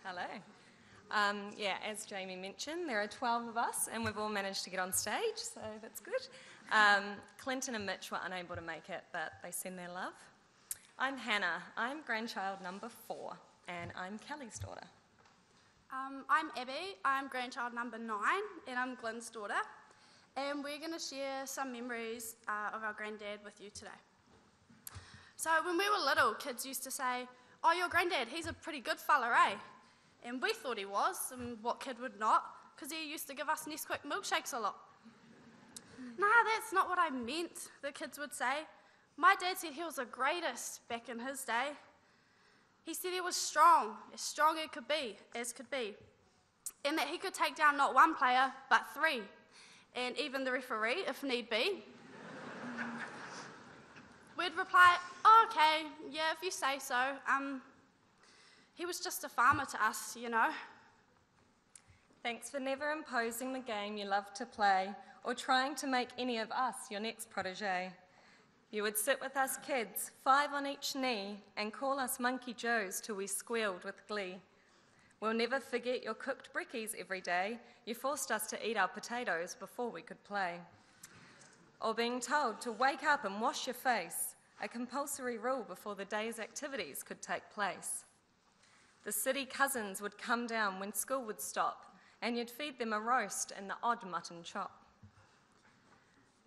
Hello. As Jamie mentioned, there are 12 of us and we've all managed to get on stage, so that's good. Clinton and Mitch were unable to make it, but they send their love. I'm Hannah. I'm grandchild number 4, and I'm Kelly's daughter. I'm Abby. I'm grandchild number 9, and I'm Glenn's daughter. And we're going to share some memories of our granddad with you today. So when we were little, kids used to say, "Oh, your granddad, he's a pretty good fella, eh?" And we thought he was, and what kid would not, because he used to give us Nesquik milkshakes a lot. Nah, that's not what I meant, the kids would say. My dad said he was the greatest back in his day. He said he was strong as could be, and that he could take down not one player, but 3. and even the referee if need be. We'd reply, "Oh, okay, yeah, if you say so. He was just a farmer to us, you know." Thanks for never imposing the game you love to play or trying to make any of us your next protege. You would sit with us kids, 5 on each knee, and call us Monkey Joes till we squealed with glee. We'll never forget your cooked brickies every day. You forced us to eat our potatoes before we could play. Or being told to wake up and wash your face, a compulsory rule before the day's activities could take place. The city cousins would come down when school would stop, and you'd feed them a roast and the odd mutton chop.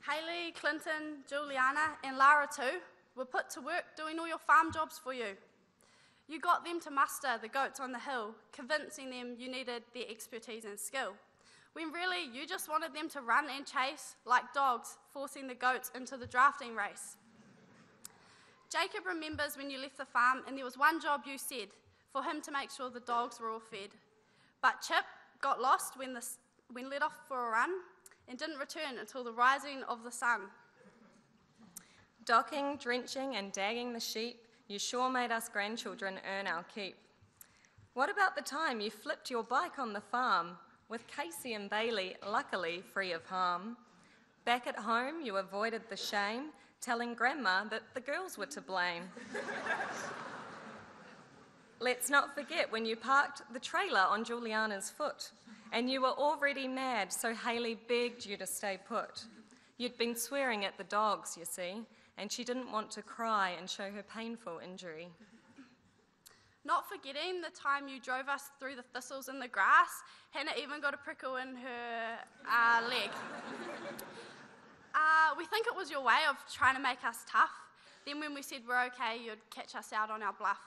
Hayley, Clinton, Juliana, and Lara too were put to work doing all your farm jobs for you. You got them to muster the goats on the hill, convincing them you needed their expertise and skill, when really you just wanted them to run and chase like dogs, forcing the goats into the drafting race. Jacob remembers when you left the farm and there was one job you said, for him to make sure the dogs were all fed. But Chip got lost when let off for a run and didn't return until the rising of the sun. Docking, drenching and dagging the sheep, you sure made us grandchildren earn our keep. What about the time you flipped your bike on the farm, with Casey and Bailey luckily free of harm? Back at home you avoided the shame, telling Grandma that the girls were to blame. Let's not forget when you parked the trailer on Juliana's foot, and you were already mad, so Hayley begged you to stay put. You'd been swearing at the dogs, you see, and she didn't want to cry and show her painful injury. Not forgetting the time you drove us through the thistles in the grass. Hannah even got a prickle in her leg. We think it was your way of trying to make us tough. Then when we said we're okay, you'd catch us out on our bluff.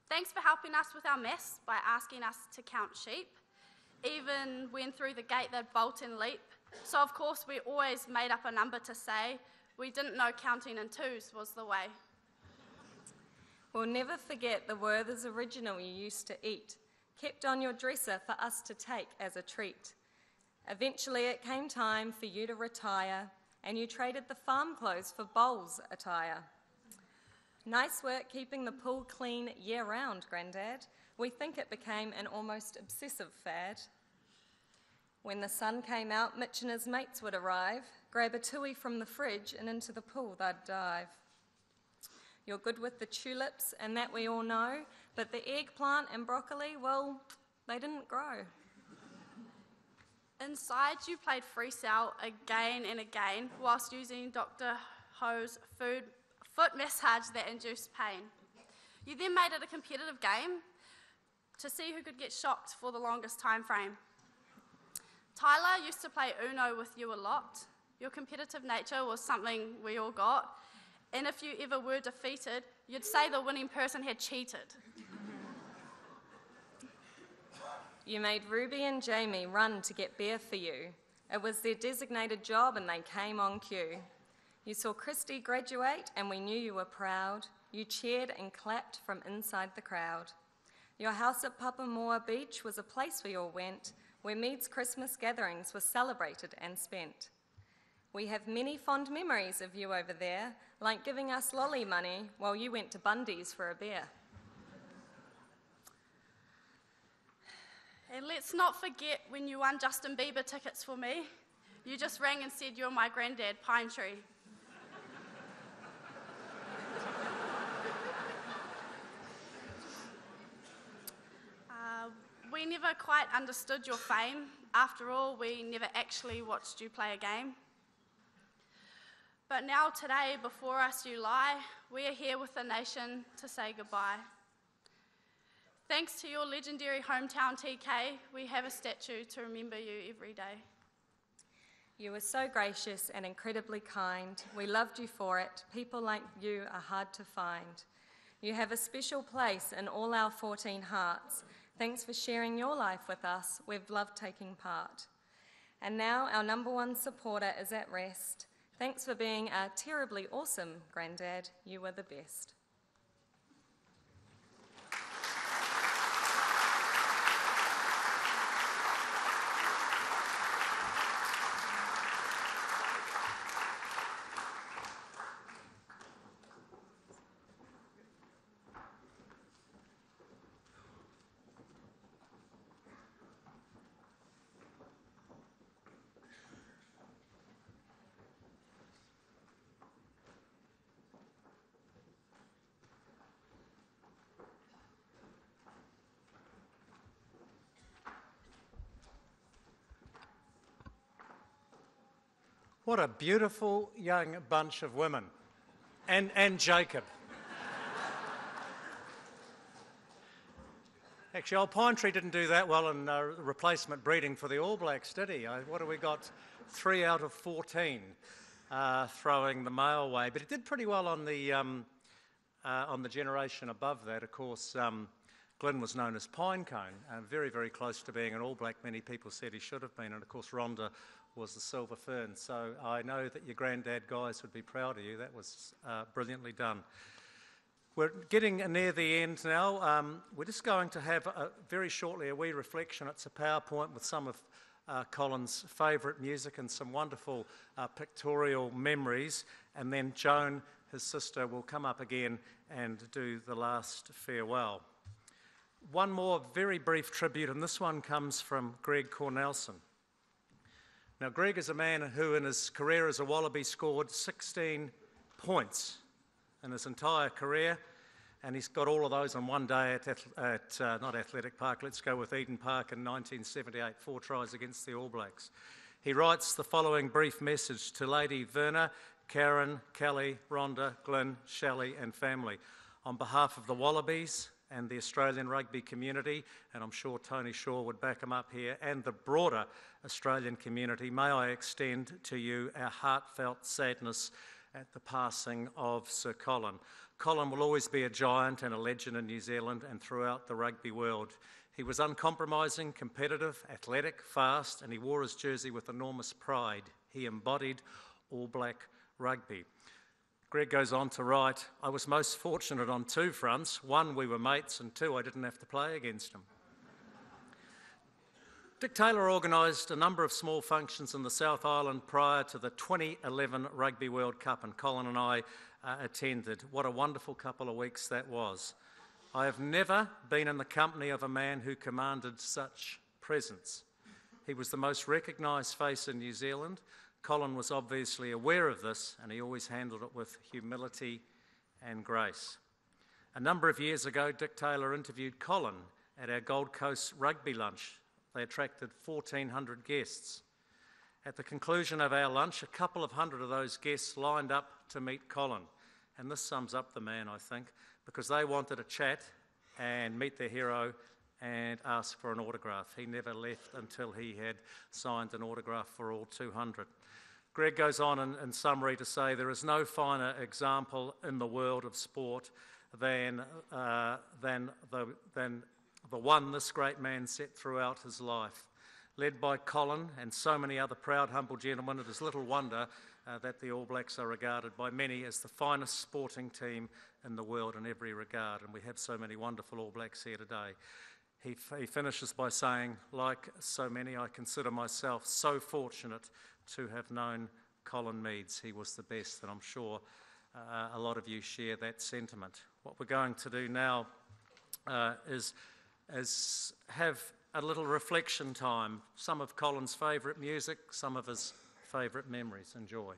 Thanks for helping us with our mess by asking us to count sheep. Even when through the gate they'd bolt and leap. So of course we always made up a number to say. We didn't know counting in twos was the way. We'll never forget the Werther's original you used to eat, kept on your dresser for us to take as a treat. Eventually it came time for you to retire, and you traded the farm clothes for bowls attire. Nice work keeping the pool clean year-round, Grandad. We think it became an almost obsessive fad. When the sun came out, Mitch and his mates would arrive, grab a tui from the fridge, and into the pool they'd dive. You're good with the tulips, and that we all know, but the eggplant and broccoli, well, they didn't grow. Inside, you played freestyle again and again, whilst using Dr. Ho's foot massage that induced pain. You then made it a competitive game to see who could get shocked for the longest time frame. Tyler used to play Uno with you a lot. Your competitive nature was something we all got, and if you ever were defeated, you'd say the winning person had cheated. You made Ruby and Jamie run to get beer for you. It was their designated job and they came on cue. You saw Christy graduate and we knew you were proud. You cheered and clapped from inside the crowd. Your house at Papamoa Beach was a place we all went, where Meads' Christmas gatherings were celebrated and spent. We have many fond memories of you over there, like giving us lolly money while you went to Bundy's for a beer. And let's not forget when you won Justin Bieber tickets for me. You just rang and said you're my granddad, Pine Tree. We never quite understood your fame. After all, we never actually watched you play a game. But now today, before us you lie, we are here with the nation to say goodbye. Thanks to your legendary hometown TK, we have a statue to remember you every day. You were so gracious and incredibly kind. We loved you for it. People like you are hard to find. You have a special place in all our 14 hearts. Thanks for sharing your life with us. We've loved taking part. And now our number one supporter is at rest. Thanks for being a terribly awesome granddad. You were the best. What a beautiful young bunch of women. And Jacob. Actually, old Pine Tree didn't do that well in replacement breeding for the All Blacks, did he? What have we got? 3 out of 14 throwing the male way. But he did pretty well on the generation above that. Of course, Glyn was known as Pinecone, very, very close to being an All Black. Many people said he should have been. And of course, Rhonda was the Silver Fern. So I know that your granddad guys would be proud of you. That was brilliantly done. We're getting near the end now. We're just going to have very shortly a wee reflection. It's a PowerPoint with some of Colin's favourite music and some wonderful pictorial memories. And then Joan, his sister, will come up again and do the last farewell. One more very brief tribute, and this one comes from Greg Cornelson. Now, Greg is a man who in his career as a Wallaby scored 16 points in his entire career, and he's got all of those on one day at not Athletic Park, let's go with Eden Park in 1978, 4 tries against the All Blacks. He writes the following brief message to Lady Verna, Karen, Kelly, Rhonda, Glyn, Shelley and family. On behalf of the Wallabies and the Australian rugby community, and I'm sure Tony Shaw would back him up here, and the broader Australian community, may I extend to you our heartfelt sadness at the passing of Sir Colin. Colin will always be a giant and a legend in New Zealand and throughout the rugby world. He was uncompromising, competitive, athletic, fast, and he wore his jersey with enormous pride. He embodied All Black rugby. Greg goes on to write, I was most fortunate on 2 fronts. 1, we were mates, and 2, I didn't have to play against him. Dick Taylor organised a number of small functions in the South Island prior to the 2011 Rugby World Cup, and Colin and I attended. What a wonderful couple of weeks that was. I have never been in the company of a man who commanded such presence. He was the most recognised face in New Zealand. Colin was obviously aware of this, and he always handled it with humility and grace. A number of years ago, Dick Taylor interviewed Colin at our Gold Coast rugby lunch. They attracted 1,400 guests. At the conclusion of our lunch, a couple of hundred of those guests lined up to meet Colin. And this sums up the man, I think, because they wanted to chat and meet their hero and ask for an autograph. He never left until he had signed an autograph for all 200. Greg goes on in summary to say there is no finer example in the world of sport than the one this great man set throughout his life. Led by Colin and so many other proud, humble gentlemen, it is little wonder that the All Blacks are regarded by many as the finest sporting team in the world in every regard, and we have so many wonderful All Blacks here today. He finishes by saying, like so many, I consider myself so fortunate to have known Colin Meads. He was the best, and I'm sure a lot of you share that sentiment. What we're going to do now is have a little reflection time, some of Colin's favourite music, some of his favourite memories. Enjoy.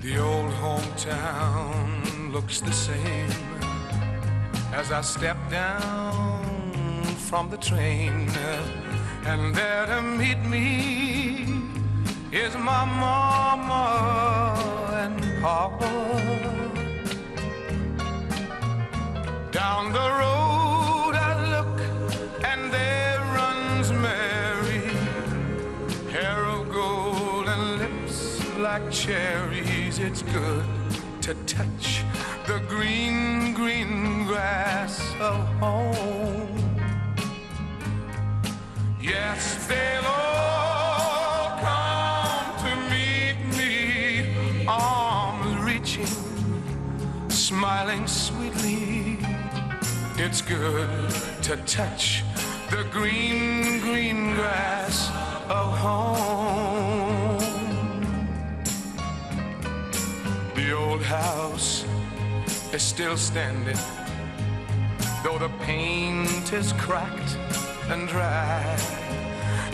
The old hometown looks the same as I step down from the train, and there to meet me is my mama and papa. Down the road I look, and there runs Mary, hair of gold and lips like cherries. It's good to touch the green, green grass of home. Yes, they'll all come to meet me, arms reaching, smiling sweetly. It's good to touch the green, green grass of home. The old house is still standing, though the paint is cracked and dry.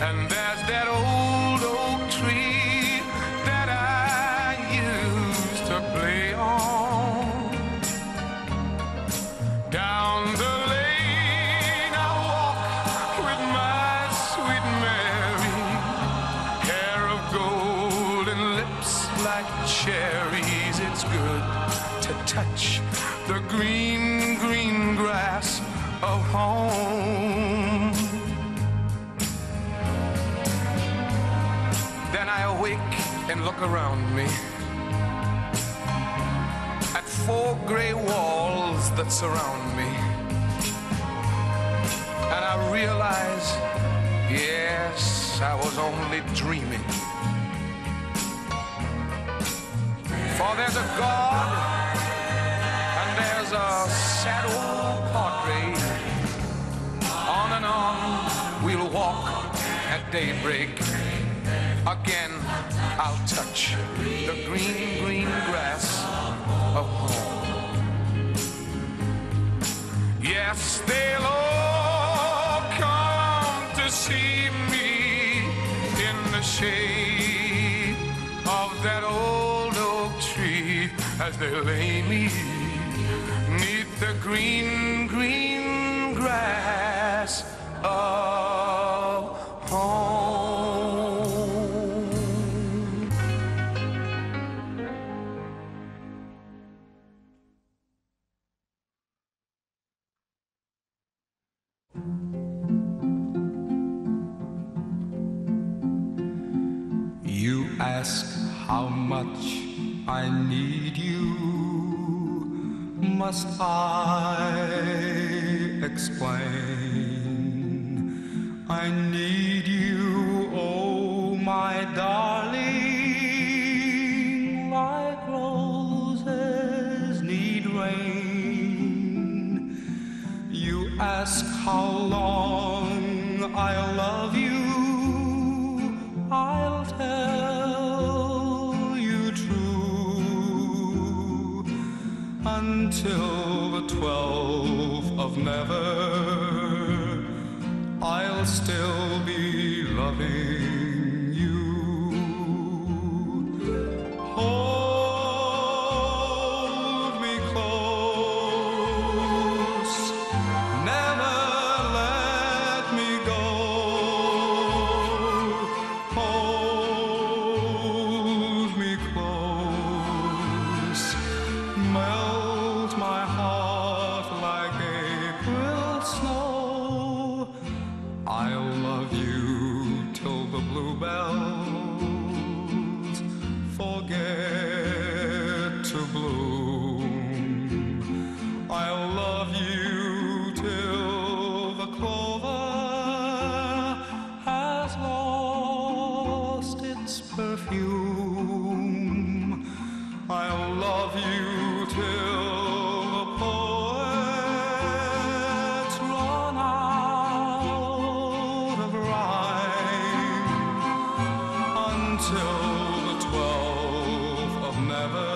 And there's that old oak tree that I touch the green, green grass of home. Then I awake and look around me at 4 gray walls that surround me, and I realize, yes, I was only dreaming. For there's a God and there's a sad old portrait. On and on we'll walk at daybreak. Again I'll touch the green, green grass of home. Yes, they'll all come to see me in the shade of that old oak tree as they lay me 'neath the green, green grass of home. You ask how much I need you. Must I explain? I need you, oh my darling, like roses need rain. You ask how long I'll love you. I'll tell you true, until the 12th of never, I'll still be loving you. Hold me close, never let me go. Hold me close, melt my heart like April snow. I'll love you till the bluebells forget to bloom. I'll love you till the clover has lost its perfume. I'll love you till the poets run out of rhyme, until the 12th of never,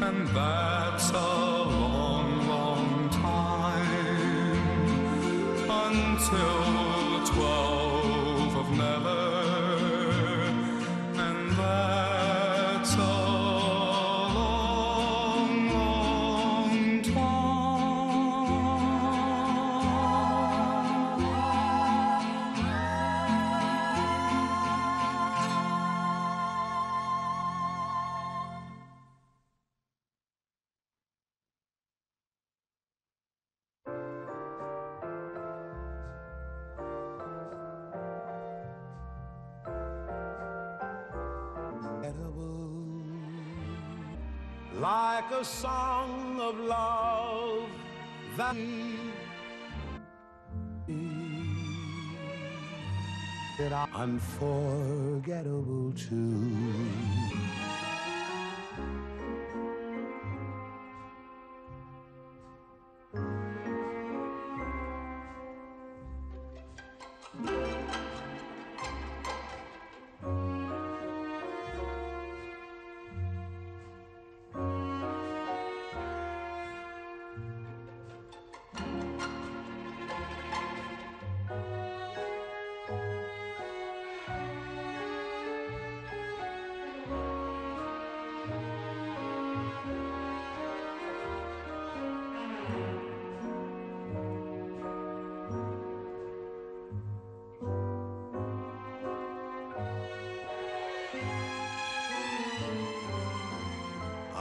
and that's a long, long time, until the 12th of never, and that's a long, long like a song of love that unforgettable too.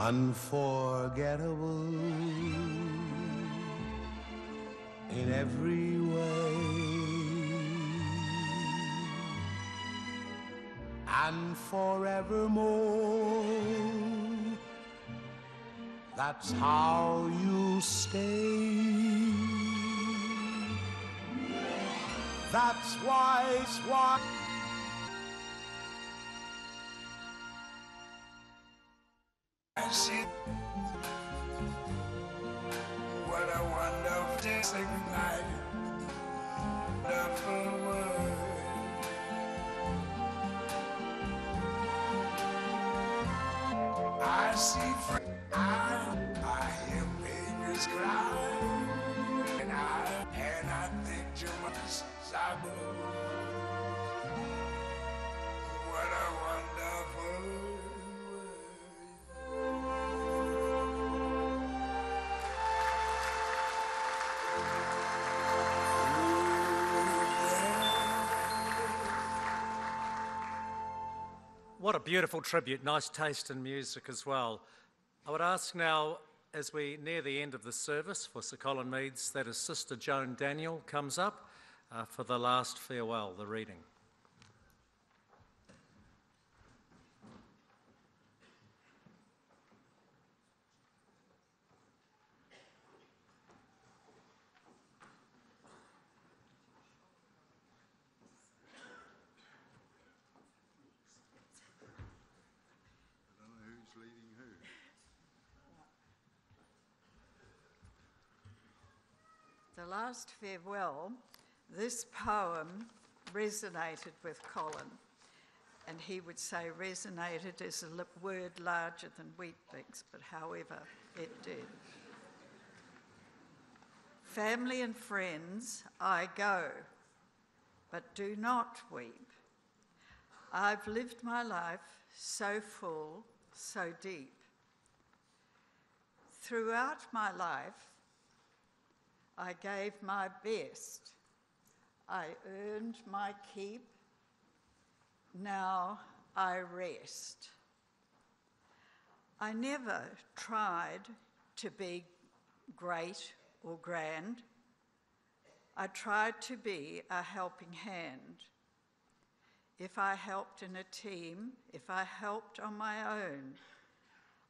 unforgettable in every way, and forevermore, that's how you stay. That's why. I see. What a wonderful day. Say goodnight. Wonderful world. I see friends. I hear babies cry. And I think to myself, what a wonderful world. What a beautiful tribute, nice taste in music as well. I would ask now, as we near the end of the service for Sir Colin Meads, that his sister Joan Daniel comes up for the last farewell, the reading. The last farewell, this poem resonated with Colin, and he would say resonated is a word larger than Weet-Bix, but however, it did. Family and friends, I go, but do not weep. I've lived my life so full, so deep. Throughout my life, I gave my best. I earned my keep. Now I rest. I never tried to be great or grand. I tried to be a helping hand. If I helped in a team, if I helped on my own,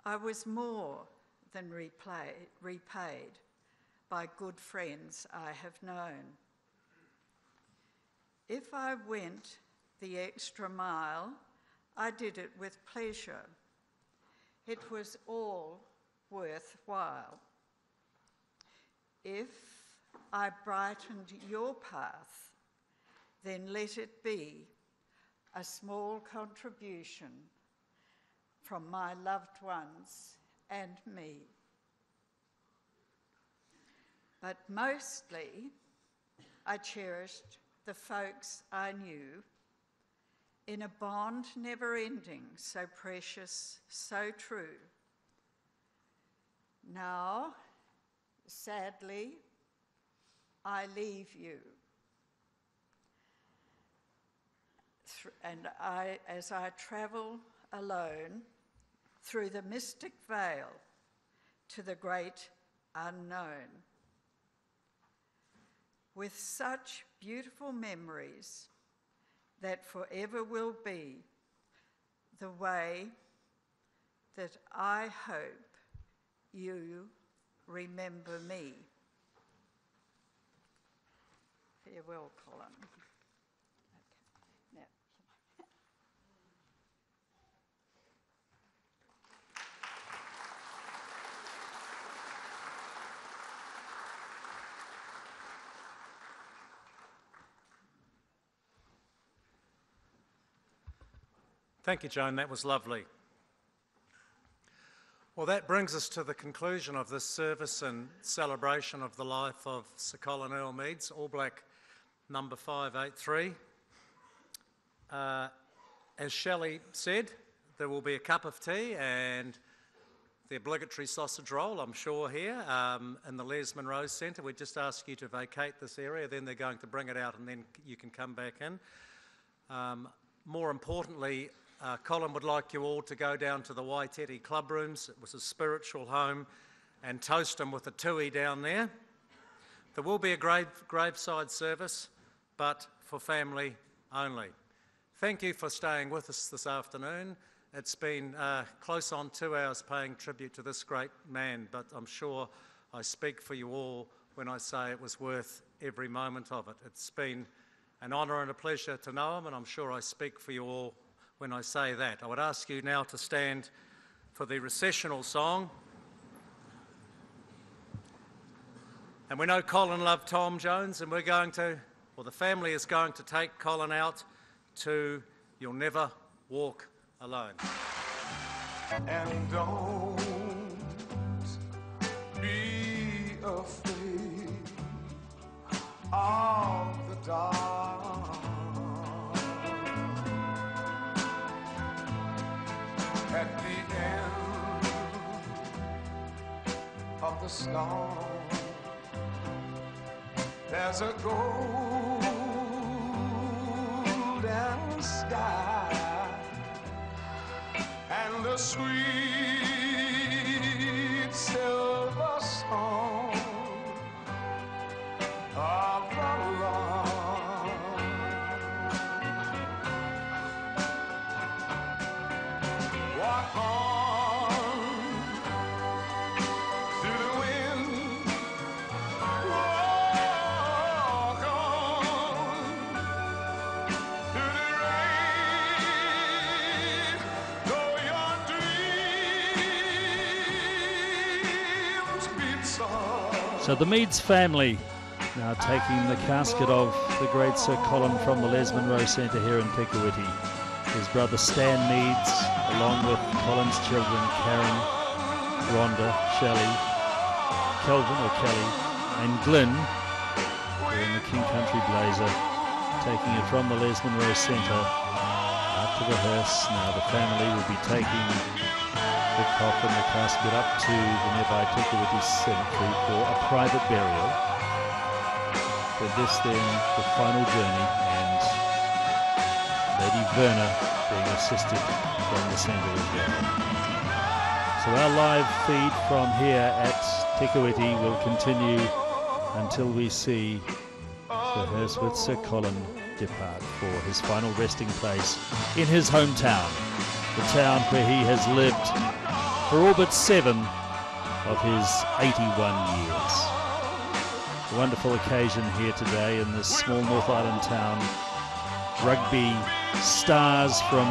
I was more than repaid by good friends I have known. If I went the extra mile, I did it with pleasure. It was all worthwhile. If I brightened your path, then let it be a small contribution from my loved ones and me. But mostly, I cherished the folks I knew in a bond never ending, so precious, so true. Now, sadly, I leave you. And as I travel alone through the mystic veil to the great unknown, with such beautiful memories that forever will be the way that I hope you remember me. Farewell, Colin. Okay. Now. Thank you, Joan. That was lovely. Well, that brings us to the conclusion of this service and celebration of the life of Sir Colin Earl Meads, All Black number 583. As Shelley said, there will be a cup of tea and the obligatory sausage roll, I'm sure, here in the Les Monroe Centre. We just ask you to vacate this area, then they're going to bring it out and then you can come back in. More importantly, Colin would like you all to go down to the Waititi club rooms. It was his spiritual home, and toast him with a tui down there. There will be a graveside service, but for family only. Thank you for staying with us this afternoon. It's been close on 2 hours paying tribute to this great man, but I'm sure I speak for you all when I say it was worth every moment of it. It's been an honour and a pleasure to know him, and I'm sure I speak for you all when I say that. I would ask you now to stand for the recessional song. And we know Colin loved Tom Jones, and the family is going to take Colin out to You'll Never Walk Alone. And don't be afraid of the dark. At the end of the storm, there's a golden sky and the sweet silver song of the Lord. Walk on through the wind, walk on through the rain, though your dreams be soft. So the Meads family now taking the casket of the great Sir Colin from the Les Munro Centre here in Te Kuiti. His brother Stan Meads, along with Colin's children Karen, Rhonda, Shelley, Kelvin or Kelly, and Glyn, wearing the King Country blazer, taking it from the Les Munro Centre out to the hearse. Now the family will be taking the coffin, the casket up to the nearby Te Kuiti Cemetery for a private burial. For this then, the final journey, and Lady Verna being assisted from the centre as well. So our live feed from here at Te Kuiti will continue until we see the hearse with Sir Colin depart for his final resting place in his hometown, the town where he has lived for all but 7 of his 81 years. A wonderful occasion here today in this small North Island town. Rugby stars from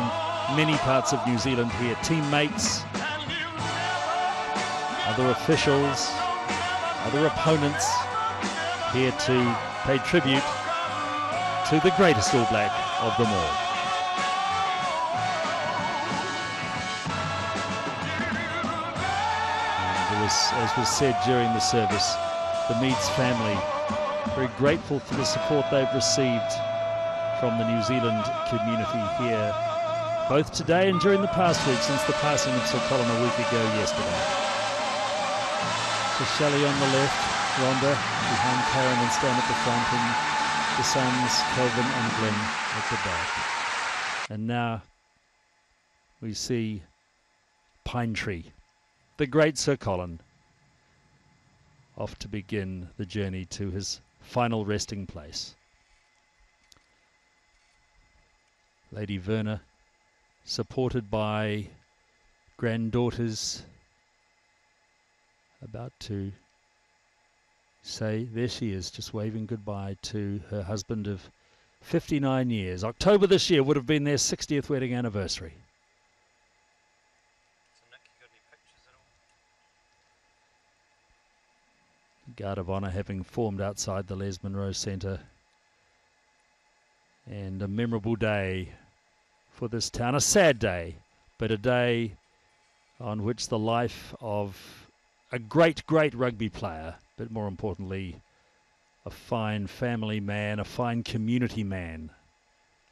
many parts of New Zealand here, teammates, other officials, other opponents here to pay tribute to the greatest All Black of them all. As was said during the service, the Meads family very grateful for the support they've received from the New Zealand community here, both today and during the past week since the passing of Sir Colin a week ago yesterday. So Shelley on the left, Rhonda behind Karen and Stan at the front, and the sons Kelvin and Glenn at the back. And now we see Pine Tree, the great Sir Colin, off to begin the journey to his final resting place. Lady Verna, supported by granddaughters, about to say, there she is, just waving goodbye to her husband of 59 years. October this year would have been their 60th wedding anniversary. Guard of Honour having formed outside the Les Munro Centre. And a memorable day for this town. A sad day, but a day on which the life of a great, great rugby player, but more importantly, a fine family man, a fine community man,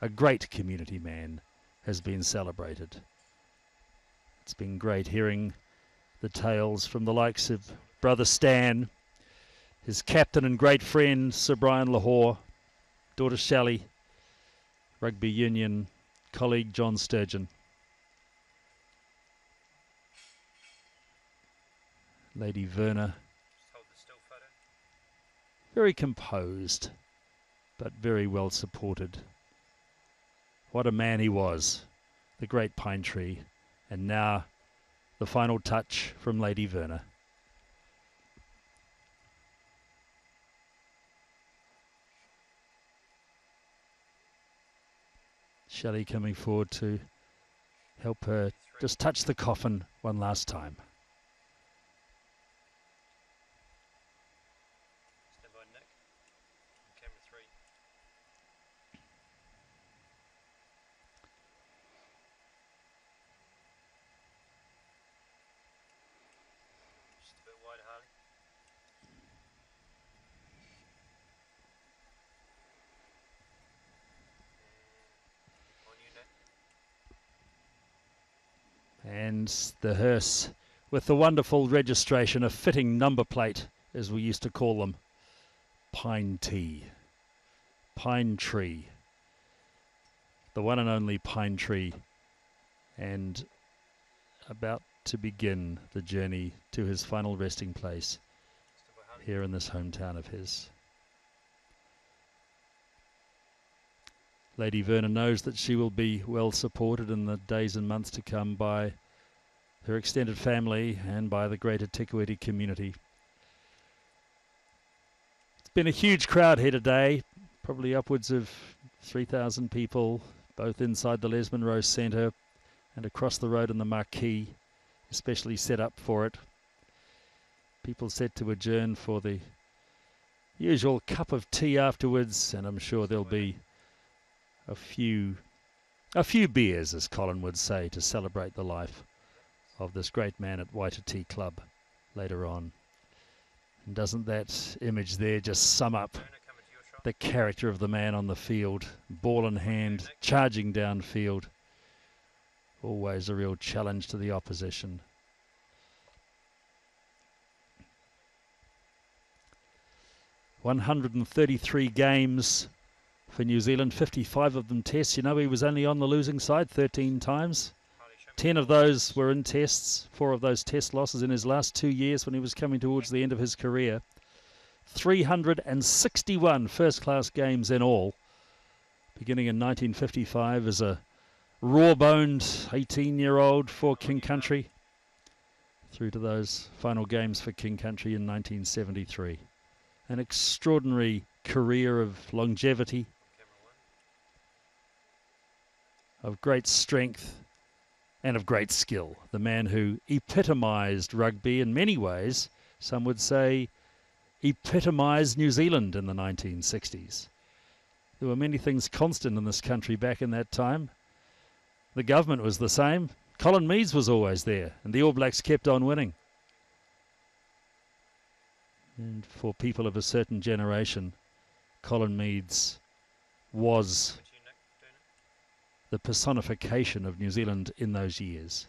a great community man, has been celebrated. It's been great hearing the tales from the likes of Brother Stan, his captain and great friend Sir Brian Lahore, daughter Shelley, rugby union colleague John Sturgeon, Lady Verna. Very composed, but very well supported. What a man he was, the great pine tree. And now the final touch from Lady Verna. Shelley coming forward to help her just touch the coffin one last time. And the hearse with the wonderful registration, a fitting number plate, as we used to call them. Pine Tea. Pine Tree. The one and only Pine Tree. And about to begin the journey to his final resting place here in this hometown of his. Lady Verna knows that she will be well supported in the days and months to come by her extended family and by the greater Te Kuiti community. It's been a huge crowd here today, probably upwards of 3,000 people, both inside the Les Monroe Centre and across the road in the marquee, especially set up for it. People set to adjourn for the usual cup of tea afterwards, and I'm sure there'll be a few beers, as Colin would say, to celebrate the life of this great man at Waititi Club later on. And doesn't that image there just sum up the character of the man on the field, ball in hand, charging downfield, always a real challenge to the opposition. "133 games for New Zealand, 55 of them tests. You know, he was only on the losing side 13 times. 10 of those were in tests, 4 of those test losses in his last 2 years when he was coming towards the end of his career. 361 first-class games in all, beginning in 1955 as a raw-boned 18-year-old for King Country, through to those final games for King Country in 1973. An extraordinary career of longevity, of great strength and of great skill. The man who epitomised rugby in many ways, some would say epitomised New Zealand in the 1960s. There were many things constant in this country back in that time. The government was the same. Colin Meads was always there, and the All Blacks kept on winning. And for people of a certain generation, Colin Meads was the personification of New Zealand in those years.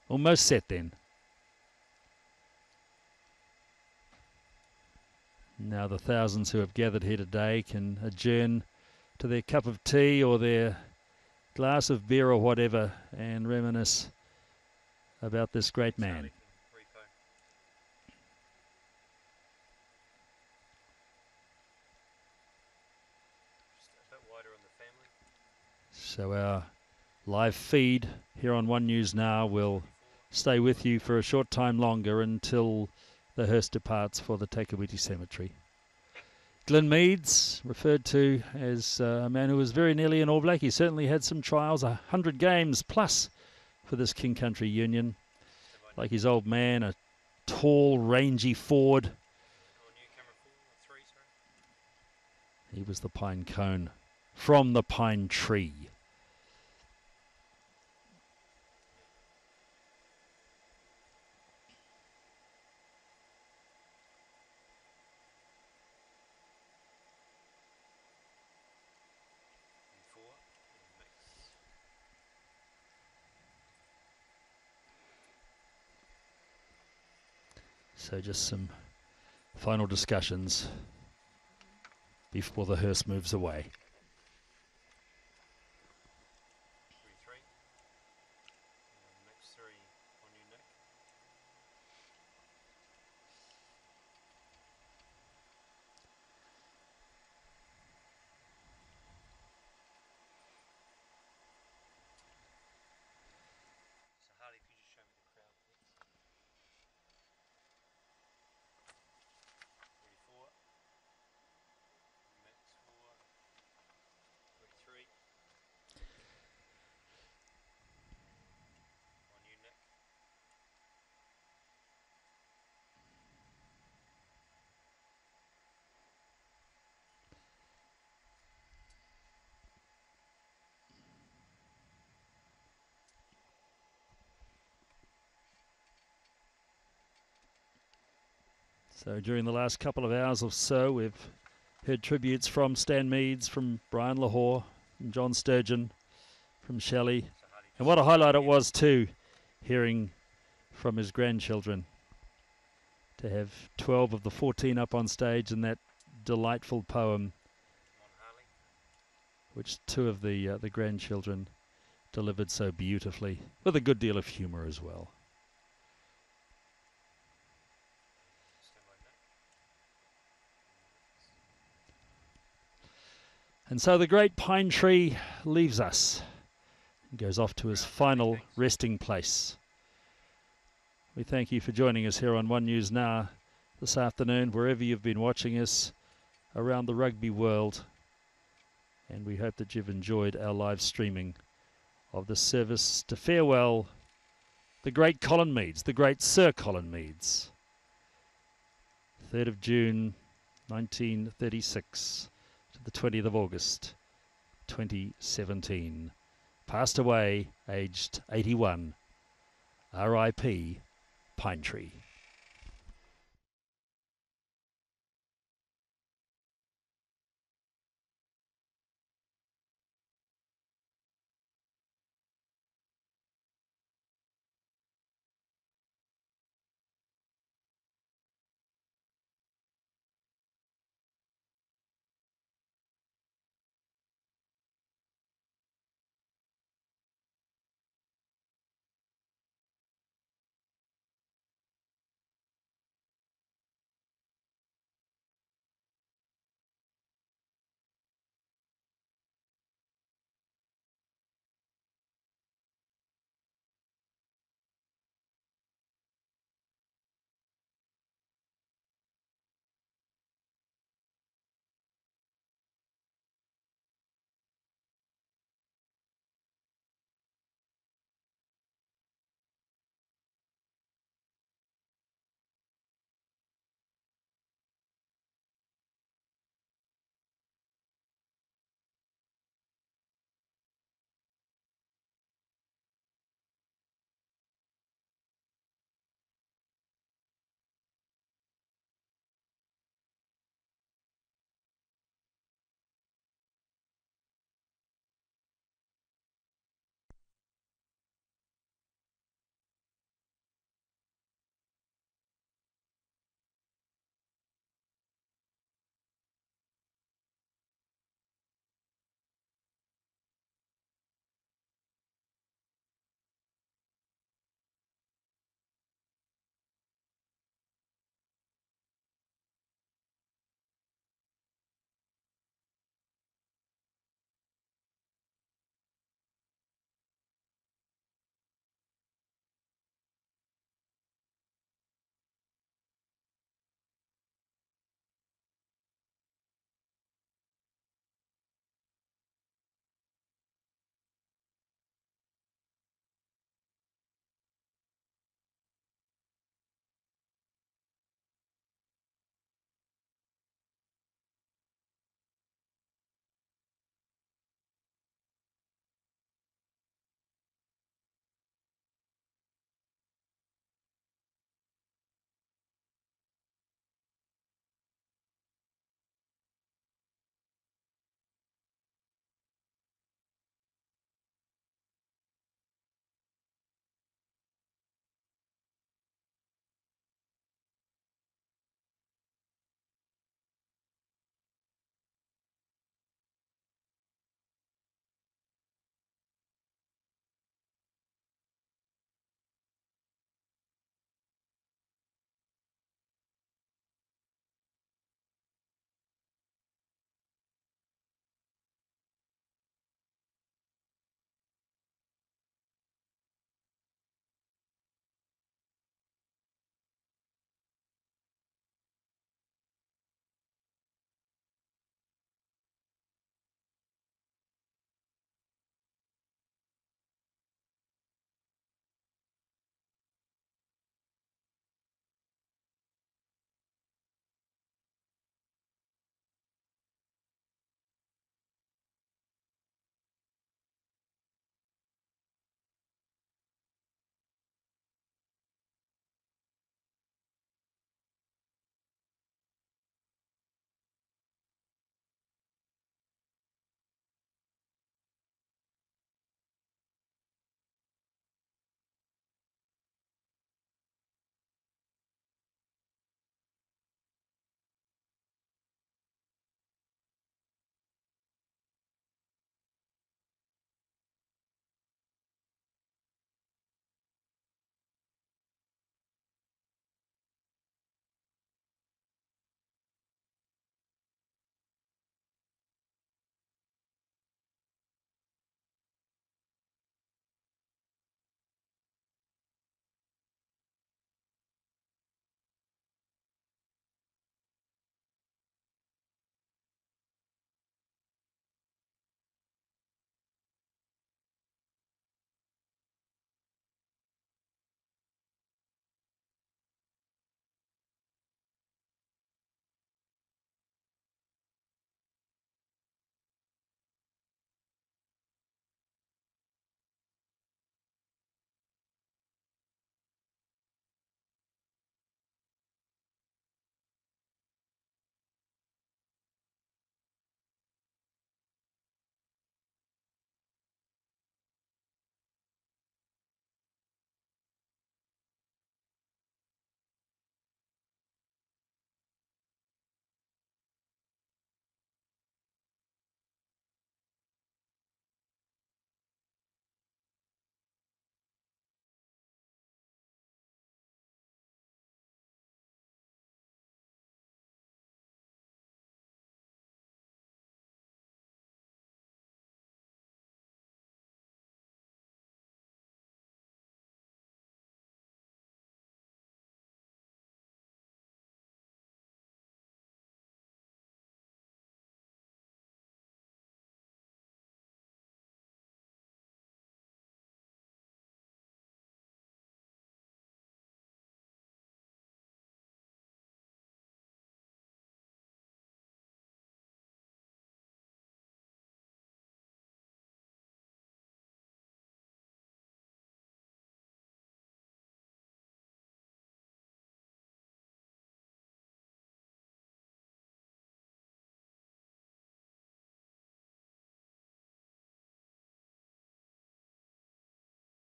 Almost set then. Now the thousands who have gathered here today can adjourn to their cup of tea or their glass of beer or whatever and reminisce about this great man. So our live feed here on One News Now will stay with you for a short time longer until the hearse departs for the Te Kuiti Cemetery. Colin Meads, referred to as a man who was very nearly an All Black. He certainly had some trials, 100 games plus for this King Country Union. Like his old man, a tall, rangy forward. He was the pine cone from the pine tree. So just some final discussions before the hearse moves away. So during the last couple of hours or so, we've heard tributes from Stan Meads, from Brian Lahore, from John Sturgeon, from Shelley. And what a highlight it was too, hearing from his grandchildren. To have 12 of the 14 up on stage in that delightful poem, which two of the grandchildren delivered so beautifully, with a good deal of humour as well. And so the great pine tree leaves us and goes off to his final resting place. We thank you for joining us here on One News Now this afternoon, wherever you've been watching us around the rugby world. And we hope that you've enjoyed our live streaming of this service to farewell the great Colin Meads, the great Sir Colin Meads. 3rd of June 1936 to the 20th of August 2017. Passed away aged 81. R.I.P. Pine Tree.